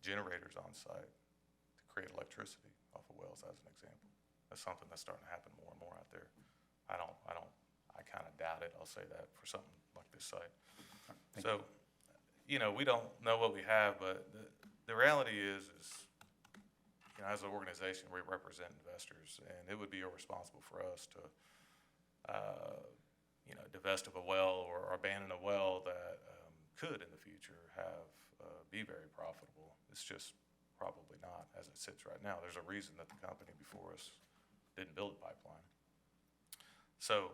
generators on site to create electricity off of wells, as an example. That's something that's starting to happen more and more out there. I kind of doubt it. I'll say that for something like this site. So, we don't know what we have, but the reality is as an organization, we represent investors, and it would be irresponsible for us to, divest of a well or abandon a well that could in the future be very profitable. It's just probably not as it sits right now. There's a reason that the company before us didn't build a pipeline. So,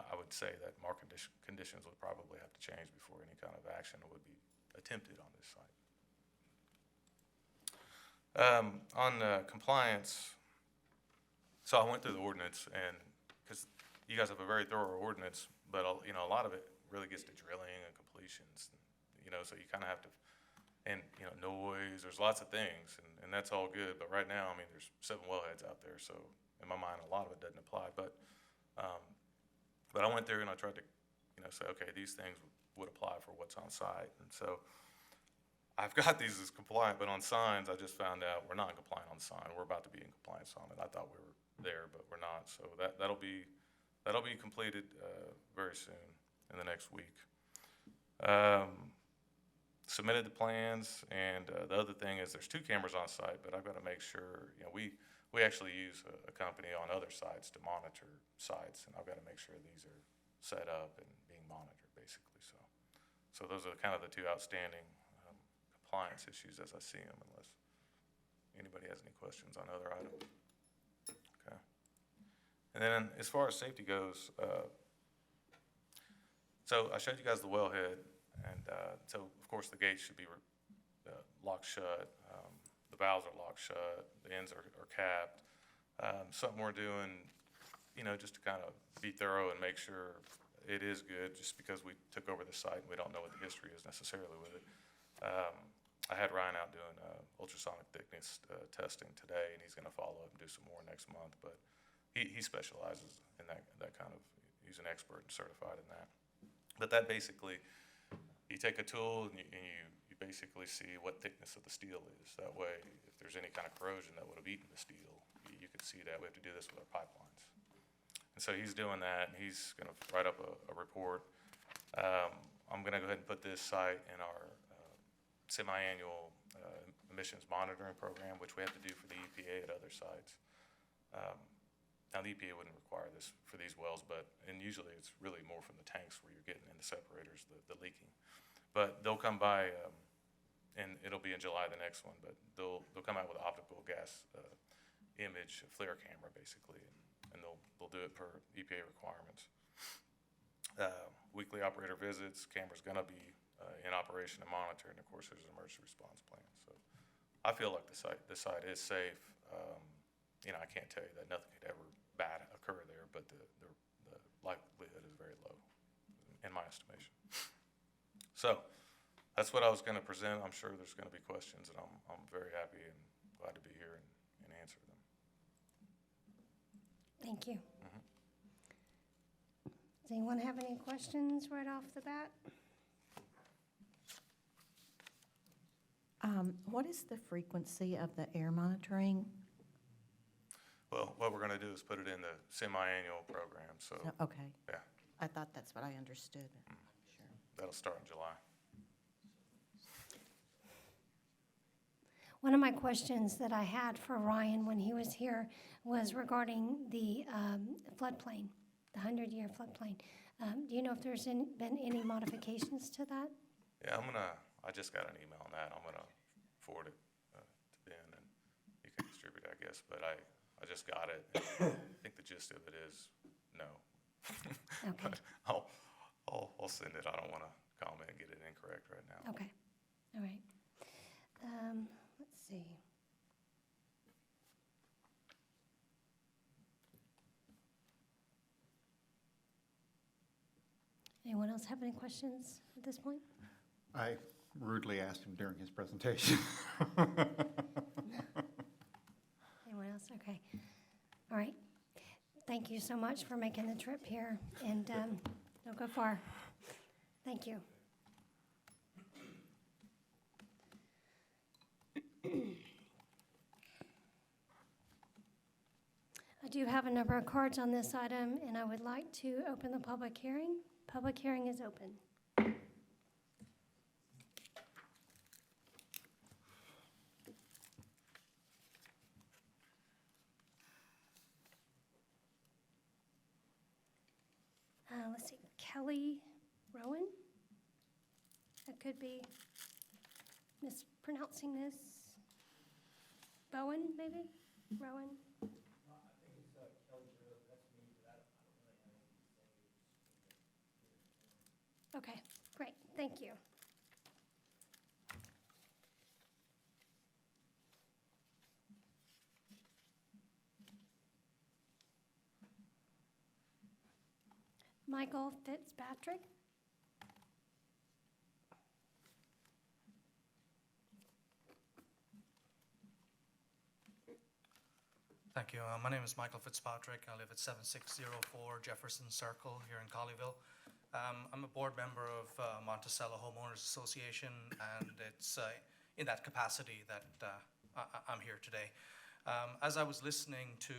I would say that market conditions would probably have to change before any kind of action would be attempted on this site. On compliance, so I went through the ordinance, and because you guys have a very thorough ordinance, but a lot of it really gets to drilling and completions, so you kind of have to, and noise. There's lots of things, and that's all good. But right now, I mean, there's 7 wellheads out there, so in my mind, a lot of it doesn't apply. But I went through and I tried to, say, okay, these things would apply for what's on site, and so I've got these as compliant. But on signs, I just found out we're not in compliant on the sign. We're about to be in compliance on it. I thought we were there, but we're not. So that'll be completed very soon in the next week. Submitted the plans, and the other thing is there's 2 cameras on site, but I've got to make sure, we actually use a company on other sites to monitor sites, and I've got to make sure these are set up and being monitored, basically. So those are kind of the 2 outstanding compliance issues as I see them, unless anybody has any questions on other items. Okay. And then as far as safety goes, so I showed you guys the wellhead, and so of course the gates should be locked shut. The valves are locked shut. The ends are capped. Something we're doing, just to kind of be thorough and make sure it is good, just because we took over the site and we don't know what the history is necessarily with it. I had Ryan out doing ultrasonic thickness testing today, and he's going to follow up and do some more next month. But he specializes in that kind of, he's an expert and certified in that. But that basically, you take a tool and you basically see what thickness of the steel is. That way, if there's any kind of corrosion that would have eaten the steel, you can see that. We have to do this with our pipelines. And so he's doing that, and he's going to write up a report. I'm going to go ahead and put this site in our semi-annual emissions monitoring program, which we have to do for the EPA at other sites. Now, the EPA wouldn't require this for these wells, and usually it's really more from the tanks where you're getting in the separators, the leaking. But they'll come by, and it'll be in July, the next one, but they'll come out with an optical gas image flare camera, basically, and they'll do it per EPA requirements. Weekly operator visits, camera's gonna be in operation and monitored, and of course, there's an emergency response plan. So I feel like the site is safe. You know, I can't tell you that nothing could ever bad occur there, but the likelihood is very low, in my estimation. So that's what I was gonna present. I'm sure there's gonna be questions, and I'm very happy and glad to be here and answer them. Thank you. Does anyone have any questions right off the bat? What is the frequency of the air monitoring? Well, what we're gonna do is put it in the semi-annual program, so, Okay, yeah, I thought that's what I understood. Sure. that'll start in July. One of my questions that I had for Ryan when he was here was regarding the floodplain, the 100-year floodplain. Do you know if there's been any modifications to that? Yeah, I just got an email on that. I'm gonna forward it to Ben, and you can distribute it, I guess, but I just got it. I think the gist of it is no. Okay. But I'll send it. I don't wanna comment and get it incorrect right now. Okay, all right. Let's see. Anyone else have any questions at this point? I rudely asked him during his presentation. Anyone else? Okay. All right. Thank you so much for making the trip here, and don't go far. Thank you. I do have a number of cards on this item, and I would like to open the public hearing. Public hearing is open. Let's see, Kelly Rowan? I could be mispronouncing this. Bowen, maybe? Rowan? Okay, great, thank you. Michael Fitzpatrick? Thank you. My name is Michael Fitzpatrick. I live at 7604 Jefferson Circle here in Colleyville. I'm a board member of Monticello Homeowners Association, and it's in that capacity that I'm here today. As I was listening to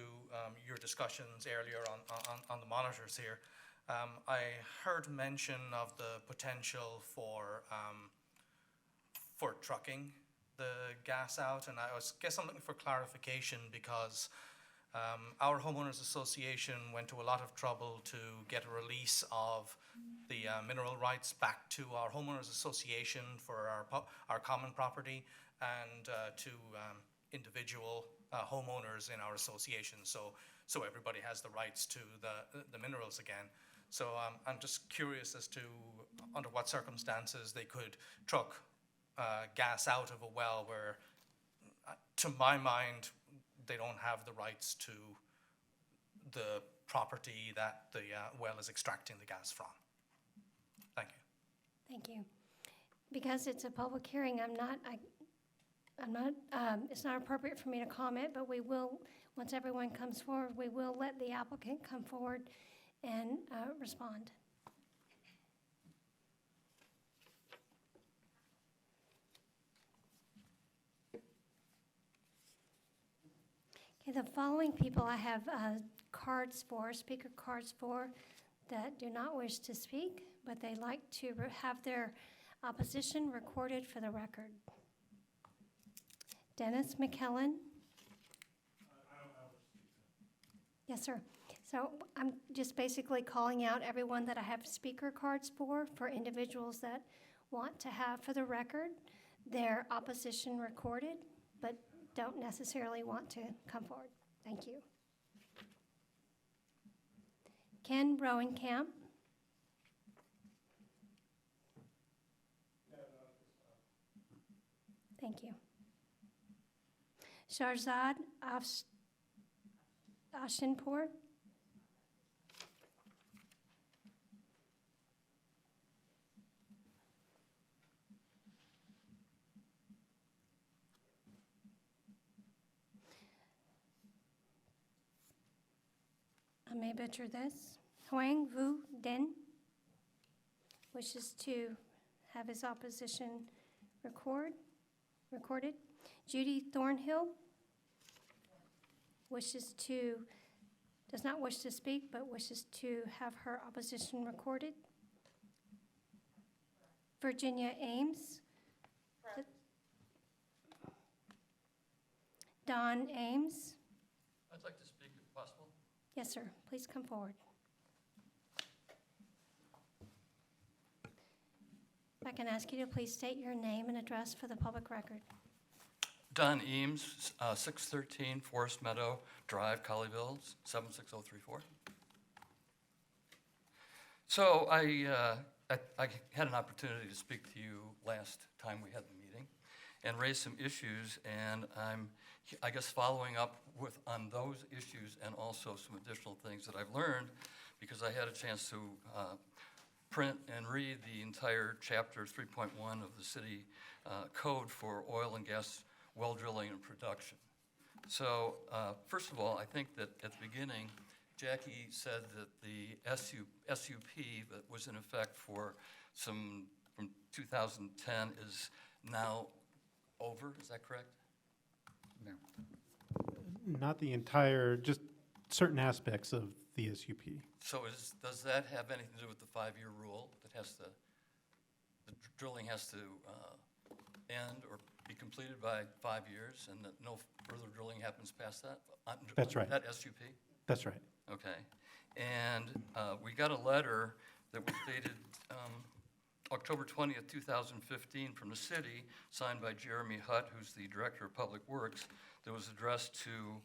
your discussions earlier on the monitors here, I heard mention of the potential for trucking the gas out, and I guess I'm looking for clarification because our homeowners association went to a lot of trouble to get a release of the mineral rights back to our homeowners association for our common property and to individual homeowners in our association, so everybody has the rights to the minerals again. So I'm just curious as to under what circumstances they could truck gas out of a well where, to my mind, they don't have the rights to the property that the well is extracting the gas from. Thank you. Thank you. Because it's a public hearing, it's not appropriate for me to comment, but we will, once everyone comes forward, we will let the applicant come forward and respond. Okay, the following people I have speaker cards for, that do not wish to speak, but they like to have their opposition recorded for the record. Dennis McKellen. Yes, sir. So I'm just basically calling out everyone that I have speaker cards for individuals that want to have for the record their opposition recorded, but don't necessarily want to come forward. Thank you. Ken Rowenkamp. Thank you. Sharzad Ashinpour. I may butcher this. Huang Vu Den wishes to have his opposition recorded. Judy Thornhill does not wish to speak, but wishes to have her opposition recorded. Virginia Ames. Don Ames. I'd like to speak if possible. Yes, sir. Please come forward. If I can ask you to please state your name and address for the public record. Don Eames, 613 Forest Meadow Drive, Colleyville, 76034. So I had an opportunity to speak to you last time we had the meeting and raise some issues, and I'm, I guess, following up on those issues and also some additional things that I've learned because I had a chance to print and read the entire chapter 3.1 of the city code for oil and gas well drilling and production. So first of all, I think that at the beginning, Jackie said that the SUP that was in effect from 2010 is now over. Is that correct? No. Not the entire, just certain aspects of the SUP. So does that have anything to do with the 5-year rule that the drilling has to end or be completed by 5 years and that no further drilling happens past that? That's right. That SUP? That's right. Okay. And we got a letter that was dated October 20th, 2015 from the city, signed by Jeremy Hutt, who's the Director of Public Works, that was addressed to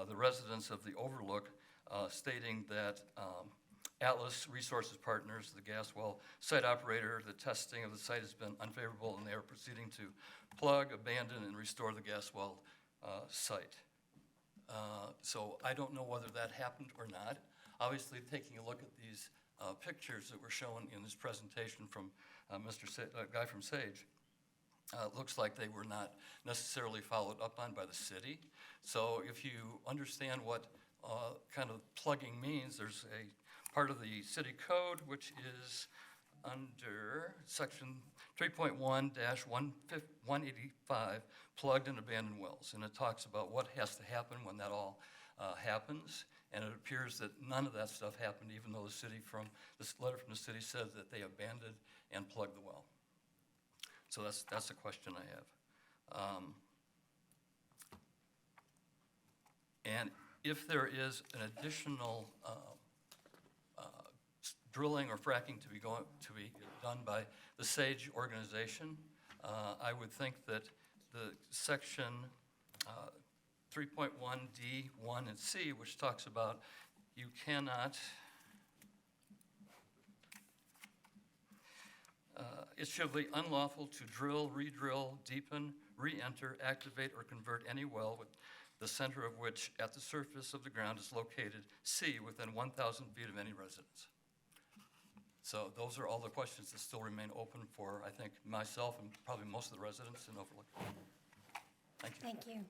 the residents of the Overlook, stating that Atlas Resources Partners, the gas well site operator, the testing of the site has been unfavorable and they are proceeding to plug, abandon, and restore the gas well site. So I don't know whether that happened or not. Obviously, taking a look at these pictures that were shown in this presentation from guy from Sage, looks like they were not necessarily followed up on by the city. So if you understand what kind of plugging means, there's a part of the city code which is under section 3.1-185, plugged and abandoned wells. And it talks about what has to happen when that all happens. And it appears that none of that stuff happened, even though this letter from the city said that they abandoned and plugged the well. So that's a question I have. And if there is an additional drilling or fracking to be done by the SAGE organization, I would think that the section 3.1D, 1 and C, which talks about you cannot, it should be unlawful to drill, re-drill, deepen, re-enter, activate, or convert any well with the center of which at the surface of the ground is located C, within 1,000 feet of any residence. So those are all the questions that still remain open for, I think, myself and probably most of the residents in Overlook. Thank you. Thank you.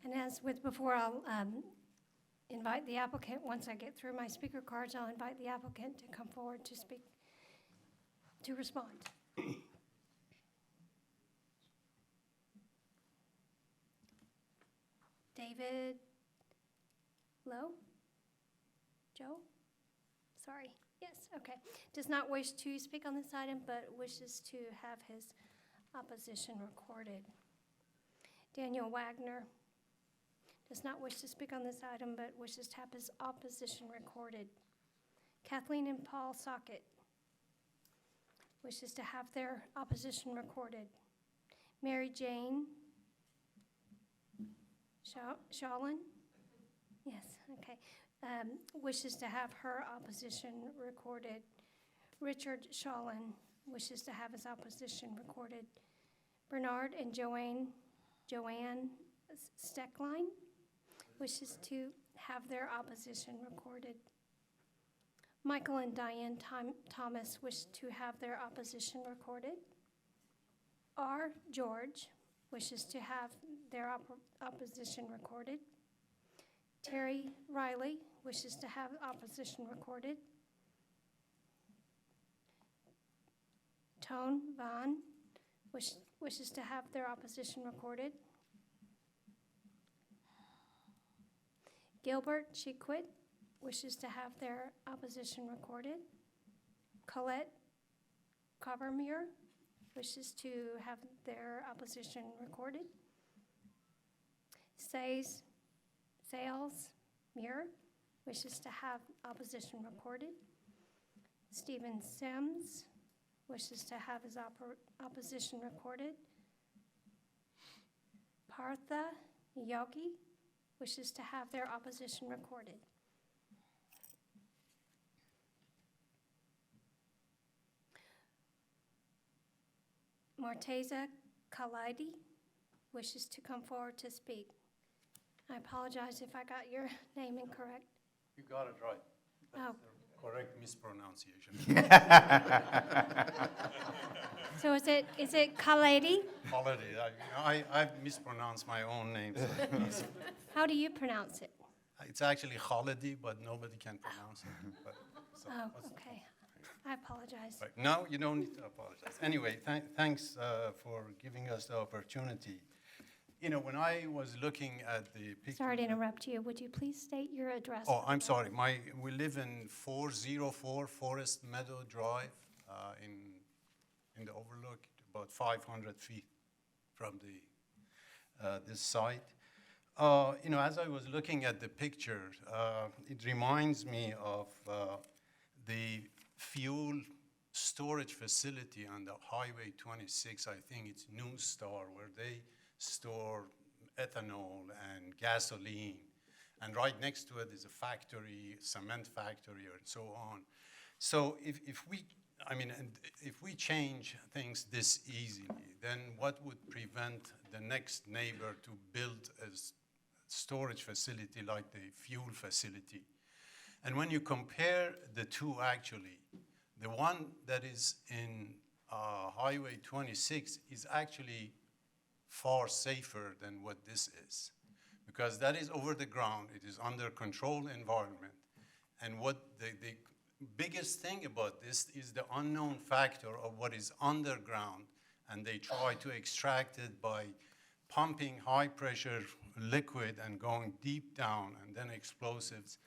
And as with before, I'll invite the applicant, once I get through my speaker cards, I'll invite the applicant to come forward to speak, to respond. David Lowe? Joe? Sorry. Yes, okay. Does not wish to speak on this item, but wishes to have his opposition recorded. Daniel Wagner. does not wish to speak on this item but wishes to have his opposition recorded. Kathleen and Paul Socket wishes to have their opposition recorded. Mary Jane Shawlin, yes, okay, wishes to have her opposition recorded. Richard Shawlin wishes to have his opposition recorded. Bernard and Joanne Steckline wishes to have their opposition recorded. Michael and Diane Thomas wish to have their opposition recorded. R. George wishes to have their opposition recorded. Terry Riley wishes to have opposition recorded. Tone Vaughn wishes to have their opposition recorded. Gilbert Chiquit wishes to have their opposition recorded. Colette Covermere wishes to have their opposition recorded. Sales Muir wishes to have opposition recorded. Stephen Sims wishes to have his opposition recorded. Partha Yogi wishes to have their opposition recorded. Morteza Khalidi wishes to come forward to speak. I apologize if I got your name incorrect. You got it right. Oh. Correct mispronunciation. So is it Khalidi? Khalidi. I've mispronounced my own name. So please. How do you pronounce it? It's actually Khalidi, but nobody can pronounce it. But, so okay. I apologize. Right. No, you don't need to apologize. Anyway, thanks for giving us the opportunity. You know, when I was looking at the picture... Sorry to interrupt you. Would you please state your address? Oh, I'm sorry. We live in 404 Forest Meadow Drive in the overlook, about 500 feet from this site. You know, as I was looking at the picture, it reminds me of the fuel storage facility on the Highway 26, I think it's New Star, where they store ethanol and gasoline. And right next to it is a factory, cement factory, and so on. So if we change things this easily, then what would prevent the next neighbor to build a storage facility like the fuel facility? And when you compare the two, actually, the one that is in Highway 26 is actually far safer than what this is, because that is over the ground, it is under controlled environment. And what the biggest thing about this is the unknown factor of what is underground, and they try to extract it by pumping high pressure liquid and going deep down, and then explosives.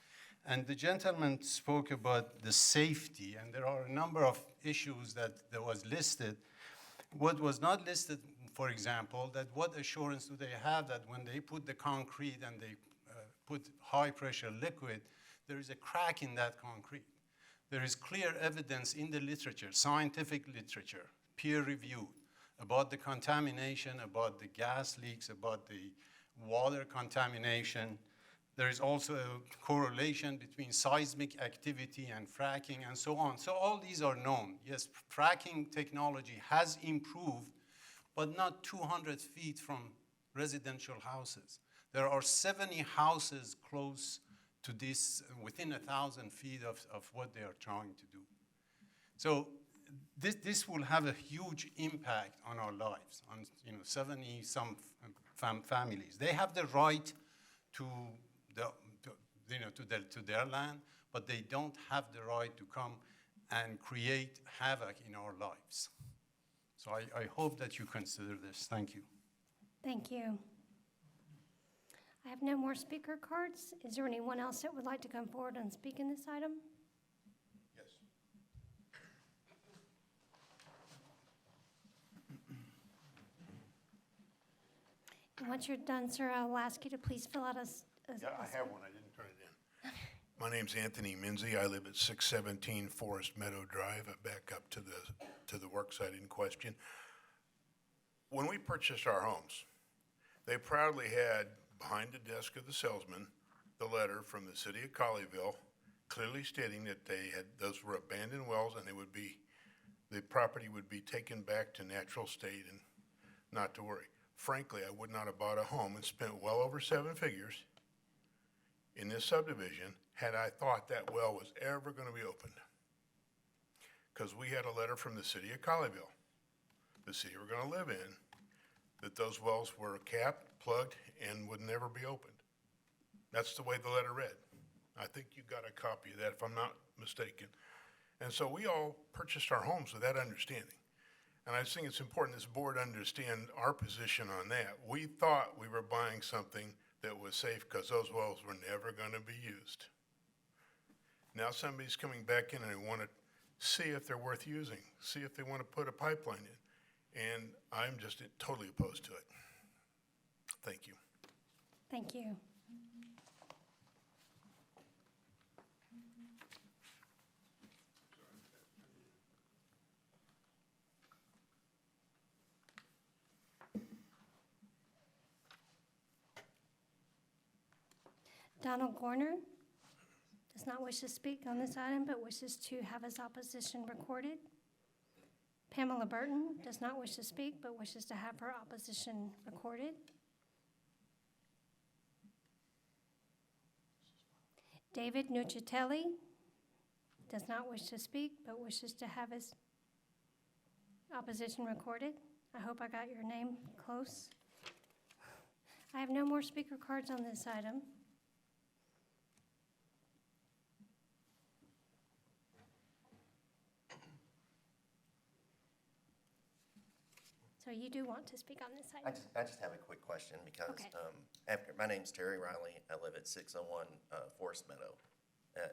And the gentleman spoke about the safety, and there are a number of issues that was listed. What was not listed, for example, that what assurance do they have that when they put the concrete and they put high pressure liquid, there is a crack in that concrete. There is clear evidence in the literature, scientific literature, peer reviewed, about the contamination, about the gas leaks, about the water contamination. There is also a correlation between seismic activity and fracking and so on. So all these are known. Yes, fracking technology has improved, but not 200 feet from residential houses. There are 70 houses close to this, within 1,000 feet of what they are trying to do. So this will have a huge impact on our lives, on 70-some families. They have the right to their land, but they don't have the right to come and create havoc in our lives. So I hope that you consider this. Thank you. Thank you. I have no more speaker cards. Is there anyone else that would like to come forward and speak in this item? Yes. And once you're done, sir, I'll ask you to please fill out Yeah, I have one, I didn't turn it in. My name's Anthony Minzy, I live at 617 Forest Meadow Drive. I back up to the work site in question. When we purchased our homes, they proudly had behind the desk of the salesman the letter from the city of Colleyville clearly stating that those were abandoned wells and the property would be taken back to natural state and not to worry. Frankly, I would not have bought a home and spent well over 7 figures in this subdivision had I thought that well was ever going to be opened. Because we had a letter from the city of Colleyville, the city we're going to live in, that those wells were capped, plugged, and would never be opened. That's the way the letter read. I think you got a copy of that, if I'm not mistaken. And so we all purchased our homes with that understanding. And I just think it's important this board understand our position on that. We thought we were buying something that was safe because those wells were never going to be used. Now somebody's coming back in and they want to see if they're worth using, see if they want to put a pipeline in. And I'm just totally opposed to it. Thank you. Thank you. Donald Gorner does not wish to speak on this item, but wishes to have his opposition recorded. Pamela Burton does not wish to speak, but wishes to have her opposition recorded. David Nucitelli does not wish to speak, but wishes to have his opposition recorded. I hope I got your name close. I have no more speaker cards on this item. So you do want to speak on this item? I just have a quick question because Okay. my name's Terry Riley. I live at 601 Forest Meadow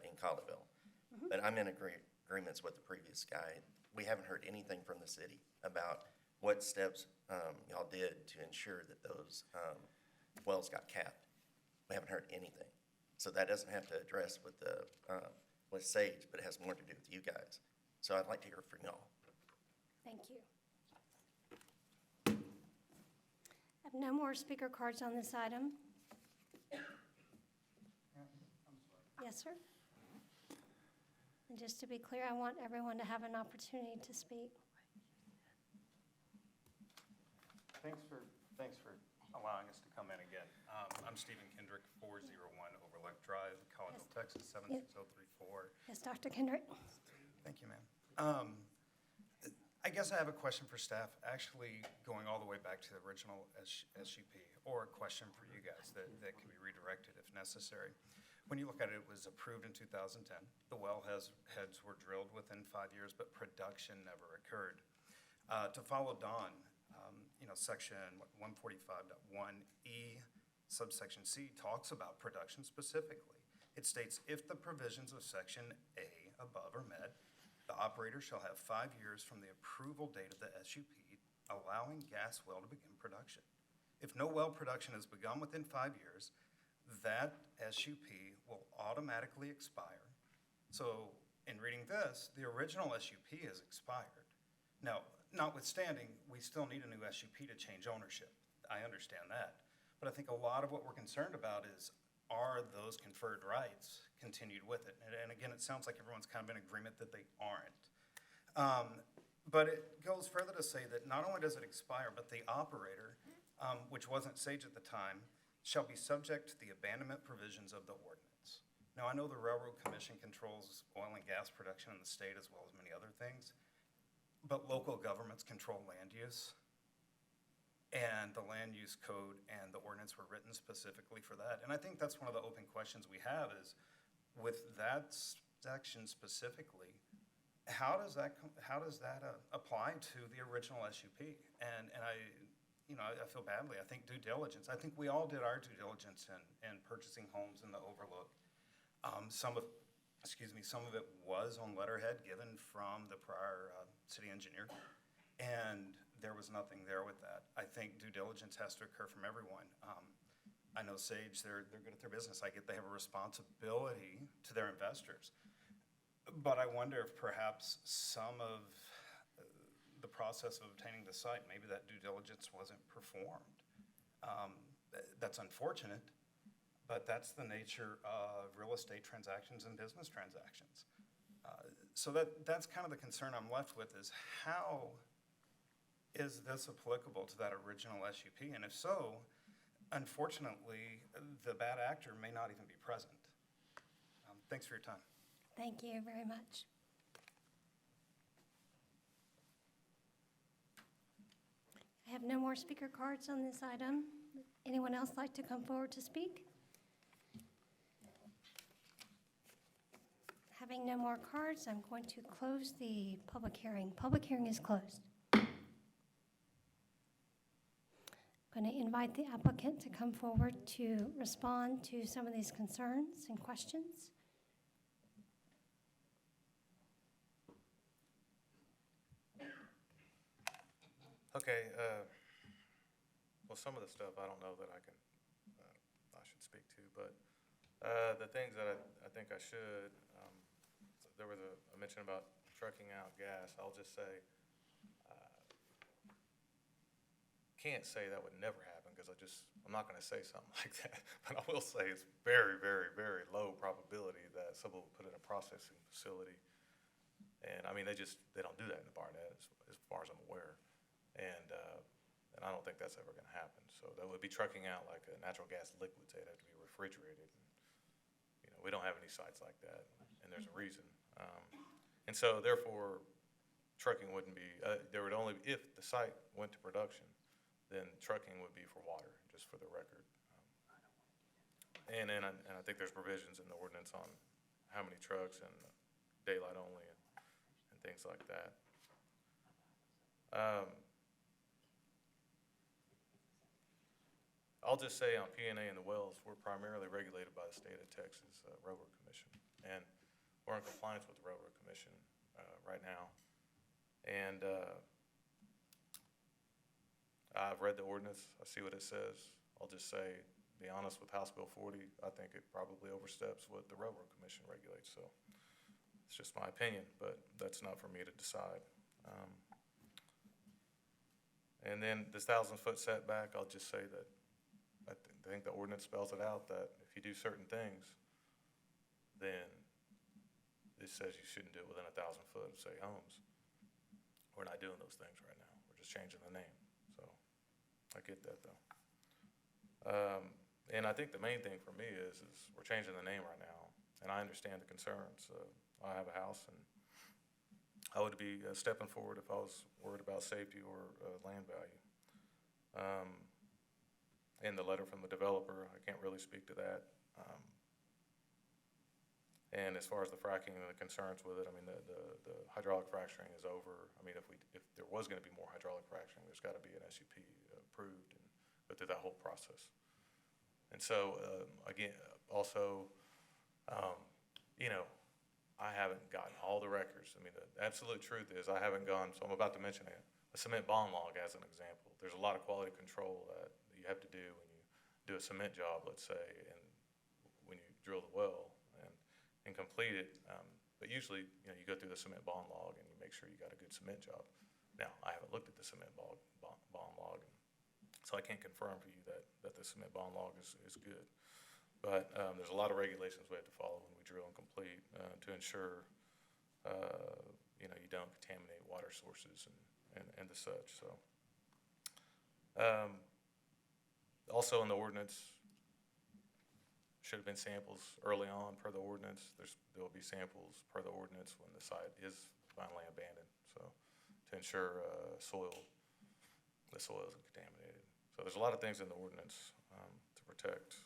in Colleyville. Mhm. But I'm in agreements with the previous guy. We haven't heard anything from the city about what steps y'all did to ensure that those wells got capped. We haven't heard anything. So that doesn't have to address with with Sage, but it has more to do with you guys. So I'd like to hear from y'all. Thank you. I have no more speaker cards on this item. Yes, sir? And just to be clear, I want everyone to have an opportunity to speak. Thanks for allowing us to come in again. I'm Stephen Kendrick, 401 Overlook Drive, Colleyville, Texas, 76034. Yes, Dr. Kendrick? Thank you, ma'am. I guess I have a question for staff, actually going all the way back to the original SUP, or a question for you guys that can be redirected if necessary. When you look at it, it was approved in 2010. The wellheads were drilled within 5 years, but production never occurred. To follow Don, section 145.1E, subsection C, talks about production specifically. It states, if the provisions of section A above are met, the operator shall have 5 years from the approval date of the SUP, allowing gas well to begin production. If no well production is begun within 5 years, that SUP will automatically expire. So in reading this, the original SUP has expired. Now, notwithstanding, we still need a new SUP to change ownership. I understand that. But I think a lot of what we're concerned about is, are those conferred rights continued with it? And again, it sounds like everyone's kind of in agreement that they aren't. But it goes further to say that not only does it expire, but the operator, which wasn't Sage at the time, shall be subject to the abandonment provisions of the ordinance. Now, I know the Railroad Commission controls oil and gas production in the state as well as many other things, but local governments control land use. And the land use code and the ordinance were written specifically for that. And I think that's one of the open questions we have is, with that section specifically, how does that apply to the original SUP? And I feel badly. I think due diligence. I think we all did our due diligence in purchasing homes in the Overlook. Some of it was on letterhead given from the prior city engineer. And there was nothing there with that. I think due diligence has to occur from everyone. I know Sage, they're good at their business. I get they have a responsibility to their investors. But I wonder if perhaps some of the process of obtaining the site, maybe that due diligence wasn't performed. That's unfortunate, but that's the nature of real estate transactions and business transactions. So that's kind of the concern I'm left with, is how is this applicable to that original SUP? And if so, unfortunately, the bad actor may not even be present. Thanks for your time. Thank you very much. I have no more speaker cards on this item. Anyone else like to come forward to speak? Having no more cards, I'm going to close the public hearing. Public hearing is closed. I'm going to invite the applicant to come forward to respond to some of these concerns and questions. Okay, well, some of the stuff I don't know that I should speak to, but the things that I think I should, there was a mention about trucking out gas. I'll just say, can't say that would never happen, because I'm not gonna say something like that, but I will say it's very, very, very low probability that someone will put in a processing facility. And I mean, they don't do that in the Barnett as far as I'm aware. And I don't think that's ever gonna happen. So that would be trucking out like a natural gas liquids. They'd have to be refrigerated. And, we don't have any sites like that, and there's a reason. And so therefore, trucking wouldn't be, there would only, if the site went to production, then trucking would be for water, just for the record. And I think there's provisions in the ordinance on how many trucks and daylight only and things like that. I'll just say on P&A and the wells, we're primarily regulated by the state of Texas Railroad Commission. And we're in compliance with the Railroad Commission right now. And I've read the ordinance. I see what it says. I'll just say, be honest, with House Bill 40, I think it probably oversteps what the Railroad Commission regulates. So it's just my opinion, but that's not for me to decide. And then this 1,000-foot setback, I'll just say that I think the ordinance spells it out that if you do certain things, then it says you shouldn't do it within 1,000 foot of, say, homes. We're not doing those things right now. We're just changing the name. So I get that, though. And I think the main thing for me is we're changing the name right now, and I understand the concerns. I have a house, and I would be stepping forward if I was worried about safety or land value. And the letter from the developer, I can't really speak to that. And as far as the fracking and the concerns with it, I mean, the hydraulic fracturing is over. I mean, if there was gonna be more hydraulic fracturing, there's gotta be an SUP approved and go through that whole process. And so, again, also, I haven't gotten all the records. I mean, the absolute truth is I haven't gone, so I'm about to mention a cement bond log as an example. There's a lot of quality control that you have to do when you do a cement job, let's say, and when you drill the well and complete it. But usually, you go through the cement bond log and you make sure you got a good cement job. Now, I haven't looked at the cement bond log, so I can't confirm for you that the cement bond log is good. But there's a lot of regulations we have to follow when we drill and complete to ensure, you don't contaminate water sources and the such. So, also in the ordinance, should have been samples early on per the ordinance. There will be samples per the ordinance when the site is finally abandoned. So to ensure the soil isn't contaminated. So there's a lot of things in the ordinance to protect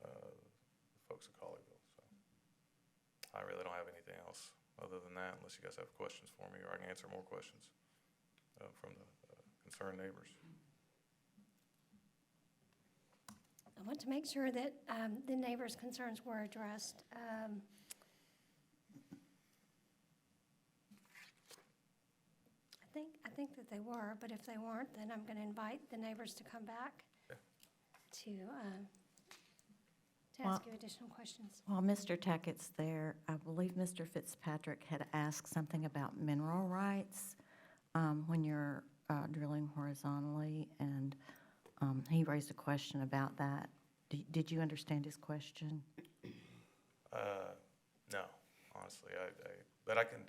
the folks at Colleyville. So I really don't have anything else other than that, unless you guys have questions for me, or I can answer more questions from the concerned neighbors. I want to make sure that the neighbors' concerns were addressed. I think that they were, but if they weren't, then I'm going to invite the neighbors to come back to ask you additional questions. While Mr. Tackett's there, I believe Mr. Fitzpatrick had asked something about mineral rights when you're drilling horizontally, and he raised a question about that. Did you understand his question? No, honestly, but I can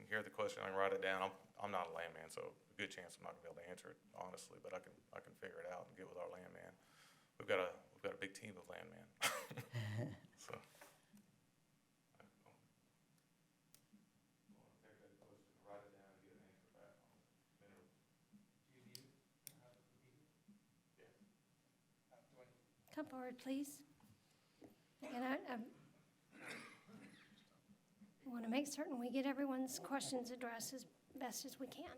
hear the question, I can write it down. I'm not a landman, so a good chance I'm not gonna be able to answer it, honestly, but I can figure it out and get with our landman. We've got a big team of landmen, so. Come forward, please. And I want to make certain we get everyone's questions addressed as best as we can.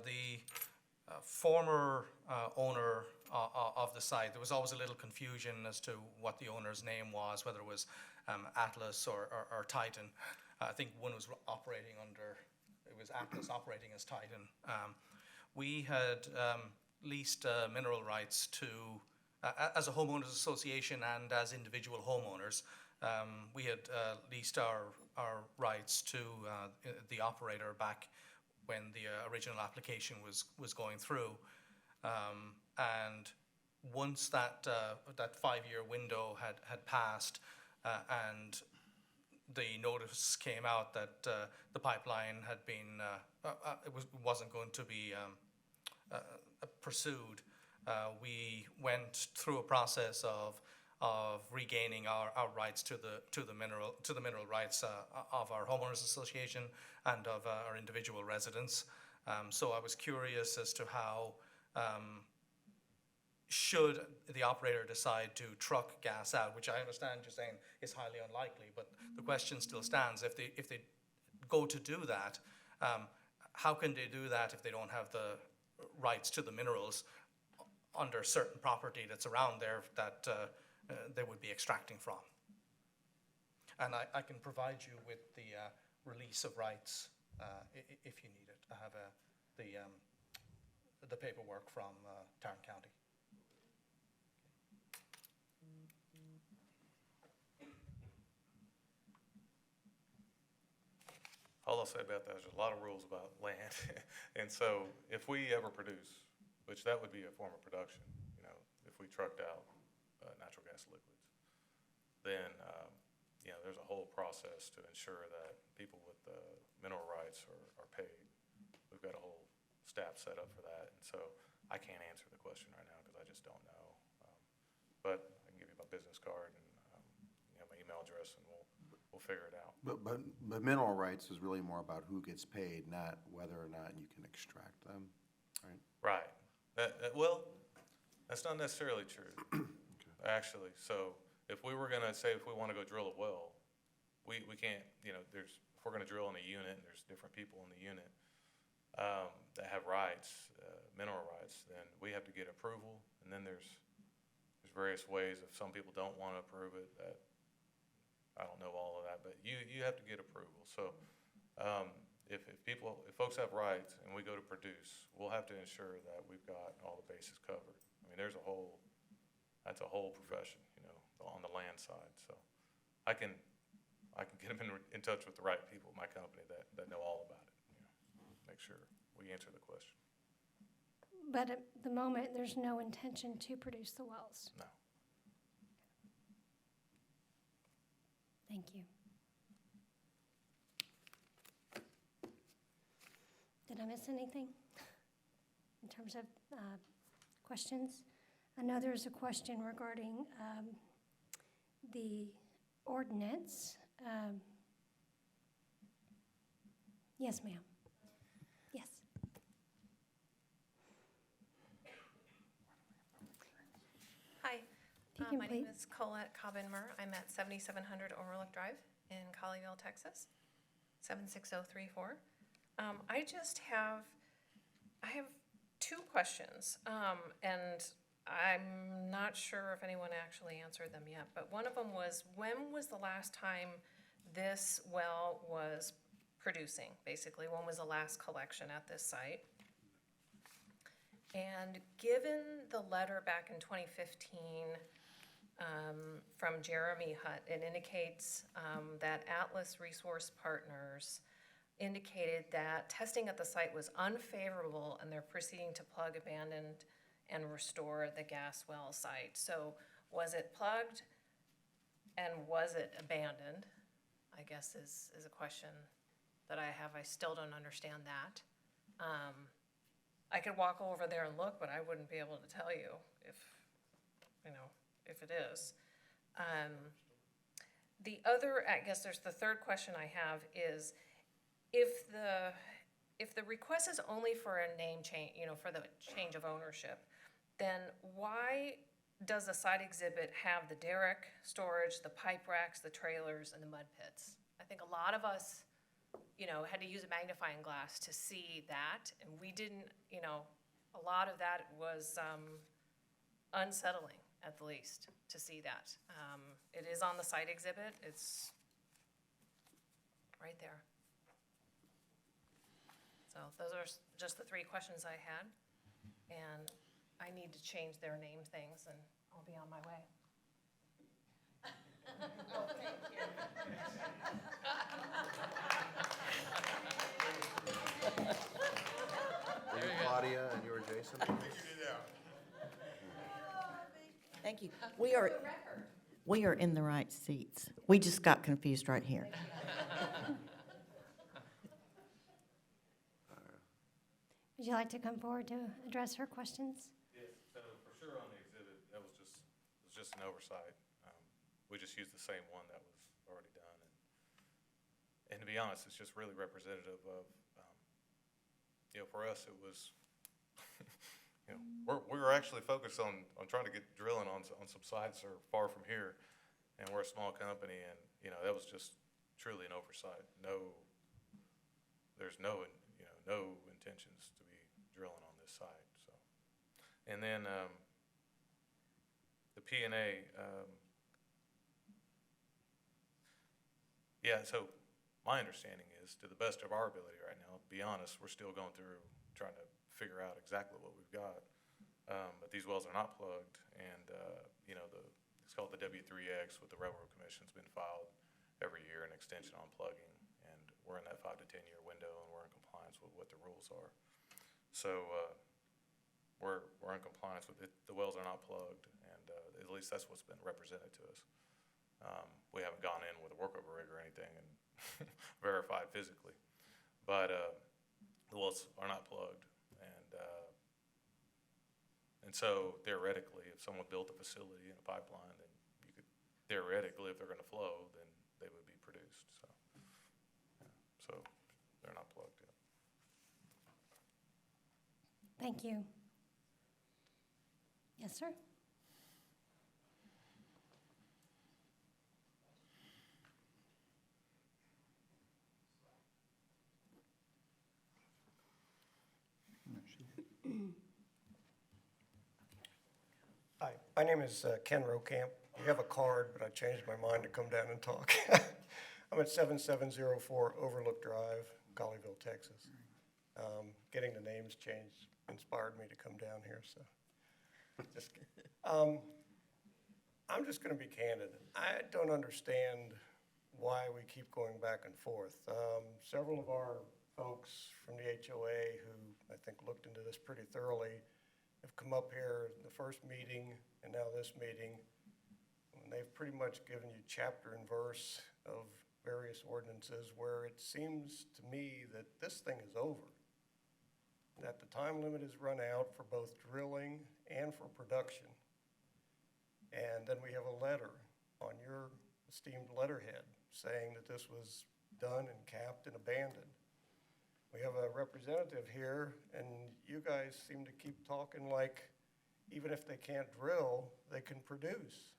The former owner of the site, there was always a little confusion as to what the owner's name was, whether it was Atlas or Titan. I think one was operating under, it was Atlas operating as Titan. We had leased mineral rights to, as a homeowners association and as individual homeowners, we had leased our rights to the operator back when the original application was going through. And once that 5-year window had passed and the notice came out that the pipeline had been, wasn't going to be pursued, we went through a process of regaining our rights to the mineral rights of our homeowners association and of our individual residents. So I was curious as to how, should the operator decide to truck gas out, which I understand you're saying is highly unlikely, but the question still stands. If they go to do that, how can they do that if they don't have the rights to the minerals under certain property that's around there that they would be extracting from? And I can provide you with the release of rights if you need it. I have the paperwork from Tarrant County. All I'll say about that is there's a lot of rules about land. And so if we ever produce, which that would be a form of production, you know, if we trucked out natural gas liquids, then, you know, there's a whole process to ensure that people with mineral rights are paid. We've got a whole staff set up for that. And so I can't answer the question right now because I just don't know. But I can give you my business card and, you know, my email address, and we'll figure it out. But mineral rights is really more about who gets paid, not whether or not you can extract them, right? Right. Well, that's not necessarily true, actually. So if we were going to say, if we want to go drill a well, we can't, you know, if we're going to drill in a unit and there's different people in the unit that have rights, mineral rights, then we have to get approval. And then there's various ways. If some people don't want to approve it, that I don't know all of that, but you have to get approval. So if folks have rights and we go to produce, we'll have to ensure that we've got all the bases covered. I mean, that's a whole profession, you know, on the land side. So I can get them in touch with the right people at my company that know all about it, you know, make sure we answer the question. But at the moment, there's no intention to produce the wells. No. Thank you. Did I miss anything in terms of questions? I know there's a question regarding the ordinance. Yes, ma'am. Yes. Hi, If you can my name please- is Colette Cobbinmer. I'm at 7700 Overlook Drive in Colleyville, Texas, 76034. I have two questions, and I'm not sure if anyone actually answered them yet, but one of them was, when was the last time this well was producing, basically. When was the last collection at this site? And given the letter back in 2015 from Jeremy Hutt, it indicates that Atlas Resource Partners indicated that testing at the site was unfavorable and they're proceeding to plug, abandon, and restore the gas well site. So was it plugged and was it abandoned? I guess is a question that I have. I still don't understand that. I could walk over there and look, but I wouldn't be able to tell you if, if it is. The other, I guess there's the third question I have is, if the request is only for a name change, for the change of ownership, then why does the site exhibit have the derrick, storage, the pipe racks, the trailers, and the mud pits? I think a lot of us, had to use a magnifying glass to see that, and we didn't, a lot of that was unsettling, at the least, to see that. It is on the site exhibit. It's right there. So those are just the three questions I had, and I need to change their name things, and I'll be on my way. Well, thank you. You're Claudia and you're Jason? Thank you. We are in the right seats. We just got confused right here. Would you like to come forward to address her questions? Yes, so for sure on the exhibit, that was just an oversight. We just used the same one that was already done. And to be honest, it's just really representative of, for us, it was, we were actually focused on trying to get drilling on some sites that are far from here. And we're a small company, and, that was just truly an oversight. There's no intentions to be drilling on this site, so. And then, the P&A, yeah, so my understanding is, to the best of our ability right now, to be honest, we're still going through trying to figure out exactly what we've got. But these wells are not plugged, and, it's called the W3X with the Railroad Commission's been filed every year, an extension on plugging, and we're in that 5 to 10 year window, and we're in compliance with what the rules are. So, we're in compliance with it. The wells are not plugged, and, at least that's what's been represented to us. We haven't gone in with a workover rig or anything and verified physically, but the wells are not plugged, and so theoretically, if someone built a facility and a pipeline, then you could theoretically, if they're going to flow, then they would be produced. So, so they're not plugged yet. Thank you. Yes, sir. Hi, my name is Ken Rokamp. You have a card, but I changed my mind to come down and talk. I'm at 7704 Overlook Drive, Colleyville, Texas. Getting the names changed inspired me to come down here, so. Just kidding. I'm just going to be candid. I don't understand why we keep going back and forth. Several of our folks from the HOA who I think looked into this pretty thoroughly have come up here in the first meeting and now this meeting, and they've pretty much given you chapter and verse of various ordinances where it seems to me that this thing is over, that the time limit is run out for both drilling and for production. And then we have a letter on your esteemed letterhead saying that this was done and capped and abandoned. We have a representative here, and you guys seem to keep talking like even if they can't drill, they can produce.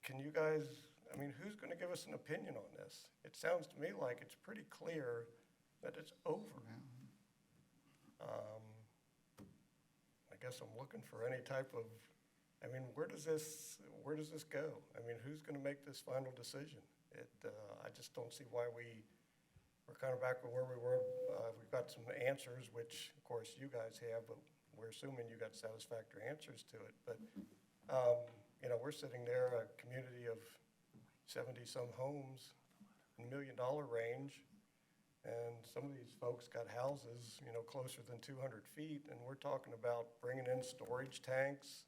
Can you guys, who's going to give us an opinion on this? It sounds to me like it's pretty clear that it's over. I guess I'm looking for any type of I mean, where does this go? I mean, who's gonna make this final decision? I just don't see why we're kind of back where we were. We've got some answers, which of course you guys have, but we're assuming you got satisfactory answers to it. But, you know, we're sitting there, a community of 70-some homes in $1 million range. And some of these folks got houses, you know, closer than 200 feet, and we're talking about bringing in storage tanks,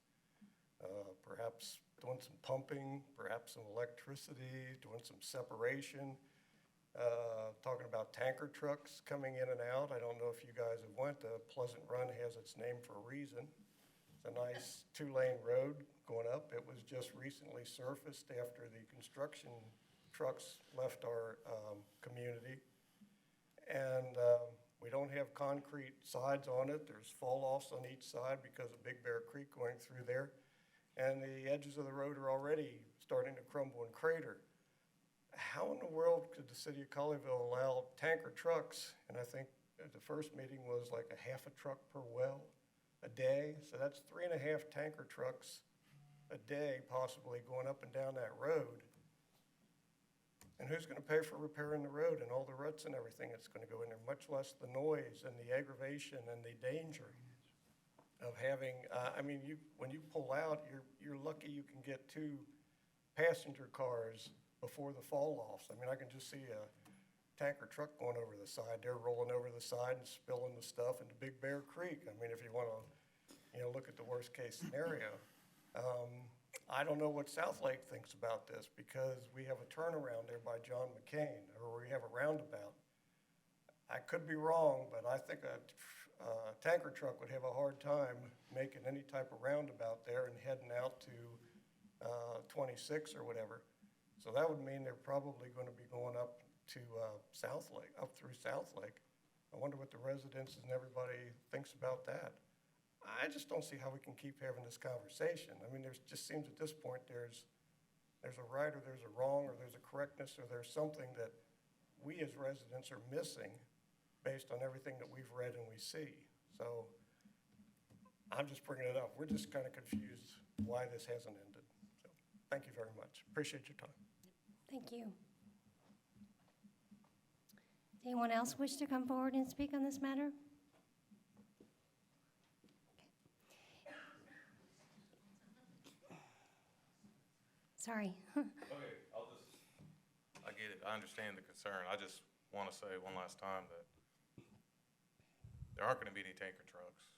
perhaps doing some pumping, perhaps some electricity, doing some separation, talking about tanker trucks coming in and out. I don't know if you guys have went. Pleasant Run has its name for a reason. It's a nice 2-lane road going up. It was just recently surfaced after the construction trucks left our community. And we don't have concrete sides on it. There's fall-offs on each side because of Big Bear Creek going through there. And the edges of the road are already starting to crumble and crater. How in the world could the city of Colleyville allow tanker trucks, and I think the first meeting was like a half a truck per well a day? So that's 3.5 tanker trucks a day possibly going up and down that road. And who's going to pay for repairing the road and all the ruts and everything that's going to go in there, much less the noise and the aggravation and the danger of having, I mean, when you pull out, you're lucky you can get 2 passenger cars before the fall-offs. I mean, I can just see a tanker truck going over the side. They're rolling over the side and spilling the stuff into Big Bear Creek. I mean, if you want to, you know, look at the worst-case scenario. I don't know what South Lake thinks about this because we have a turnaround there by John McCain, or we have a roundabout. I could be wrong, but I think a tanker truck would have a hard time making any type of roundabout there and heading out to 26 or whatever. So that would mean they're probably going to be going up to South Lake, up through South Lake. I wonder what the residents and everybody thinks about that. I just don't see how we can keep having this conversation. I mean, there's just seems at this point there's a right or there's a wrong or there's a correctness or there's something that we as residents are missing based on everything that we've read and we see. So I'm just bringing it up. We're just kind of confused why this hasn't ended. So thank you very much. Appreciate your time. Thank you. Anyone else wish to come forward and speak on this matter? Sorry. Okay, I get it, I understand the concern. I just want to say one last time that there aren't going to be any tanker trucks.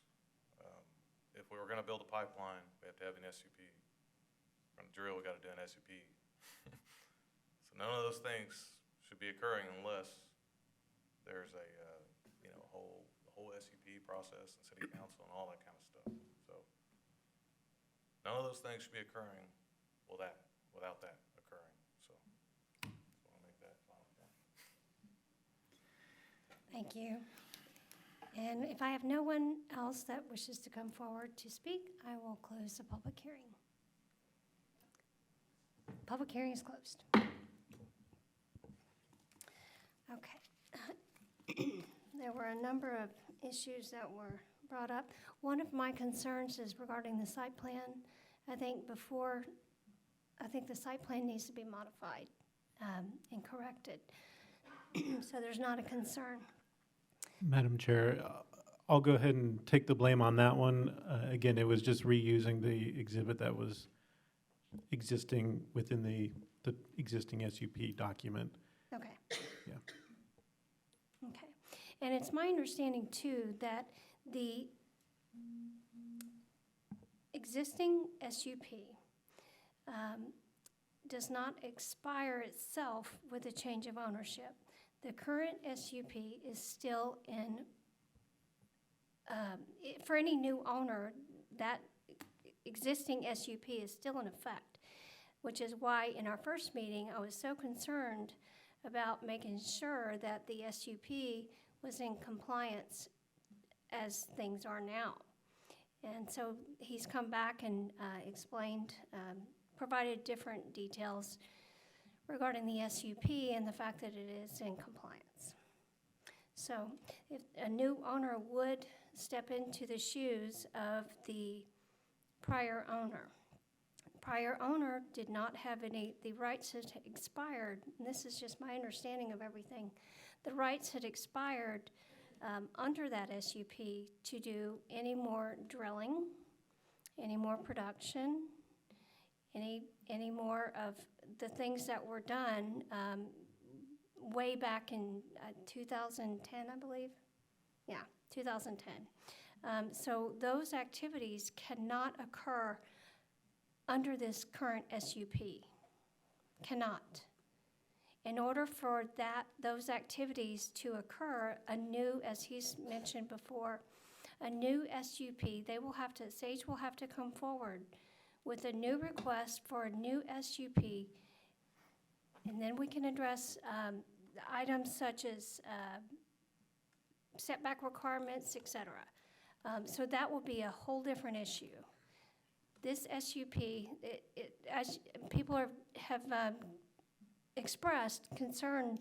If we were going to build a pipeline, we have to have an SUP. If we're going to drill, we got to do an SUP. So none of those things should be occurring unless there's a, you know, whole SUP process and city council and all that kind of stuff. So none of those things should be occurring without that occurring. So I want to make that final point. Thank you. And if I have no one else that wishes to come forward to speak, I will close the public hearing. Public hearing is closed. Okay. There were a number of issues that were brought up. One of my concerns is regarding the site plan. I think the site plan needs to be modified and corrected, so there's not a concern. Madam Chair, I'll go ahead and take the blame on that one. Again, it was just reusing the exhibit that was existing within the existing SUP document. Okay. Yeah. Okay. And it's my understanding, too, that the existing SUP does not expire itself with a change of ownership. The current SUP is still in, for any new owner, that existing SUP is still in effect, which is why in our first meeting, I was so concerned about making sure that the SUP was in compliance as things are now. And so he's come back and explained, provided different details regarding the SUP and the fact that it is in compliance. So if a new owner would step into the shoes of the prior owner, prior owner did not have the rights had expired, and this is just my understanding of everything. The rights had expired under that SUP to do any more drilling, any more production, any more of the things that were done way back in 2010, I believe. Yeah, 2010. So those activities cannot occur under this current SUP. Cannot. In order for those activities to occur, a new, as he's mentioned before, a new SUP, Sage will have to come forward with a new request for a new SUP, and then we can address items such as setback requirements, etc. So that will be a whole different issue. This SUP, as people have expressed concern,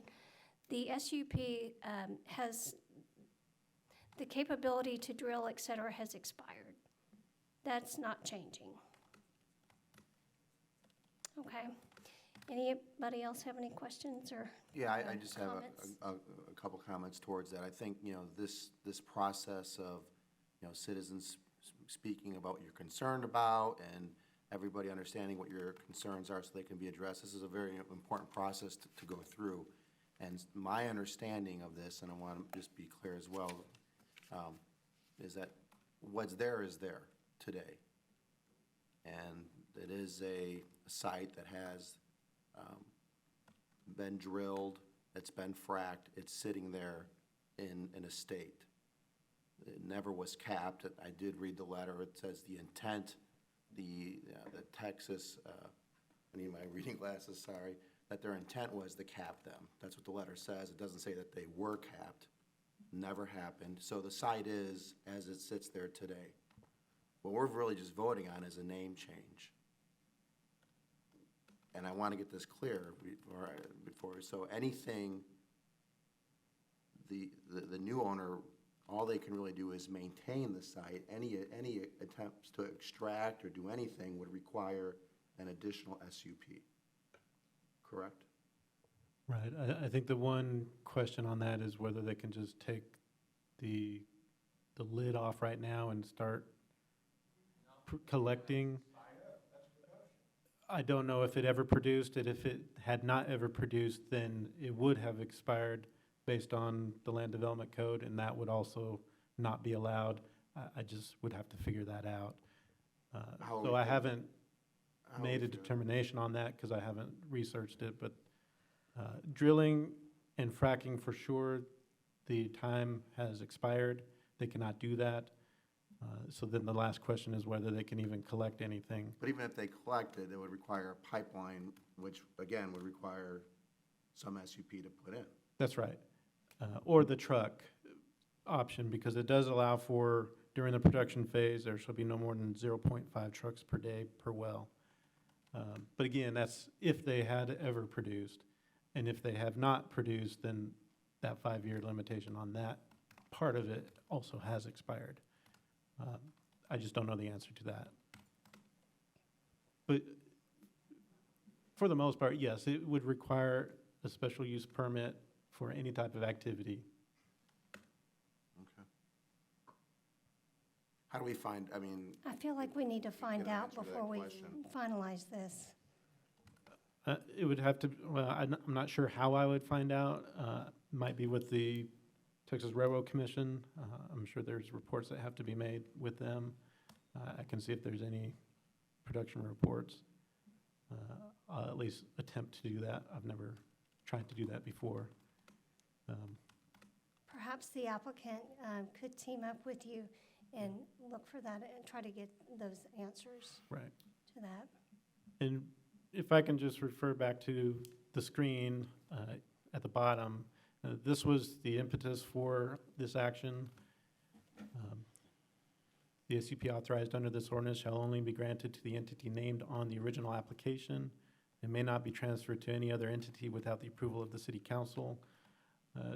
the SUP has the capability to drill, etc., has expired. That's not changing. Okay. Anybody else have any questions or Yeah, I just have comments? a couple comments towards that. I think, this process of, citizens speaking about what you're concerned about and everybody understanding what your concerns are so they can be addressed, this is a very important process to go through. And my understanding of this, and I want to just be clear as well, is that what's there is there today. And it is a site that has been drilled, it's been fracked, it's sitting there in a state. It never was capped. I did read the letter. It says the intent, the Texas, I need my reading glasses, sorry, that their intent was to cap them. That's what the letter says. It doesn't say that they were capped. Never happened. So the site is as it sits there today. What we're really just voting on is a name change. And I want to get this clear before, so anything, the new owner, all they can really do is maintain the site. Any attempts to extract or do anything would require an additional SUP, correct? Right. I think the one question on that is whether they can just take the lid off right now and start collecting. I don't know if it ever produced it. If it had not ever produced, then it would have expired based on the land development code, and that would also not be allowed. I just would have to figure that out. So I haven't made a determination on that because I haven't researched it, but drilling and fracking for sure, the time has expired. They cannot do that. So then the last question is whether they can even collect anything. But even if they collected, it would require a pipeline, which again would require some SUP to put in. That's right. Or the truck option, because it does allow for, during the production phase, there shall be no more than 0.5 trucks per day per well. But again, that's if they had ever produced. And if they have not produced, then that 5-year limitation on that part of it also has expired. I just don't know the answer to that. But for the most part, yes, it would require a special use permit for any type of activity. Okay. How do we find, I feel like we need to find out answer that before we question. finalize this. It would have to, well, I'm not sure how I would find out. Might be with the Texas Railroad Commission. I'm sure there's reports that have to be made with them. I can see if there's any production reports. I'll at least attempt to do that. I've never tried to do that before. Perhaps the applicant could team up with you and look for that and try to get those answers Right. to that. And if I can just refer back to the screen at the bottom, this was the impetus for this action. The SUP authorized under this ordinance shall only be granted to the entity named on the original application and may not be transferred to any other entity without the approval of the city council.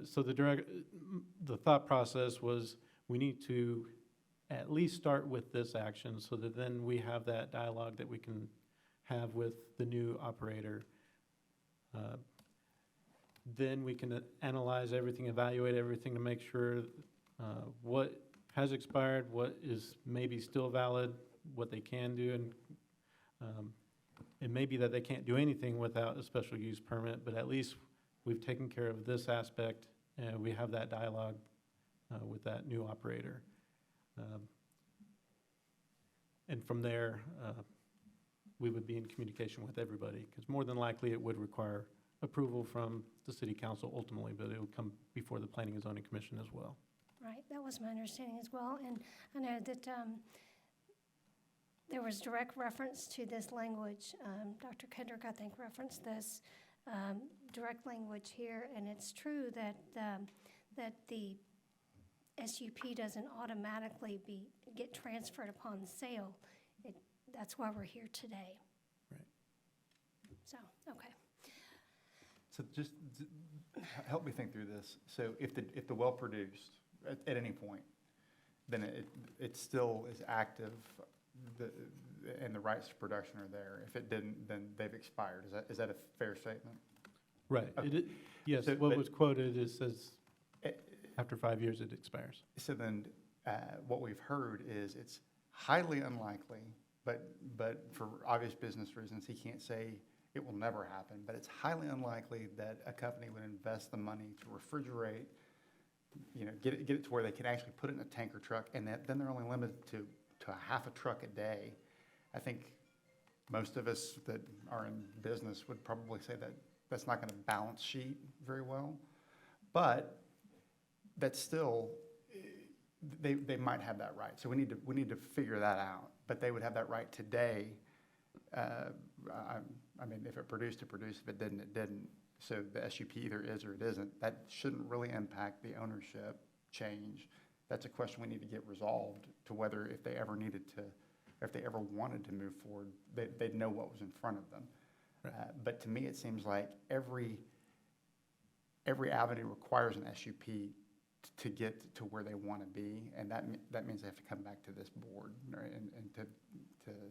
So the thought process was we need to at least start with this action so that then we have that dialogue that we can have with the new operator. Then we can analyze everything, evaluate everything to make sure what has expired, what is maybe still valid, what they can do, and it may be that they can't do anything without a special use permit, but at least we've taken care of this aspect, and we have that dialogue with that new operator. And from there, we would be in communication with everybody, because more than likely it would require approval from the city council ultimately, but it would come before the Planning and Zoning Commission as well. Right, that was my understanding as well, and I know that there was direct reference to this language. Dr. Kendrick, I think, referenced this direct language here, and it's true that that the SUP doesn't automatically get transferred upon sale. That's why we're here today. Right. So, okay. So just help me think through this. So if the well produced at any point, then it still is active, and the rights to production are there. If it didn't, then they've expired. Is that a fair statement? Right. Okay. Yes, So, what but- was quoted, it says after 5 years it expires. So then, what we've heard is it's highly unlikely, but for obvious business reasons, he can't say it will never happen, but it's highly unlikely that a company would invest the money to refrigerate, get it to where they can actually put it in a tanker truck, and then they're only limited to a half a truck a day. I think most of us that are in business would probably say that that's not going to balance sheet very well, but that's still, they might have that right. So we need to figure that out, but they would have that right today. I mean, if it produced, it produced. If it didn't, it didn't. So the SUP either is or it isn't. That shouldn't really impact the ownership change. That's a question we need to get resolved to whether if they ever needed to, or if they ever wanted to move forward, they'd know what was in front of them. Right. But to me, it seems like every avenue requires an SUP to get to where they want to be, and that means they have to come back to this board, right, and to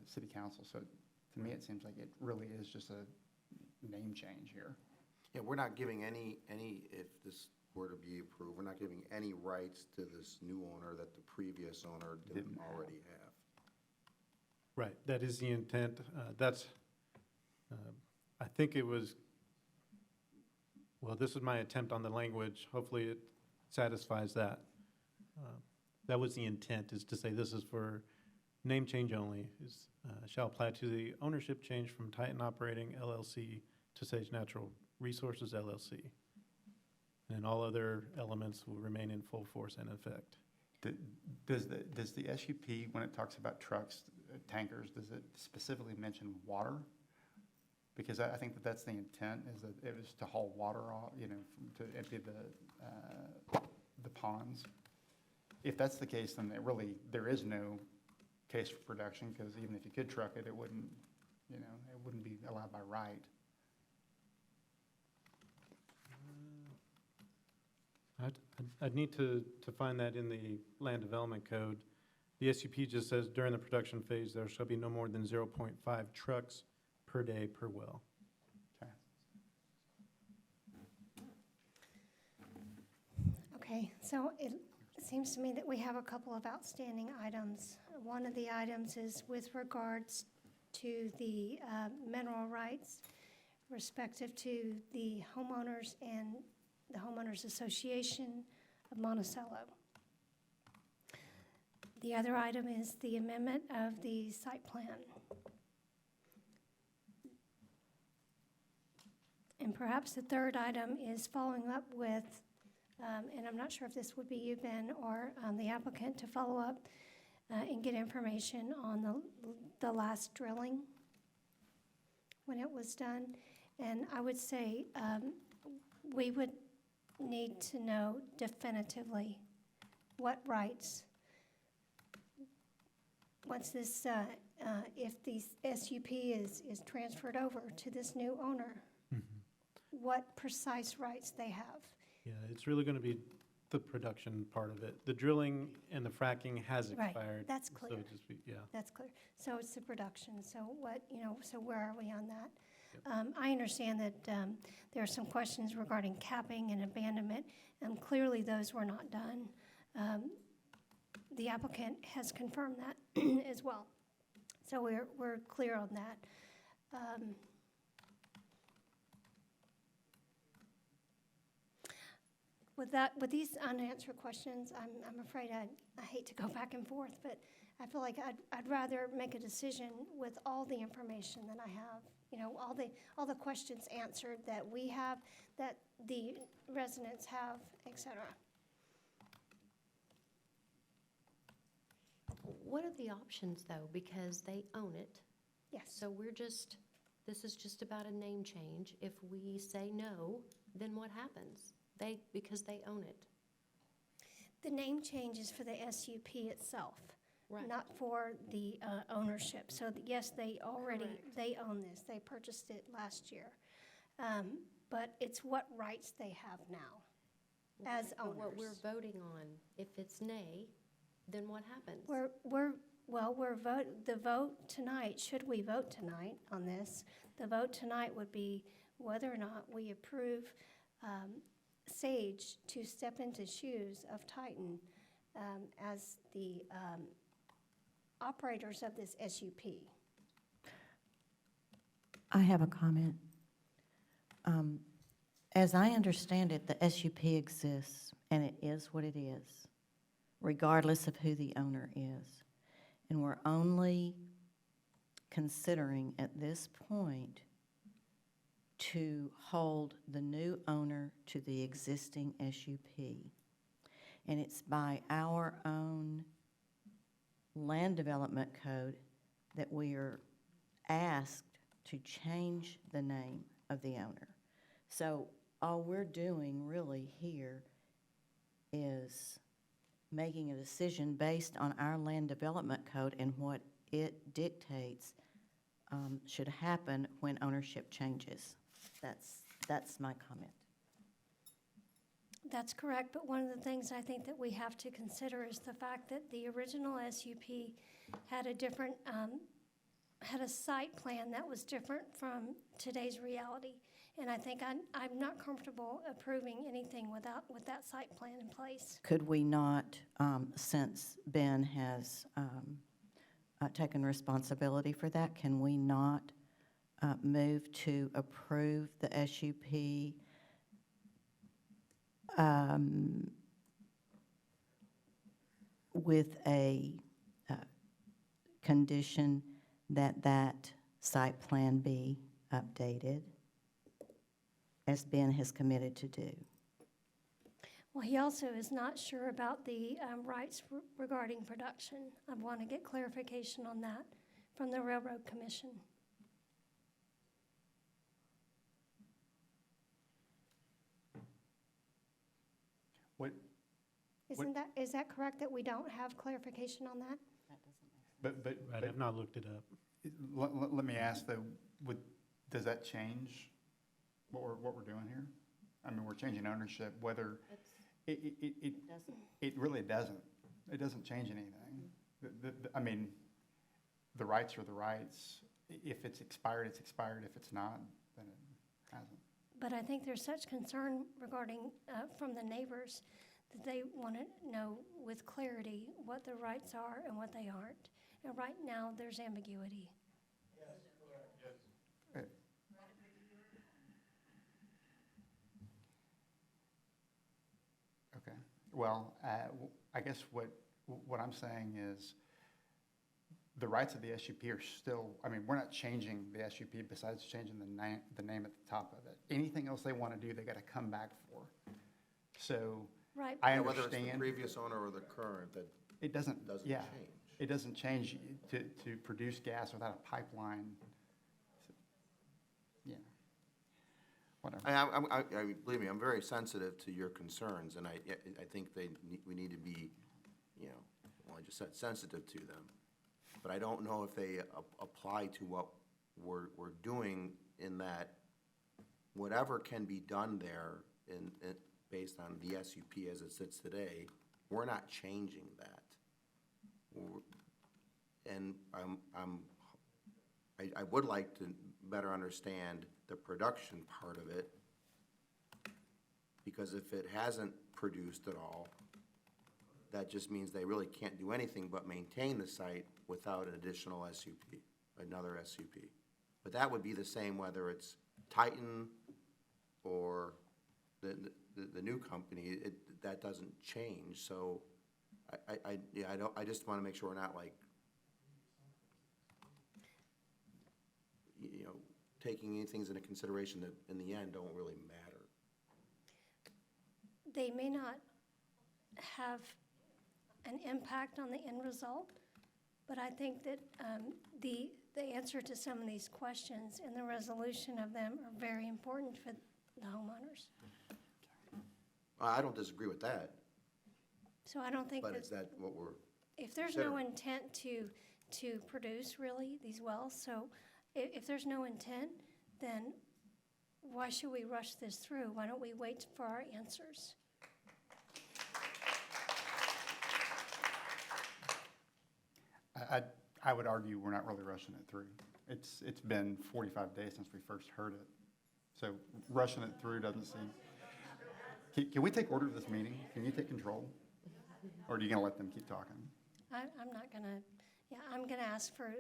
city council. So to me, it seems like it really is just a name change here. Yeah, we're not giving any, if this were to be approved, we're not giving any rights to this new owner that the previous owner didn't already have. Right, that is the intent. I think it was, well, this is my attempt on the language. Hopefully it satisfies that. That was the intent, is to say this is for name change only, shall apply to the ownership change from Titan Operating LLC to Sage Natural Resources LLC. And all other elements will remain in full force and effect. Does the SUP, when it talks about trucks, tankers, does it specifically mention water? Because I think that's the intent, is that it was to haul water off, to empty the ponds. If that's the case, then there is no case for production, because even if you could truck it, it wouldn't be allowed by right. I'd need to find that in the land development code. The SUP just says during the production phase, there shall be no more than 0.5 trucks per day per well. Okay, so it seems to me that we have a couple of outstanding items. One of the items is with regards to the mineral rights respective to the homeowners and the Homeowners Association of Monticello. The other item is the amendment of the site plan. And perhaps the third item is following up with, and I'm not sure if this would be you, Ben, or the applicant, to follow up and get information on the last drilling when it was done. And I would say we would need to know definitively what rights, once this, if the SUP is transferred over to this new owner, what precise rights they have. Yeah, it's really going to be the production part of it. The drilling and the fracking has Right, expired. that's so clear. it'd just be- Yeah. That's clear. So it's the production, so what, so where are we on that? I understand that there are some questions regarding capping and abandonment, and clearly those were not done. The applicant has confirmed that as well. So we're clear on that. With these unanswered questions, I'm afraid I hate to go back and forth, but I feel like I'd rather make a decision with all the information that I have. All the questions answered that we have, that the residents have, et cetera. What are the options though? Because they own it. Yes. So this is just about a name change. If we say no, then what happens? Because they own it. The name change is for the SUP itself, Right. not for the ownership. So yes, they Correct. they own this. They purchased it last year. But it's what rights they have now as But what we're owners. voting on, if it's nay, then what happens? The vote tonight, should we vote tonight on this, the vote tonight would be whether or not we approve Sage to step into shoes of Titan as the operators of this SUP. I have a comment. As I understand it, the SUP exists, and it is what it is, regardless of who the owner is. And we're only considering at this point to hold the new owner to the existing SUP. And it's by our own land development code that we are asked to change the name of the owner. So all we're doing really here is making a decision based on our land development code and what it dictates should happen when ownership changes. That's my comment. That's correct, but one of the things I think that we have to consider is the fact that the original SUP had a different, had a site plan that was different from today's reality. And I think I'm not comfortable approving anything with that site plan in place. Could we not, since Ben has taken responsibility for that, can we not move to approve the SUP with a condition that that site plan be updated, as Ben has committed to do? Well, he also is not sure about the rights regarding production. I want to get clarification on that from the Railroad Commission. Is that correct that we don't have clarification on that? But, Right, I've not looked it up. let me ask though, does that change what we're doing here? I mean, we're changing ownership, whether, it really doesn't. It doesn't change anything. I mean, the rights are the rights. If it's expired, it's expired. If it's not, then it hasn't. But I think there's such concern regarding, from the neighbors, that they want to know with clarity what their rights are and what they aren't. And right now, there's ambiguity. Okay. Well, I guess what I'm saying is the rights of the SUP are still, I mean, we're not changing the SUP besides changing the name at the top of it. Anything else they want to do, they got to come back for. So Right. I Yeah, whether it's the understand. previous owner or the current, that It doesn't change. It doesn't change to produce gas without a pipeline. Yeah. Whatever. I believe me, I'm very sensitive to your concerns, and I think we need to be, well, I just said sensitive to them. But I don't know if they apply to what we're doing, in that whatever can be done there based on the SUP as it sits today, we're not changing that. And I would like to better understand the production part of it, because if it hasn't produced at all, that just means they really can't do anything but maintain the site without an additional SUP, another SUP. But that would be the same whether it's Titan or the new company, that doesn't change. So I just want to make sure we're not like, taking any things into consideration that in the end don't really matter. They may not have an impact on the end result, but I think that the answer to some of these questions and the resolution of them are very important for the homeowners. I don't disagree with that, So I don't think but that is that what we're if there's no considering? intent to produce really these wells, so if there's no intent, then why should we rush this through? Why don't we wait for our answers? I would argue we're not really rushing it through. It's been 45 days since we first heard it. So rushing it through doesn't seem. Can we take order of this meeting? Can you take control? Or are you going to let them keep talking? I'm not gonna, I'm gonna ask for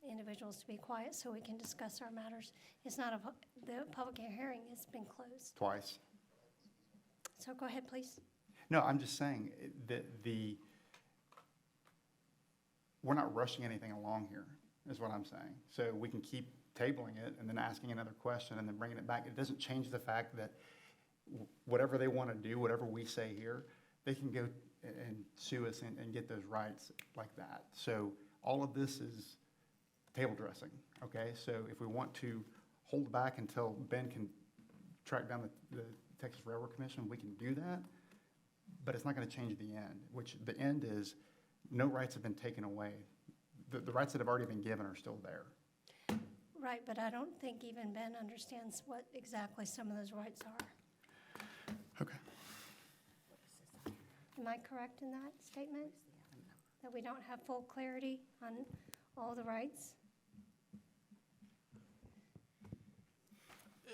individuals to be quiet so we can discuss our matters. It's not the public hearing has been closed. Twice. So go ahead, please. No, I'm just saying that we're not rushing anything along here, is what I'm saying. So we can keep tabling it and then asking another question and then bringing it back. It doesn't change the fact that whatever they want to do, whatever we say here, they can go and sue us and get those rights like that. So all of this is table dressing, okay? So if we want to hold back until Ben can track down the Texas Railroad Commission, we can do that, but it's not going to change the end, which the end is no rights have been taken away. The rights that have already been given are still there. Right, but I don't think even Ben understands what exactly some of those rights are. Okay. Am I correct in that statement? That we don't have full clarity on all the rights?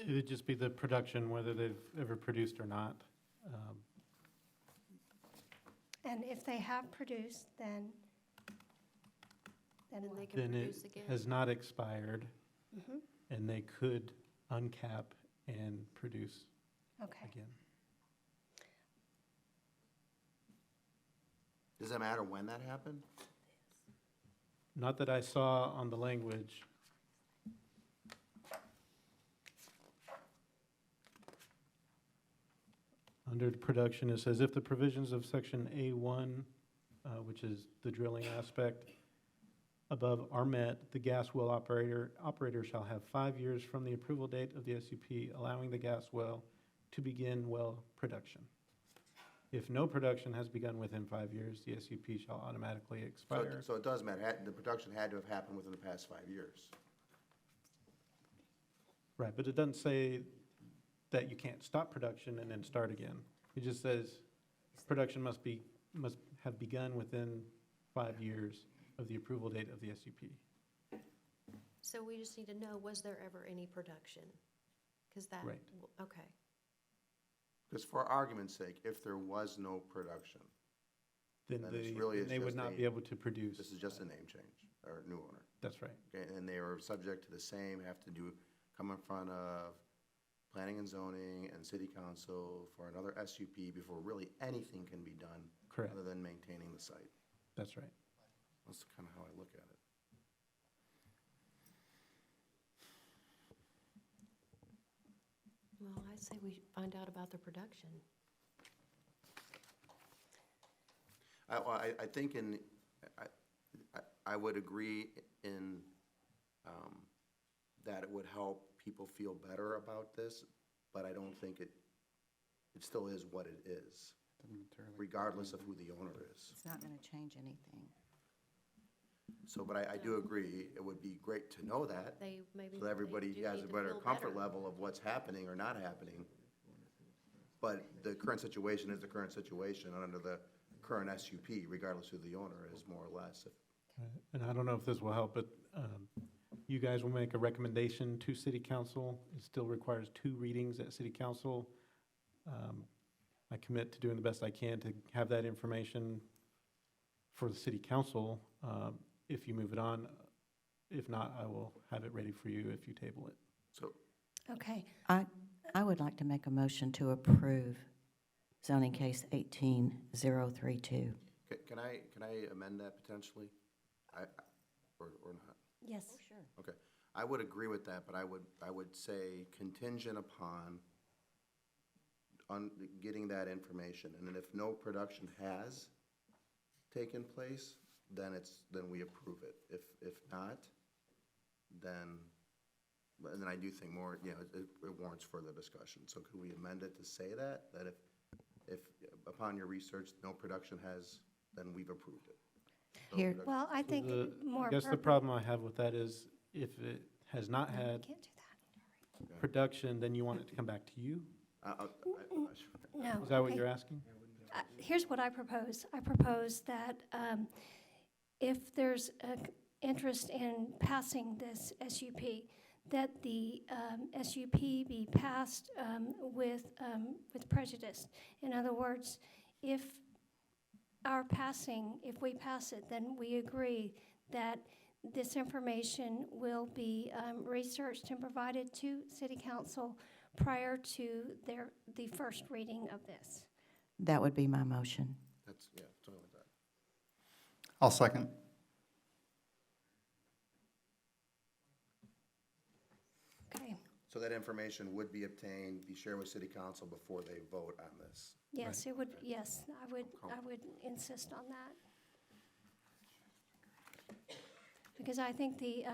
It would just be the production, whether they've ever produced or not. And if they have produced, then Then what? they can Then produce it again. has not expired, Mhm. and they could uncap and produce Okay. again. Does it matter when that happened? Not that I saw on the language. Under production, it says, if the provisions of section A1, which is the drilling aspect, above are met, the gas well operator shall have 5 years from the approval date of the SUP, allowing the gas well to begin well production. If no production has begun within 5 years, the SUP shall automatically expire. So it does matter. The production had to have happened within the past 5 years. Right, but it doesn't say that you can't stop production and then start again. It just says production must have begun within 5 years of the approval date of the SUP. So we just need to know, was there ever any production? Because that, Right. okay. Because for argument's sake, if there was no production, Then Then they, it's really they would just not a- be able to produce. this is just a name change, or new owner. That's right. Okay, and they are subject to the same, have to come in front of planning and zoning and city council for another SUP before really anything can be done. Correct. Other than maintaining the site. That's right. That's kind of how I look at it. Well, I say we find out about the production. I think I would agree in, that it would help people feel better about this, but I don't think it still is what it is, regardless of who the owner is. It's not going to change anything. So, but I do agree, it would be great to know that, They maybe. so that everybody they do has need a to better feel comfort better. level of what's happening or not happening. But the current situation is the current situation, and under the current SUP, regardless who the owner is, more or less. And I don't know if this will help, but you guys will make a recommendation to city council. It still requires 2 readings at city council. I commit to doing the best I can to have that information for the city council if you move it on. If not, I will have it ready for you if you table it. So, Okay. I would like to make a motion to approve zoning case 18032. can I amend that potentially? Or not? Yes. Sure. Okay, I would agree with that, but I would say contingent upon getting that information, and then if no production has taken place, then we approve it. If not, then I do think more, it warrants further discussion. So could we amend it to say that if upon your research, no production has, then we've approved it? No Here- production- Well, I think more I guess the appropriate- problem I have with that is if it has not had Can't do that. production, then you want it to come back to you? No. Is that what okay. you're asking? Here's what I propose. I propose that if there's interest in passing this SUP, that the SUP be passed with prejudice. In other words, if we pass it, then we agree that this information will be researched and provided to City Council prior to the first reading of this. That would be my motion. That's, something like that. I'll second. Okay. So that information would be obtained, be shared with city council before they vote on this. Yes, it would, yes, I would insist on that. Because I think the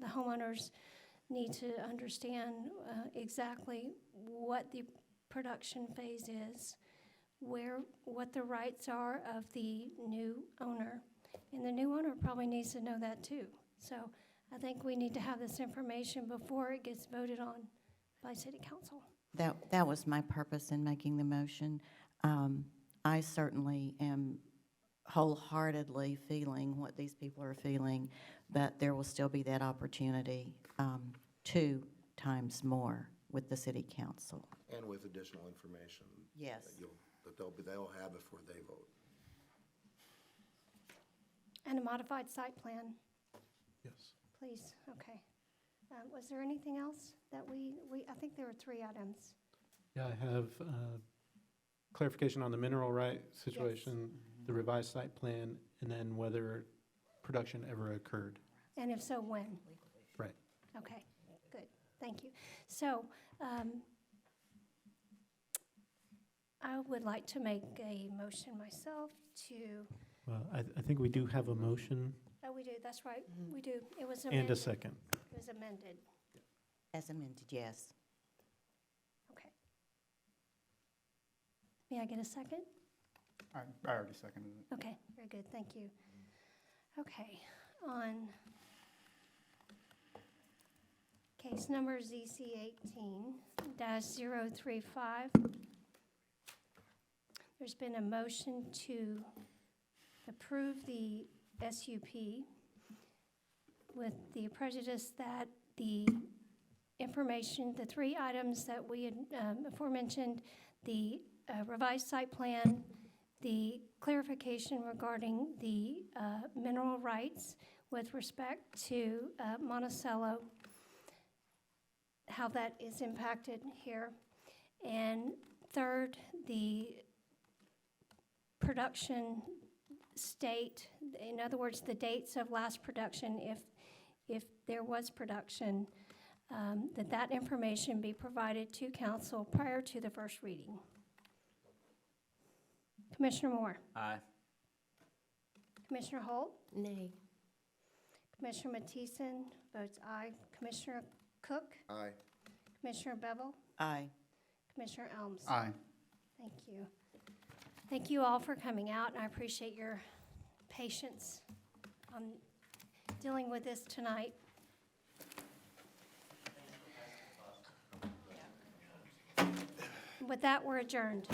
homeowners need to understand exactly what the production phase is, what the rights are of the new owner. And the new owner probably needs to know that too. So I think we need to have this information before it gets voted on by city council. That was my purpose in making the motion. I certainly am wholeheartedly feeling what these people are feeling, but there will still be that opportunity 2 times more with the city council. And with additional information. Yes. That they'll have before they vote. And a modified site plan, Yes. please, okay. Was there anything else that I think there were 3 items. Yeah, I have clarification on the mineral right situation, the revised site plan, and then whether production ever occurred. And if so, when? Right. Okay, good, thank you. So, I would like to make a motion myself to, Well, I think we do have a motion oh, we do, that's right, we do. It was amended. and a second. It was amended, As amended, yes. okay. May I get a second? I already seconded it. Okay, very good, thank you. Okay, on case number ZC 18-035, there's been a motion to approve the SUP with the prejudice that the information, the 3 items that we had aforementioned, the revised site plan, the clarification regarding the mineral rights with respect to Monticello, how that is impacted here. And third, the production state, in other words, the dates of last production, if there was production, that information be provided to council prior to the first reading. Commissioner Moore? Aye. Commissioner Holt? Nay. Commissioner Matheson votes aye. Commissioner Cook? Aye. Commissioner Bevel? Aye. Commissioner Elms? Aye. Thank you. Thank you all for coming out, and I appreciate your patience on dealing with this tonight. With that, we're adjourned.